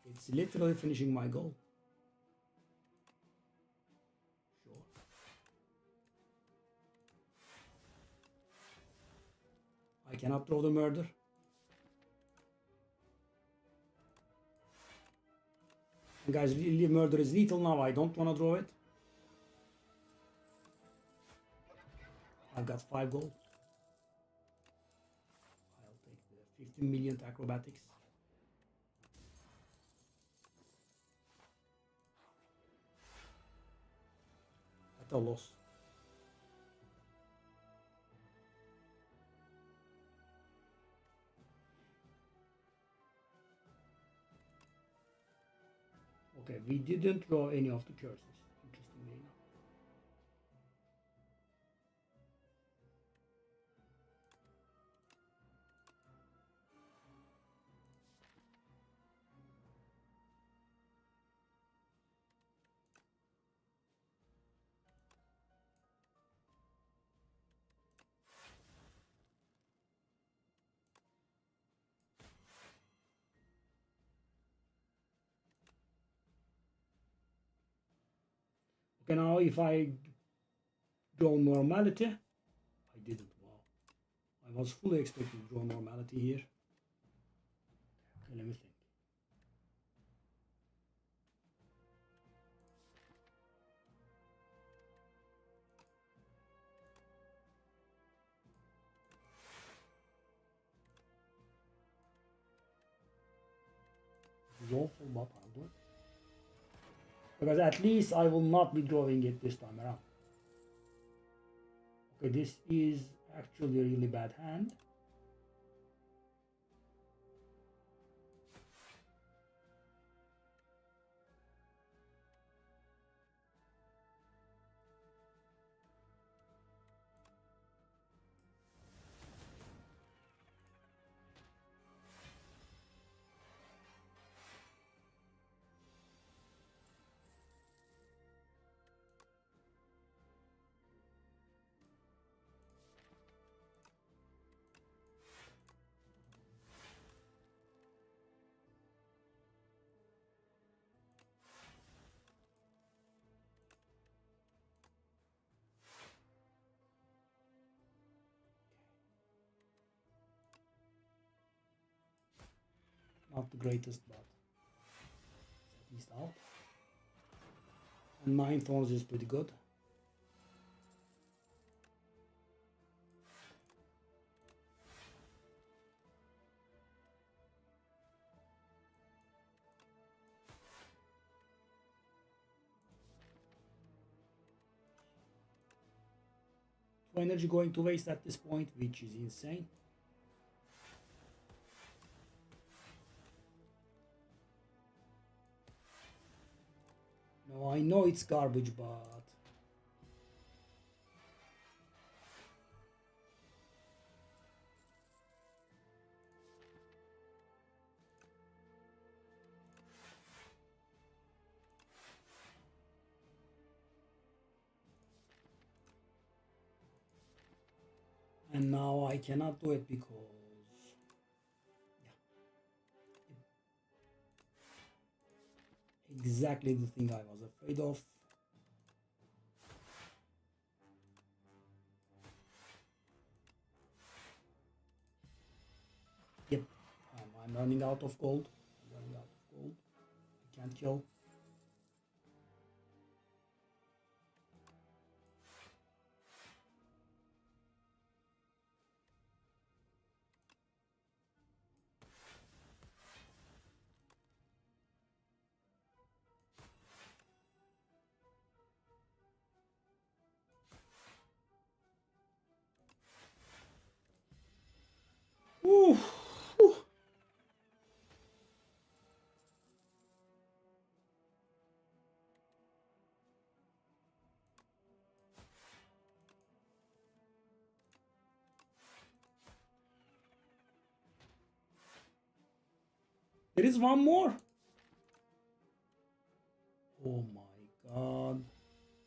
It's literally finishing my goal. Sure. I cannot throw the murder. And guys, really, murder is lethal now. I don't want to draw it. I've got 5 gold. I'll take the 15 million acrobatics. a loss. Okay, we didn't draw any of the curses, interestingly enough. Okay, now if I draw normality, I didn't. Wow, I was fully expecting to draw normality here. Okay, let me think. This is awful, but I'll do it. Because at least I will not be drawing it this time around. Okay, this is actually a really bad hand. Not the greatest, but at least out. And 9 thorns is pretty good. Two energy going to waste at this point, which is insane. No, I know it's garbage, but and now I cannot do it because exactly the thing I was afraid of. Yep, I'm running out of gold. I'm running out of gold. I can't kill. Ooh, ooh. There is one more. Oh my god.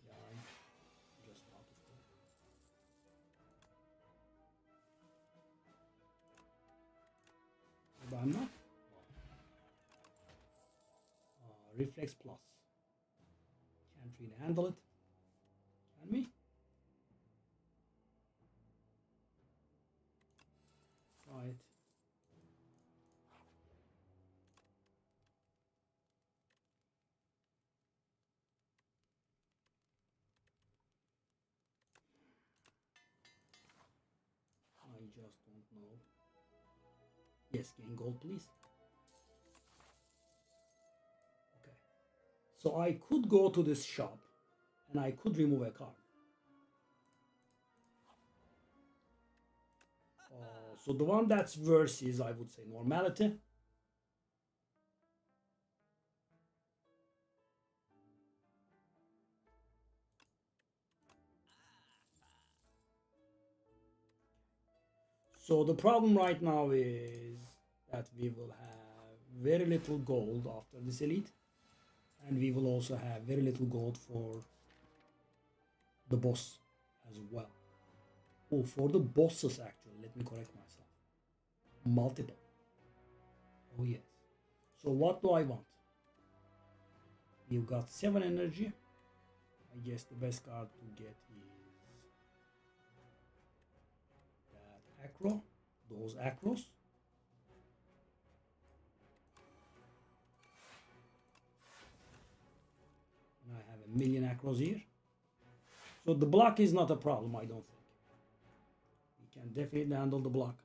Yeah, I'm just out of gold. But I'm not. Reflex plus. Can't really handle it. Can we? Try it. I just don't know. Yes, gain gold, please. Okay. So I could go to this shop and I could remove a card. So the one that's worse is, I would say, normality. So the problem right now is that we will have very little gold after this elite, and we will also have very little gold for the boss as well. Oh, for the bosses actually, let me correct myself. Multiple. Oh yes. So what do I want? We've got 7 energy. I guess the best card to get is that acro, those acros. And I have a million acros here. So the block is not a problem, I don't think. We can definitely handle the block.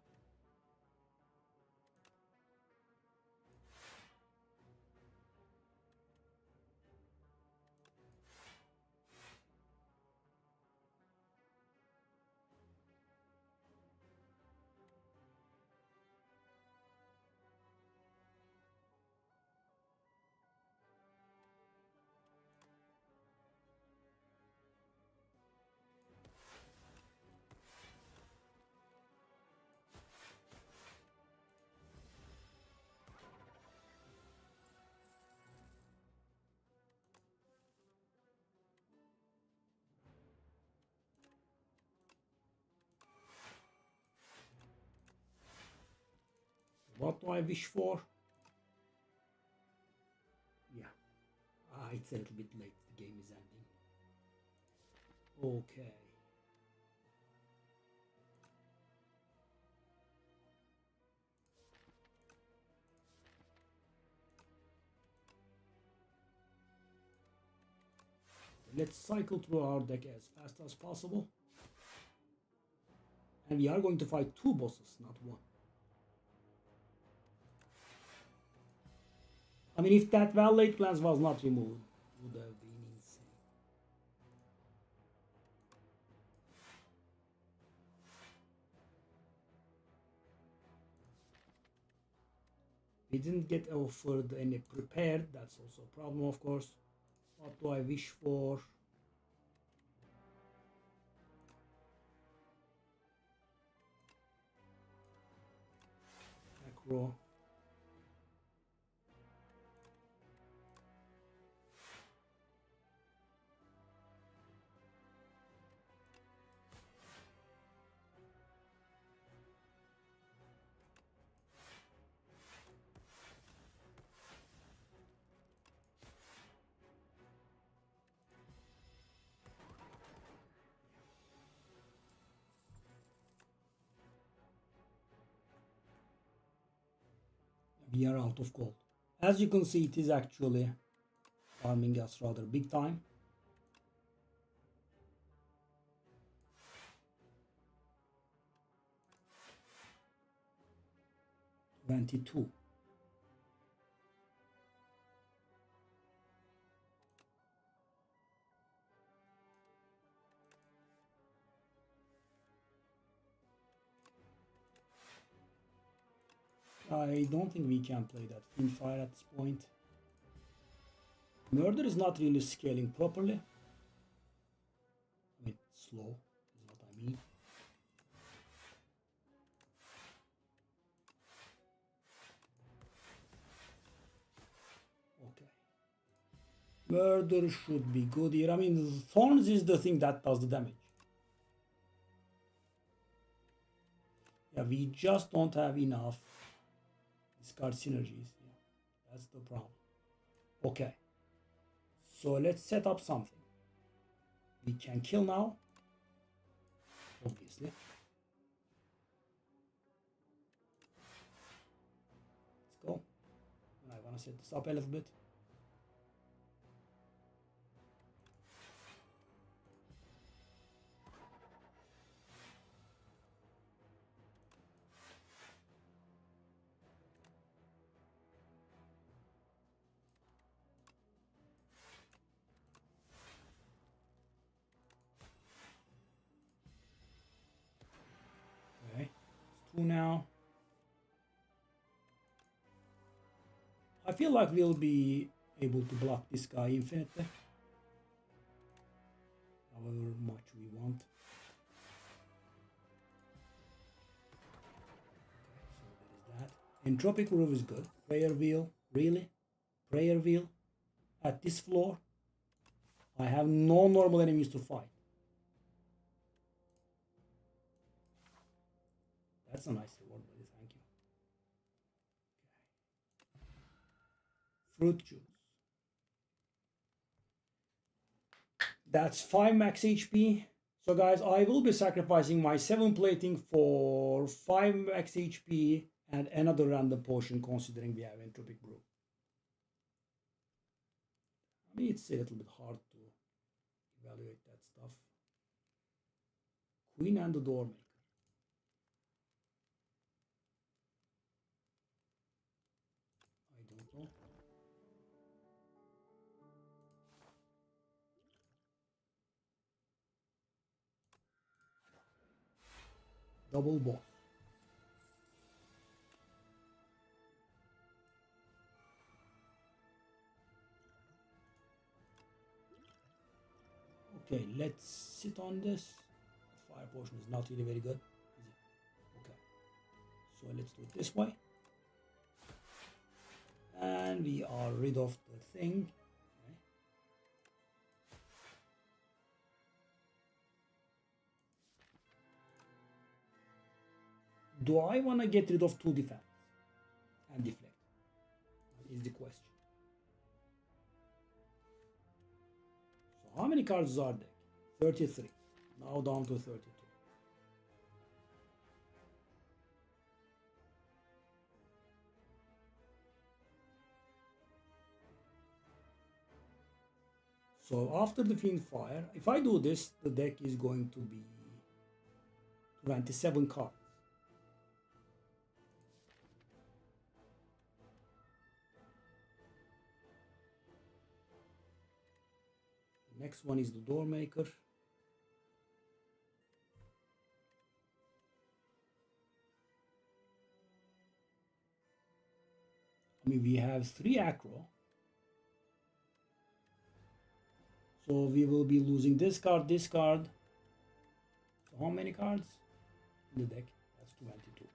What do I wish for? Yeah. It's a little bit late. The game is ending. Okay. Let's cycle through our deck as fast as possible. And we are going to fight 2 bosses, not 1. I mean, if that Valate Glance was not removed, it would have been insane. We didn't get offered any prepared, that's also a problem, of course. What do I wish for? Acro. We are out of gold. As you can see, it is actually farming us rather big time. $22. I don't think we can play that Fiend Fire at this point. Murder is not really scaling properly. I mean, slow is what I mean. Okay. Murder should be good here. I mean, Thorns is the thing that does the damage. Yeah, we just don't have enough discard synergies. Yeah, that's the problem. Okay. So let's set up something. We can kill now, obviously. Let's go. I want to set this up a little bit. now. I feel like we'll be able to block this guy infinitely. However much we want. Okay, so there is that. Entropic Roof is good. Prayer Wheel, really? Prayer Wheel? At this floor? I have no normal enemies to fight. That's a nice reward, buddy. Thank you. Okay. Fruit juice. That's 5 max HP. So guys, I will be sacrificing my 7 plating for 5 max HP and another random potion considering we have Entropic Brew. I mean, it's a little bit hard to evaluate that stuff. Queen and the Doormaker. I don't know. Double boss. Okay, let's sit on this. Fire potion is not really very good, is it? Okay. So let's do it this way. And we are rid of the thing. Okay. Do I want to get rid of 2 defense and deflect? That is the question. So how many cards are there? 33. Now down to 32. So after the Fiend Fire, if I do this, the deck is going to be 27 cards. The next one is the Doormaker. I mean, we have 3 aggro. So we will be losing this card, this card. So how many cards in the deck? That's 22.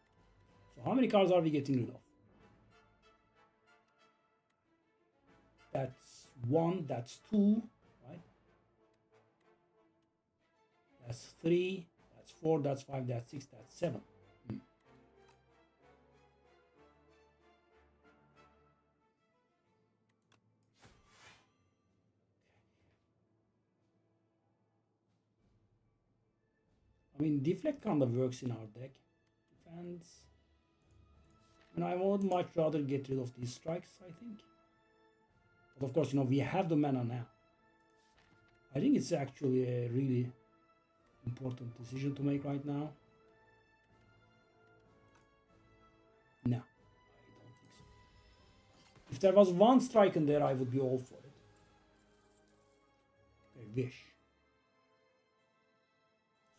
So how many cards are we getting rid of? That's 1, that's 2, right? That's 3, that's 4, that's 5, that's 6, that's 7. I mean, Deflect kind of works in our deck. Defense. And I would much rather get rid of these strikes, I think. But of course, we have the mana now. I think it's actually a really important decision to make right now. No, I don't think so. If there was 1 strike in there, I would be all for it. Okay, Wish.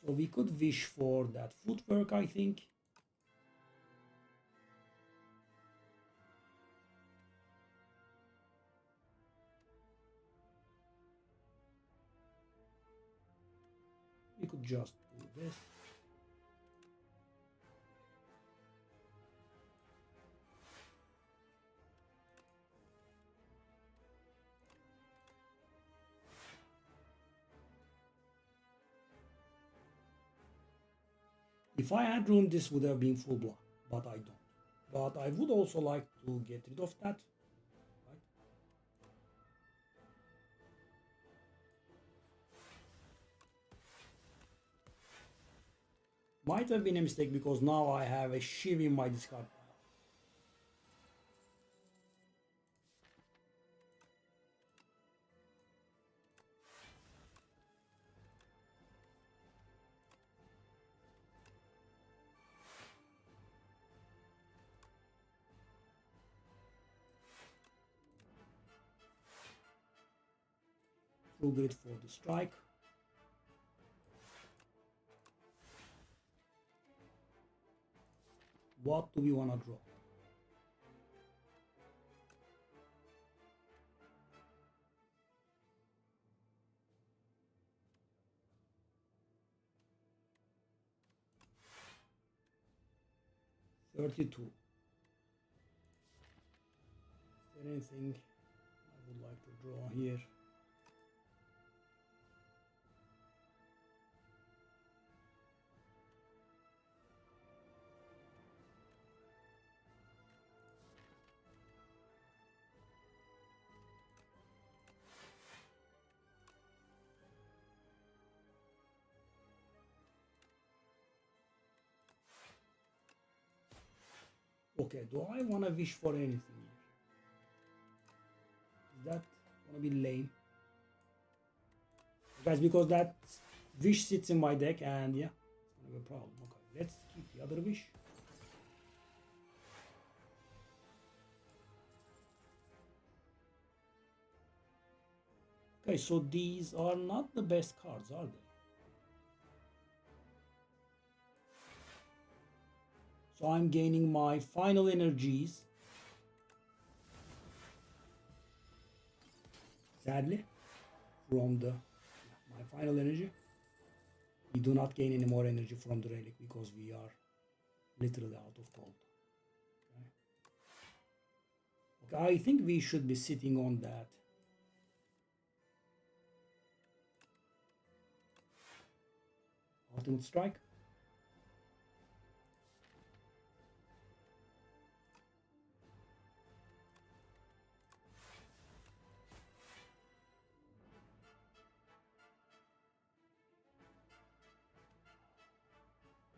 So we could wish for that footwork, I think. We could just do this. If I had room, this would have been full block, but I don't. But I would also like to get rid of that. Right? Might have been a mistake because now I have a Shiv in my discard pile. Full grid for the strike. What do we want to draw? $32. Is there anything I would like to draw here? Okay, do I want to wish for anything here? Is that going to be lame? Guys, because that wish sits in my deck and yeah, it's going to be a problem. Okay, let's keep the other wish. Okay, so these are not the best cards, are they? So I'm gaining my final energies. Sadly, from my final energy. We do not gain any more energy from the relic because we are literally out of gold. Okay, I think we should be sitting on that. Ultimate strike.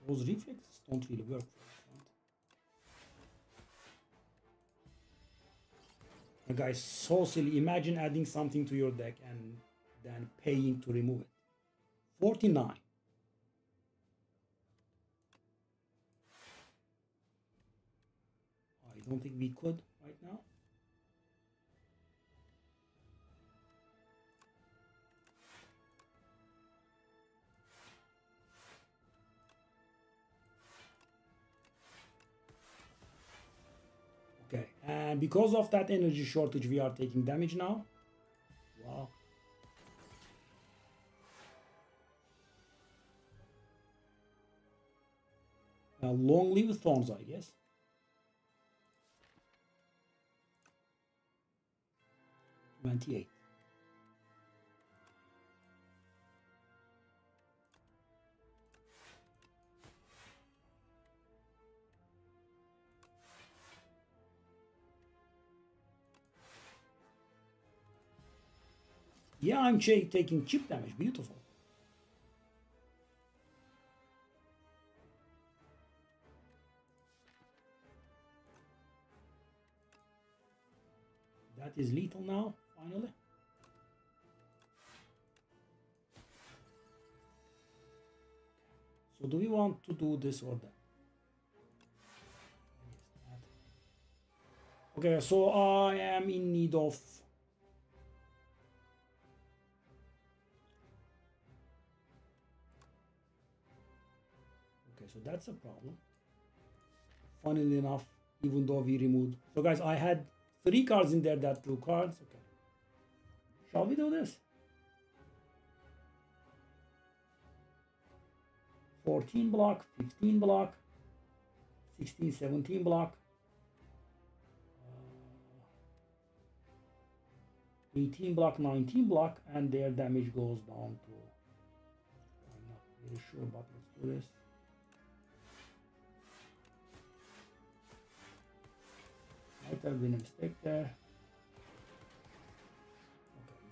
Those reflexes don't really work for us, right? Guys, so silly. Imagine adding something to your deck and then paying to remove it. 49. I don't think we could right now. Okay, and because of that energy shortage, we are taking damage now. Wow. Long live thorns, I guess. $28. Yeah, I'm taking chip damage. Beautiful. That is lethal now, finally. So do we want to do this or that? Okay, so I am in need of... Okay, so that's a problem. Funnily enough, even though we removed... So guys, I had 3 cards in there that drew cards. Okay. Shall we do this? 14 block, 15 block, 16, 17 block, 18 block, 19 block, and their damage goes down to... I'm not really sure, but let's do this. Might have been a mistake there.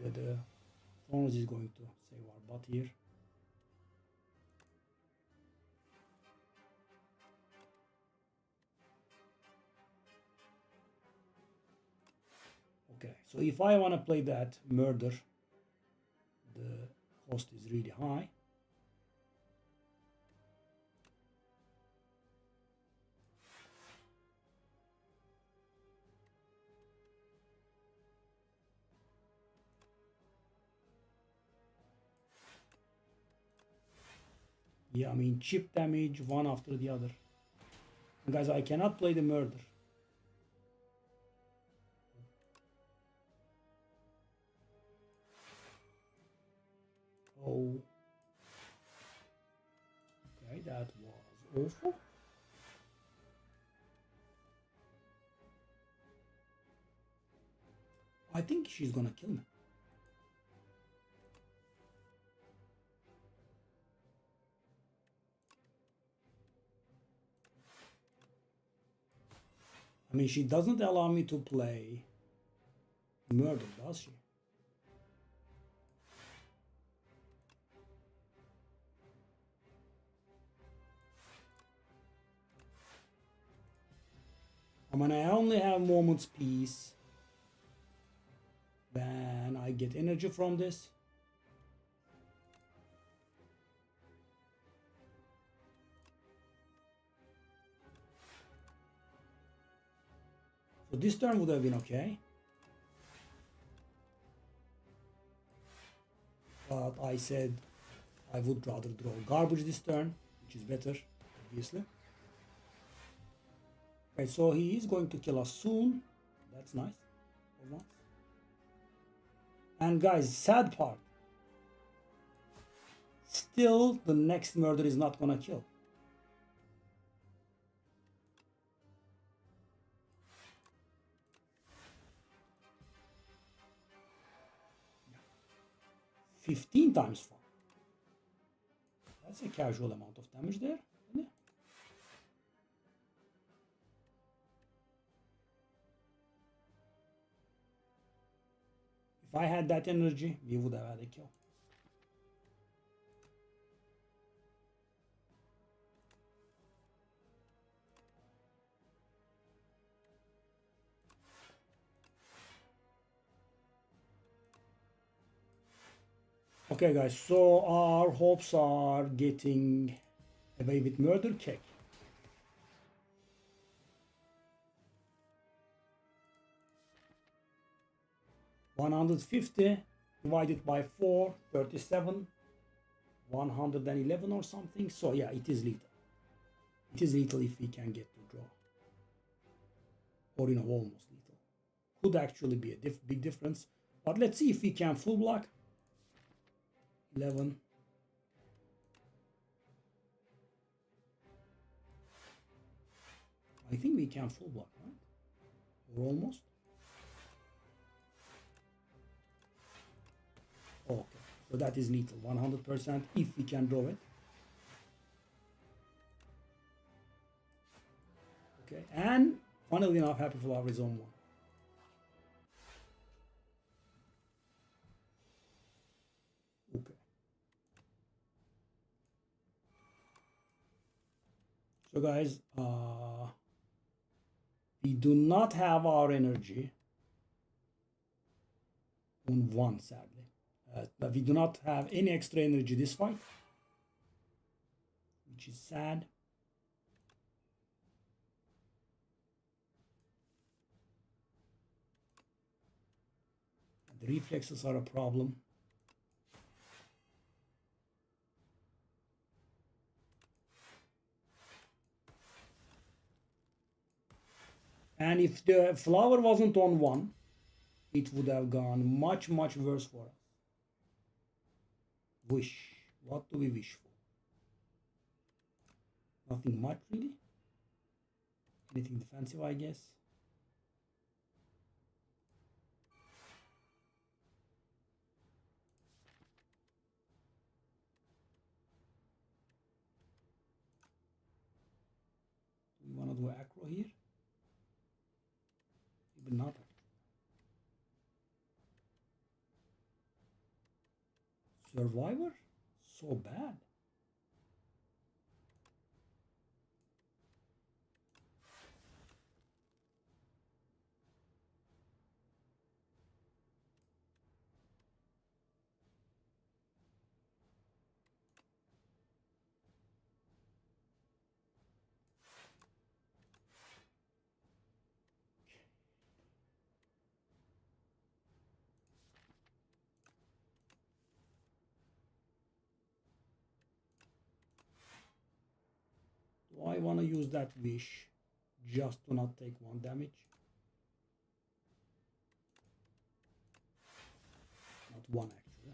Okay, the Thorns is going to save our butt here. Okay, so if I want to play that murder, the cost is really high. Yeah, I mean chip damage one after the other. Guys, I cannot play the murder. Oh. Okay, that was awful. I think she's gonna kill me. I mean, she doesn't allow me to play murder, does she? I mean, I only have moments peace. Then I get energy from this. So this turn would have been okay. But I said I would rather draw garbage this turn, which is better, obviously. Okay, so he is going to kill us soon. That's nice. For once. And guys, sad part. Still, the next murder is not gonna kill. Yeah. 15 times 4. That's a casual amount of damage there, isn't it? If I had that energy, we would have had a kill. Okay, guys, so our hopes are getting away with murder cake. $150 divided by 4, 37, 111 or something. So yeah, it is lethal. It is lethal if we can get to draw. Or almost lethal. Could actually be a big difference. But let's see if we can full block. 11. I think we can full block, right? Or almost. Okay, so that is lethal, 100% if we can draw it. Okay, and funnily enough, Happy Flower is on 1. Okay. So guys, we do not have our energy on 1, sadly. But we do not have any extra energy this fight, which is sad. The reflexes are a problem. And if the flower wasn't on 1, it would have gone much worse for us. Wish. What do we wish for? Nothing much, really. Anything defensive, I guess. We want to do acro here. Even not acro. Survivor? So bad. Do I want to use that wish? just to not take 1 damage. Not 1 actually.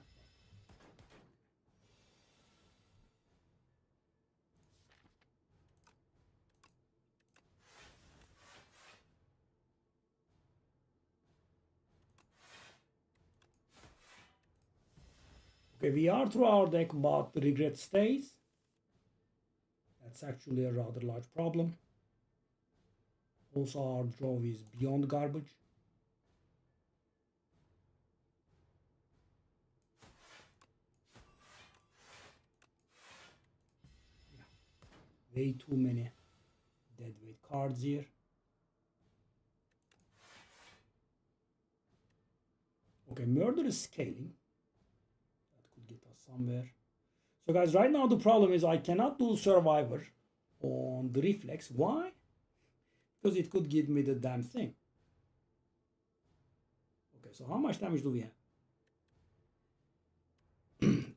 Okay, we are through our deck, but the regret stays. That's actually a rather large problem. Also, our draw is beyond garbage. Yeah. Way too many deadweight cards here. Okay, murder is scaling. That could get us somewhere. So guys, right now the problem is I cannot do Survivor on the Reflex. Why? Because it could give me the damn thing. Okay, so how much damage do we have?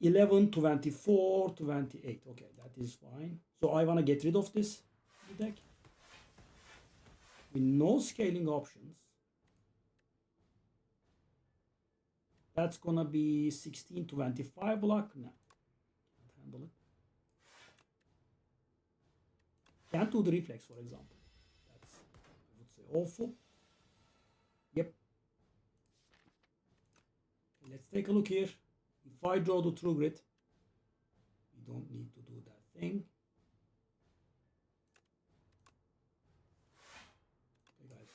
11, 24, 28. Okay, that is fine. So I want to get rid of this deck. With no scaling options. That's gonna be 16, 25 block. No, can't handle it. Can't do the Reflex, for example. That's, I would say, awful. Yep. Let's take a look here. If I draw the True Grit, we don't need to do that thing. Okay, guys.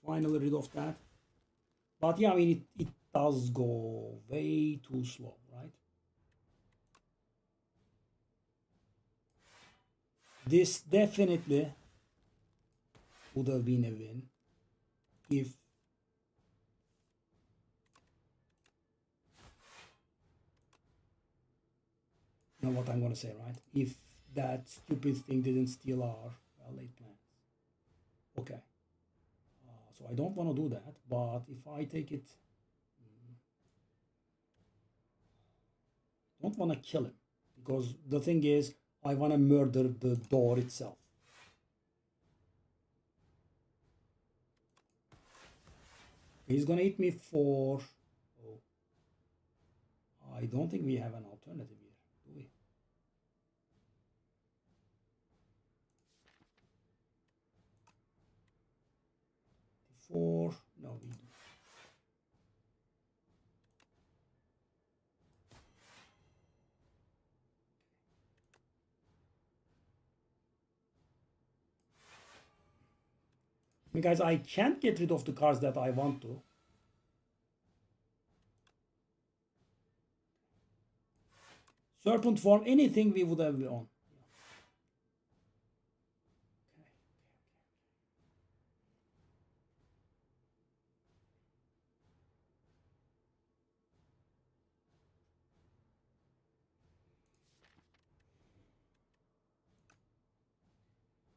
Finally rid of that. But yeah, I mean, it does go way too slow, right? This definitely would have been a win if you know what I'm going to say, right? If that stupid thing didn't steal our late plans. Okay. So I don't want to do that, but if I take it, don't want to kill him, because the thing is, I want to murder the door itself. He's going to hit me for... Oh, I don't think we have an alternative here, do we? No, we do. I mean, guys, I can't get rid of the cards that I want to. Serpent form, anything we would have on.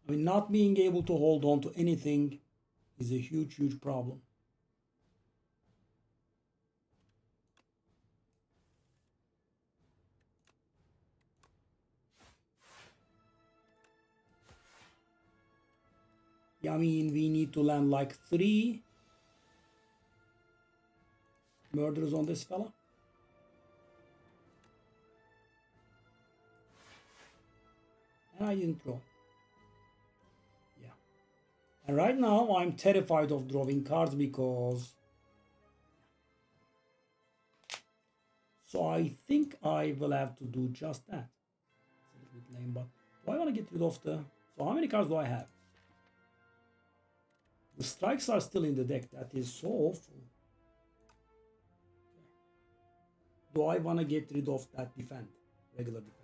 I mean, not being able to hold on to anything is a huge, huge problem. Yeah, I mean, we need to land like 3 murders on this fella. And I didn't draw. Yeah. And right now, I'm terrified of drawing cards because... So I think I will have to do just that. It's a little bit lame, but do I want to get rid of the... So how many cards do I have? The strikes are still in the deck. That is so awful. Do I want to get rid of that defend? Regular defend.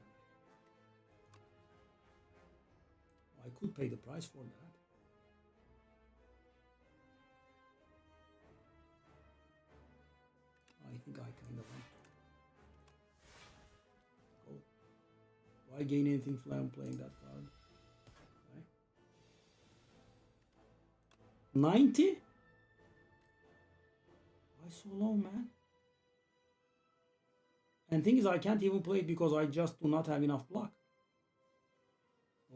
I could pay the price for that. I think I kind of want to. Go. Do I gain anything from playing that card? Okay. 90? Why so low, man? And thing is, I can't even play it because I just do not have enough block.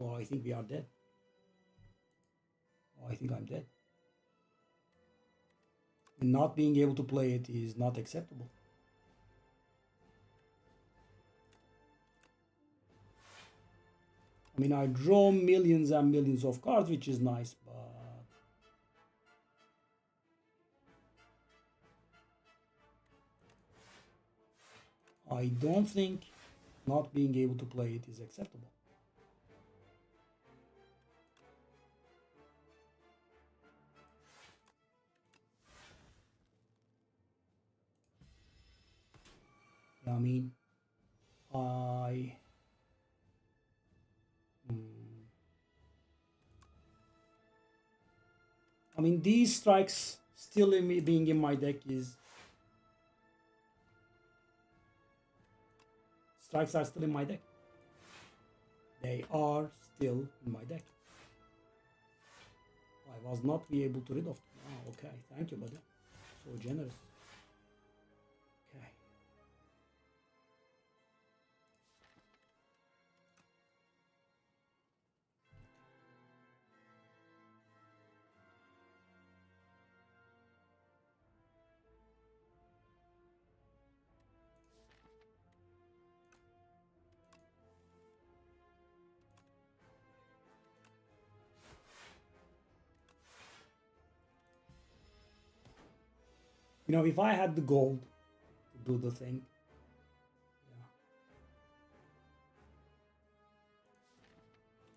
Oh, I think we are dead. Oh, I think I'm dead. And not being able to play it is not acceptable. I mean, I draw millions and millions of cards, which is nice, but I don't think not being able to play it is acceptable. I mean, I mean, these strikes still being in my deck is strikes are still in my deck. They are still in my deck. I was not be able to rid of them. Oh, okay, thank you, buddy. So generous. Okay. You know, if I had the gold to do the thing,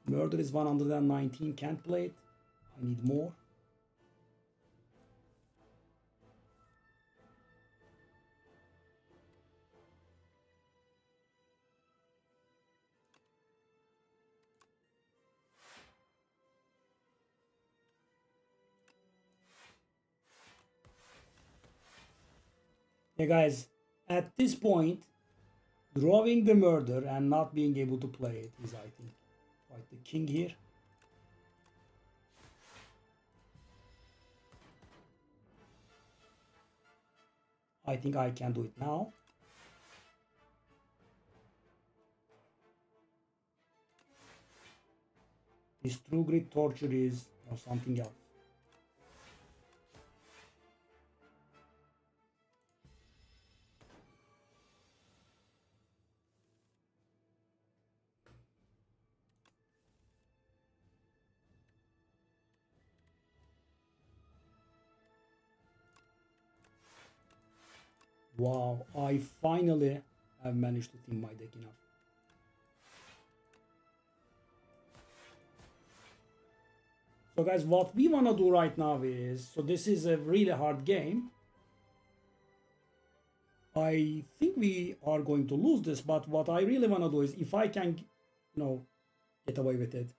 yeah. Murder is 119, can't play it. I need more. Yeah, guys, at this point, drawing the murder and not being able to play it is, I think, quite the king here. I think I can do it now. This true grit torture is or something else. Wow, I finally have managed to thin my deck enough. So guys, what we want to do right now is, so this is a really hard game. I think we are going to lose this, but what I really want to do is, if I can, get away with it,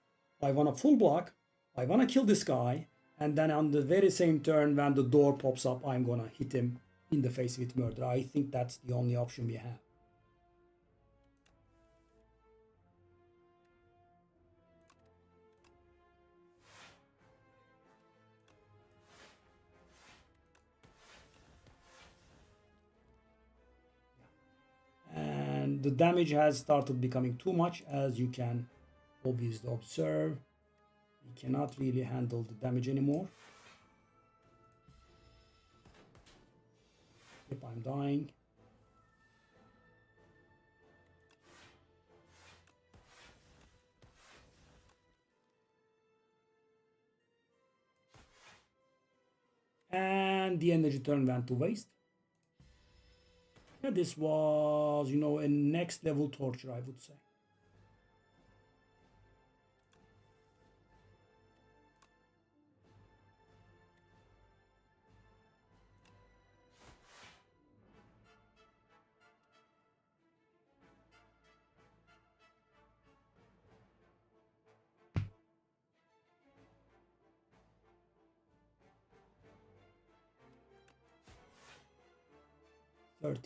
I want to full block, I want to kill this guy, and then on the very same turn when the door pops up, I'm gonna hit him in the face with murder. I think that's the only option we have. And the damage has started becoming too much, as you can obviously observe. We cannot really handle the damage anymore. Yep, I'm dying. And the energy turn went to waste. Yeah, this was, a next level torture, I would say. $30.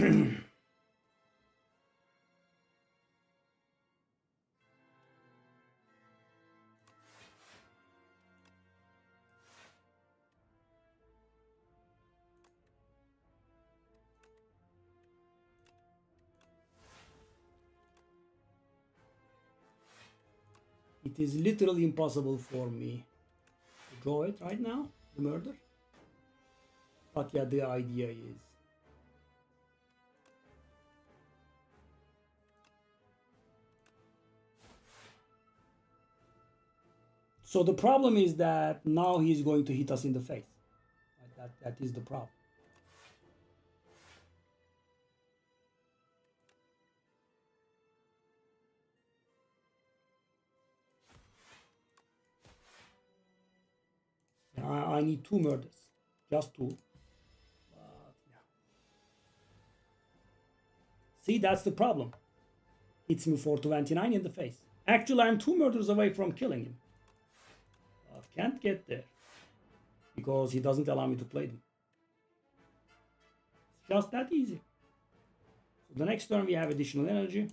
It is literally impossible for me to draw it right now, the murder. But yeah, the idea is. So the problem is that now he's going to hit us in the face. That is the problem. I need 2 murders, just 2. But, yeah. See, that's the problem. Hits me for 29 in the face. Actually, I'm 2 murders away from killing him. But can't get there because he doesn't allow me to play them. It's just that easy. So the next turn we have additional energy.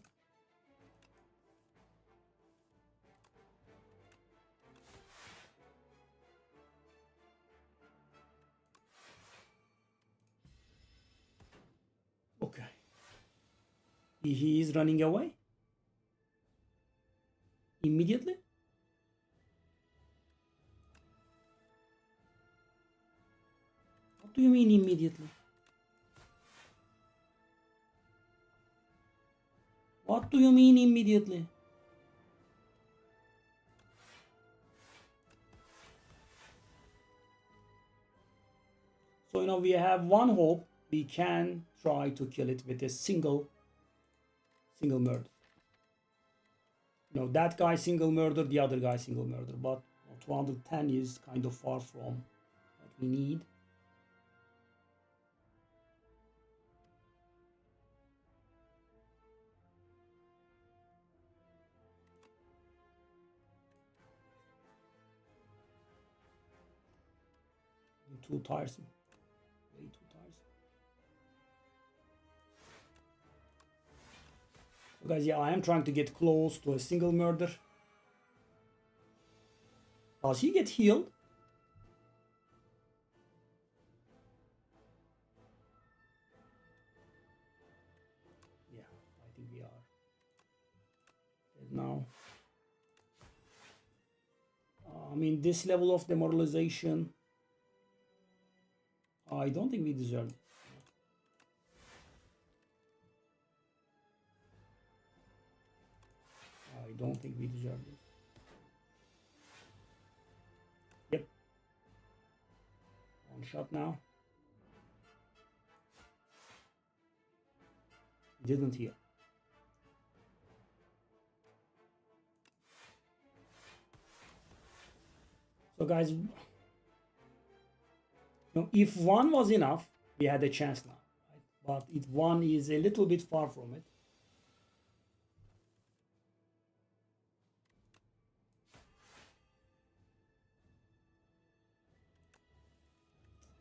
Okay. He is running away. Immediately. What do you mean immediately? What do you mean immediately? So, we have one hope. We can try to kill it with a single murder. That guy single murder, the other guy single murder. But 210 is kind of far from what we need. Too tiresome. Way too tiresome. So guys, yeah, I am trying to get close to a single murder. Does he get healed? Yeah, I think we are dead now. I mean, this level of demoralization, I don't think we deserve it. I don't think we deserve it. Yep. One shot now. Didn't heal. So guys, if 1 was enough, we had a chance now. Right? But if 1 is a little bit far from it.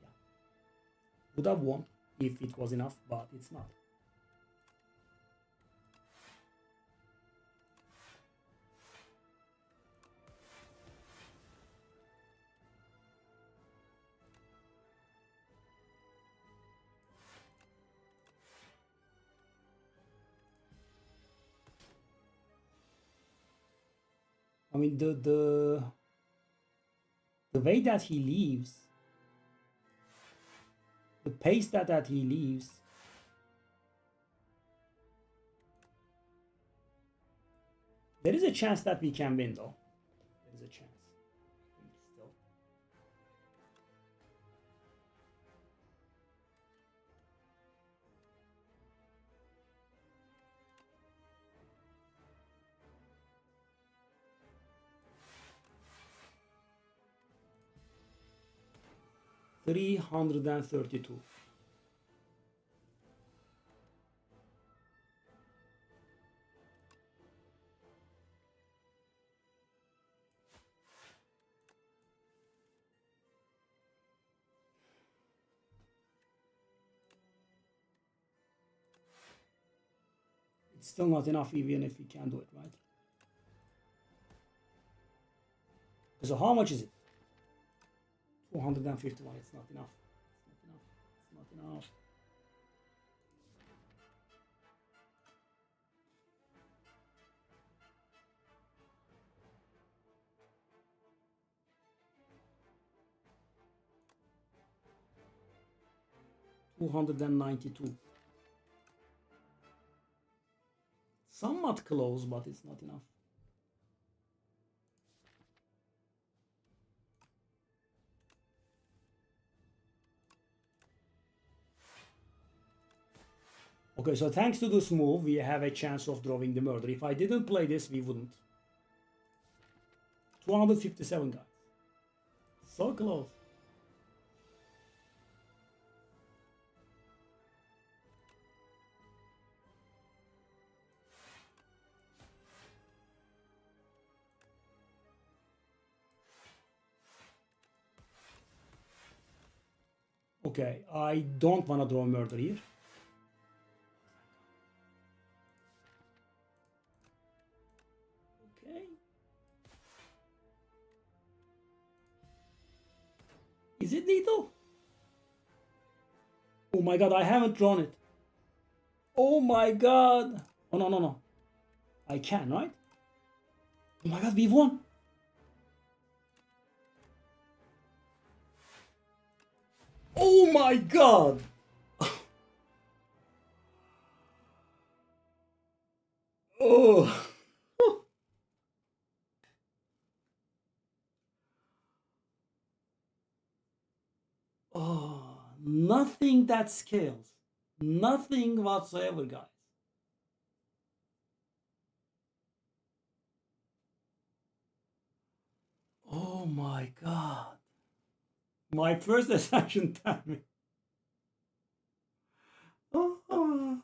Yeah. Would have won if it was enough, but it's not. I mean, the way that he leaves, the pace that he leaves, there is a chance that we can win, though. There is a chance. Still. $332. It's still not enough even if we can do it, right? So how much is it? 251. It's not enough. It's not enough. It's not enough. $292. Somewhat close, but it's not enough. Okay, so thanks to this move, we have a chance of drawing the murder. If I didn't play this, we wouldn't. 257, guys. So close. Okay, I don't want to draw murder here. Okay. Is it lethal? Oh my god, I haven't drawn it. Oh my god. Oh no, no, no. I can, right? Oh my god, we've won. Oh my god. Oh. Oh, nothing that scales. Nothing whatsoever, guys. Oh my god. My first ascension timing. Oh.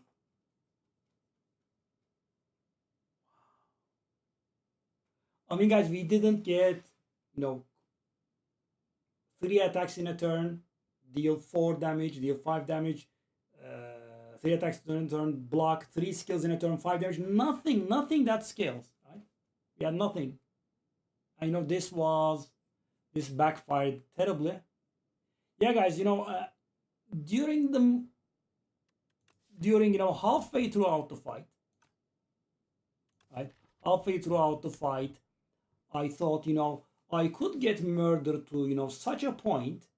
I mean, guys, we didn't get, 3 attacks in a turn, deal 4 damage, deal 5 damage, 3 attacks in a turn, block, 3 skills in a turn, 5 damage. Nothing that scales, right? We had nothing. I know this backfired terribly. Yeah, guys, during halfway throughout the fight, right? Halfway throughout the fight, I thought, I could get murdered to, such a point,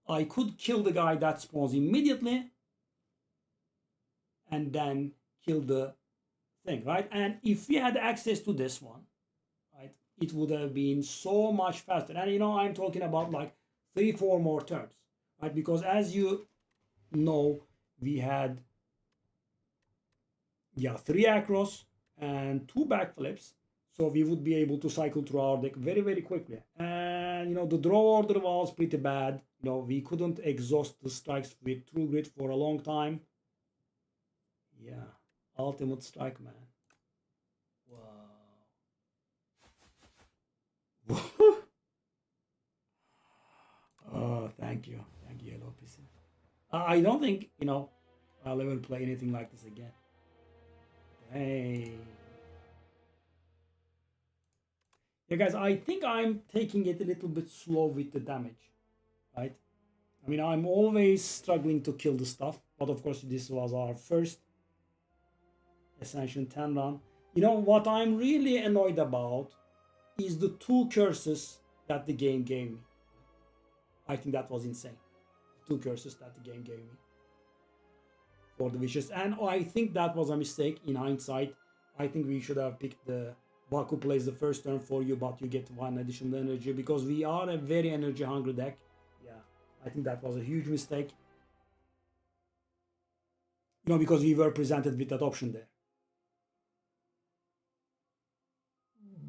I could kill the guy that spawns immediately and then kill the thing, right? And if we had access to this one, right, it would have been so much faster. And, I'm talking about like 3-4 more turns, right? Because as you know, we had, 3 acros and 2 backflips. So we would be able to cycle through our deck very, very quickly. And, the draw order was pretty bad. We couldn't exhaust the strikes with True Grit for a long time. Yeah, ultimate strike, man. Wow. Oh, thank you. Thank you, Lopez. I don't think, I'll ever play anything like this again. Hey. Yeah, guys, I think I'm taking it a little bit slow with the damage, right? I mean, I'm always struggling to kill the stuff, but of course, this was our first Ascension 10 run. What I'm really annoyed about is the 2 curses that the game gave me. I think that was insane. 2 curses that the game gave me for the Vicious. And I think that was a mistake in hindsight. I think we should have picked the Baku plays the first turn for you, but you get 1 additional energy because we are a very energy hungry deck. Yeah, I think that was a huge mistake. Because we were presented with that option there.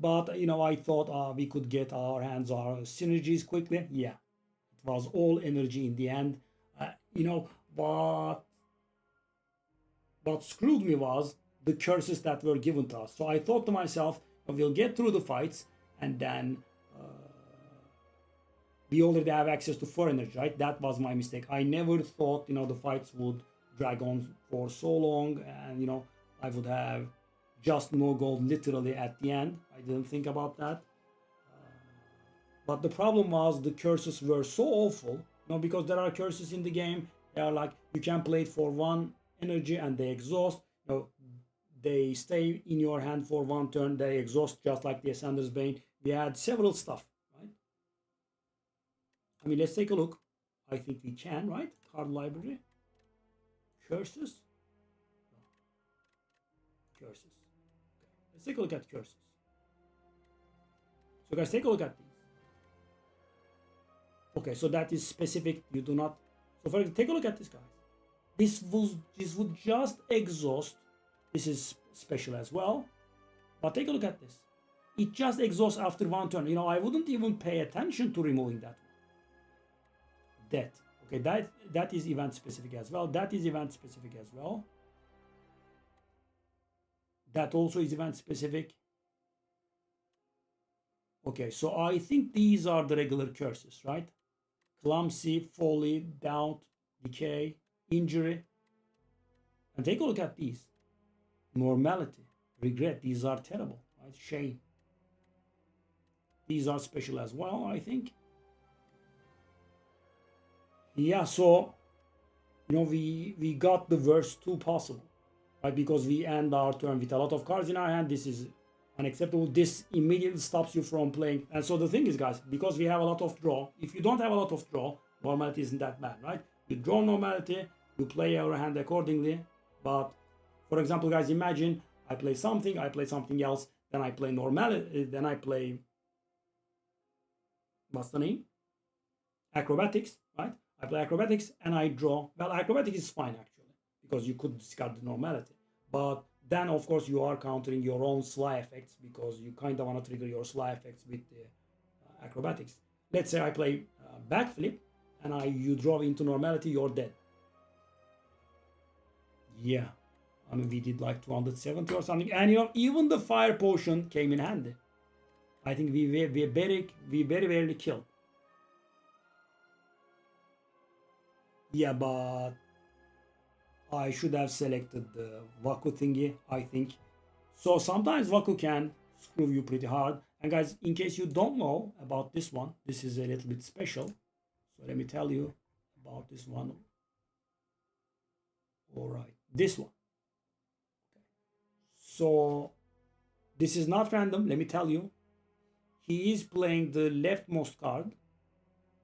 But, I thought we could get our hands on synergies quickly. Yeah, it was all energy in the end. What screwed me was the curses that were given to us. So I thought to myself, we'll get through the fights and then we already have access to 4 energy, right? That was my mistake. I never thought, the fights would drag on for so long, and I would have just no gold literally at the end. I didn't think about that. But the problem was the curses were so awful, because there are curses in the game. They are like, you can play it for 1 energy and they exhaust. They stay in your hand for 1 turn, they exhaust, just like the Ascender's Bane. We had several stuff, right? I mean, let's take a look. I think we can, right? Card library. Curses. Curses. Okay. Let's take a look at curses. So guys, take a look at these. Okay, so that is specific. You do not. So for example, take a look at this, guys. This would just exhaust. This is special as well. But take a look at this. It just exhausts after 1 turn. I wouldn't even pay attention to removing that one. That. Okay, that is event specific as well. That is event specific as well. That also is event specific. Okay, so I think these are the regular curses, right? Clumsy, folly, doubt, decay, injury. And take a look at these. Normality, regret, these are terrible, right? Shame. These are special as well, I think. Yeah, so we got the worst 2 possible, right? Because we end our turn with a lot of cards in our hand. This is unacceptable. This immediately stops you from playing. And so the thing is, guys, because we have a lot of draw, if you don't have a lot of draw, normality isn't that bad, right? You draw normality, you play your hand accordingly. But for example, guys, imagine I play something else, then I play normality, then I play, what's the name? Acrobatics, right? I play acrobatics and I draw. Well, acrobatics is fine actually, because you could discard the normality. But then, of course, you are countering your own sly effects, because you kind of want to trigger your sly effects with the acrobatics. Let's say I play backflip and you draw into normality, you're dead. Yeah, I mean, we did like 270 or something, and even the fire potion came in handy. I think we very rarely killed. Yeah, but I should have selected the Waku thingy, I think. So sometimes Waku can screw you pretty hard. And guys, in case you don't know about this one, this is a little bit special. So let me tell you about this one. All right, this one. Okay. So this is not random, let me tell you. He is playing the leftmost card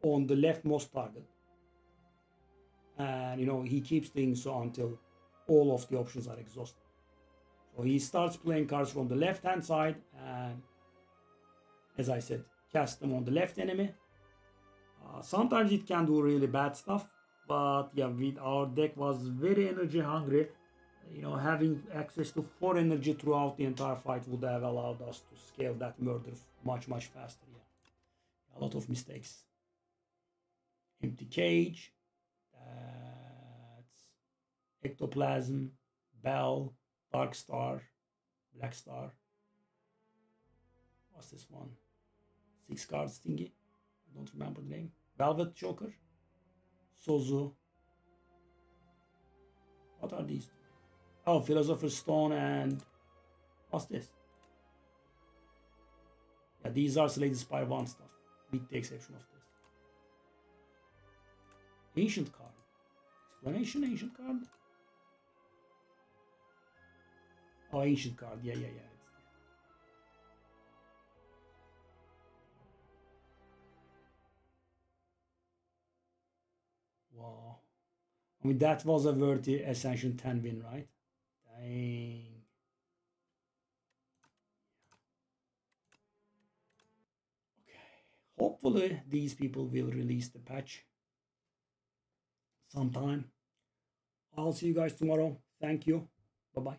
on the leftmost target. And he keeps doing so until all of the options are exhausted. So he starts playing cards from the left hand side, and as I said, cast them on the left enemy. Sometimes it can do really bad stuff, but yeah, our deck was very energy hungry. Having access to 4 energy throughout the entire fight would have allowed us to scale that murder much faster. Yeah, a lot of mistakes. Empty cage. That's Ectoplasm, Bell, Dark Star, Black Star. What's this one? 6 cards thingy. I don't remember the name. Velvet Joker. Sozu. What are these? Oh, Philosopher's Stone and what's this? Yeah, these are Slade Spire 1 stuff, with the exception of this. Ancient card. Explanation, ancient card. Oh, ancient card. Yeah. Wow. I mean, that was a worthy Ascension 10 win, right? Dang. Okay. Hopefully, these people will release the patch sometime. I'll see you guys tomorrow. Thank you. Bye-bye.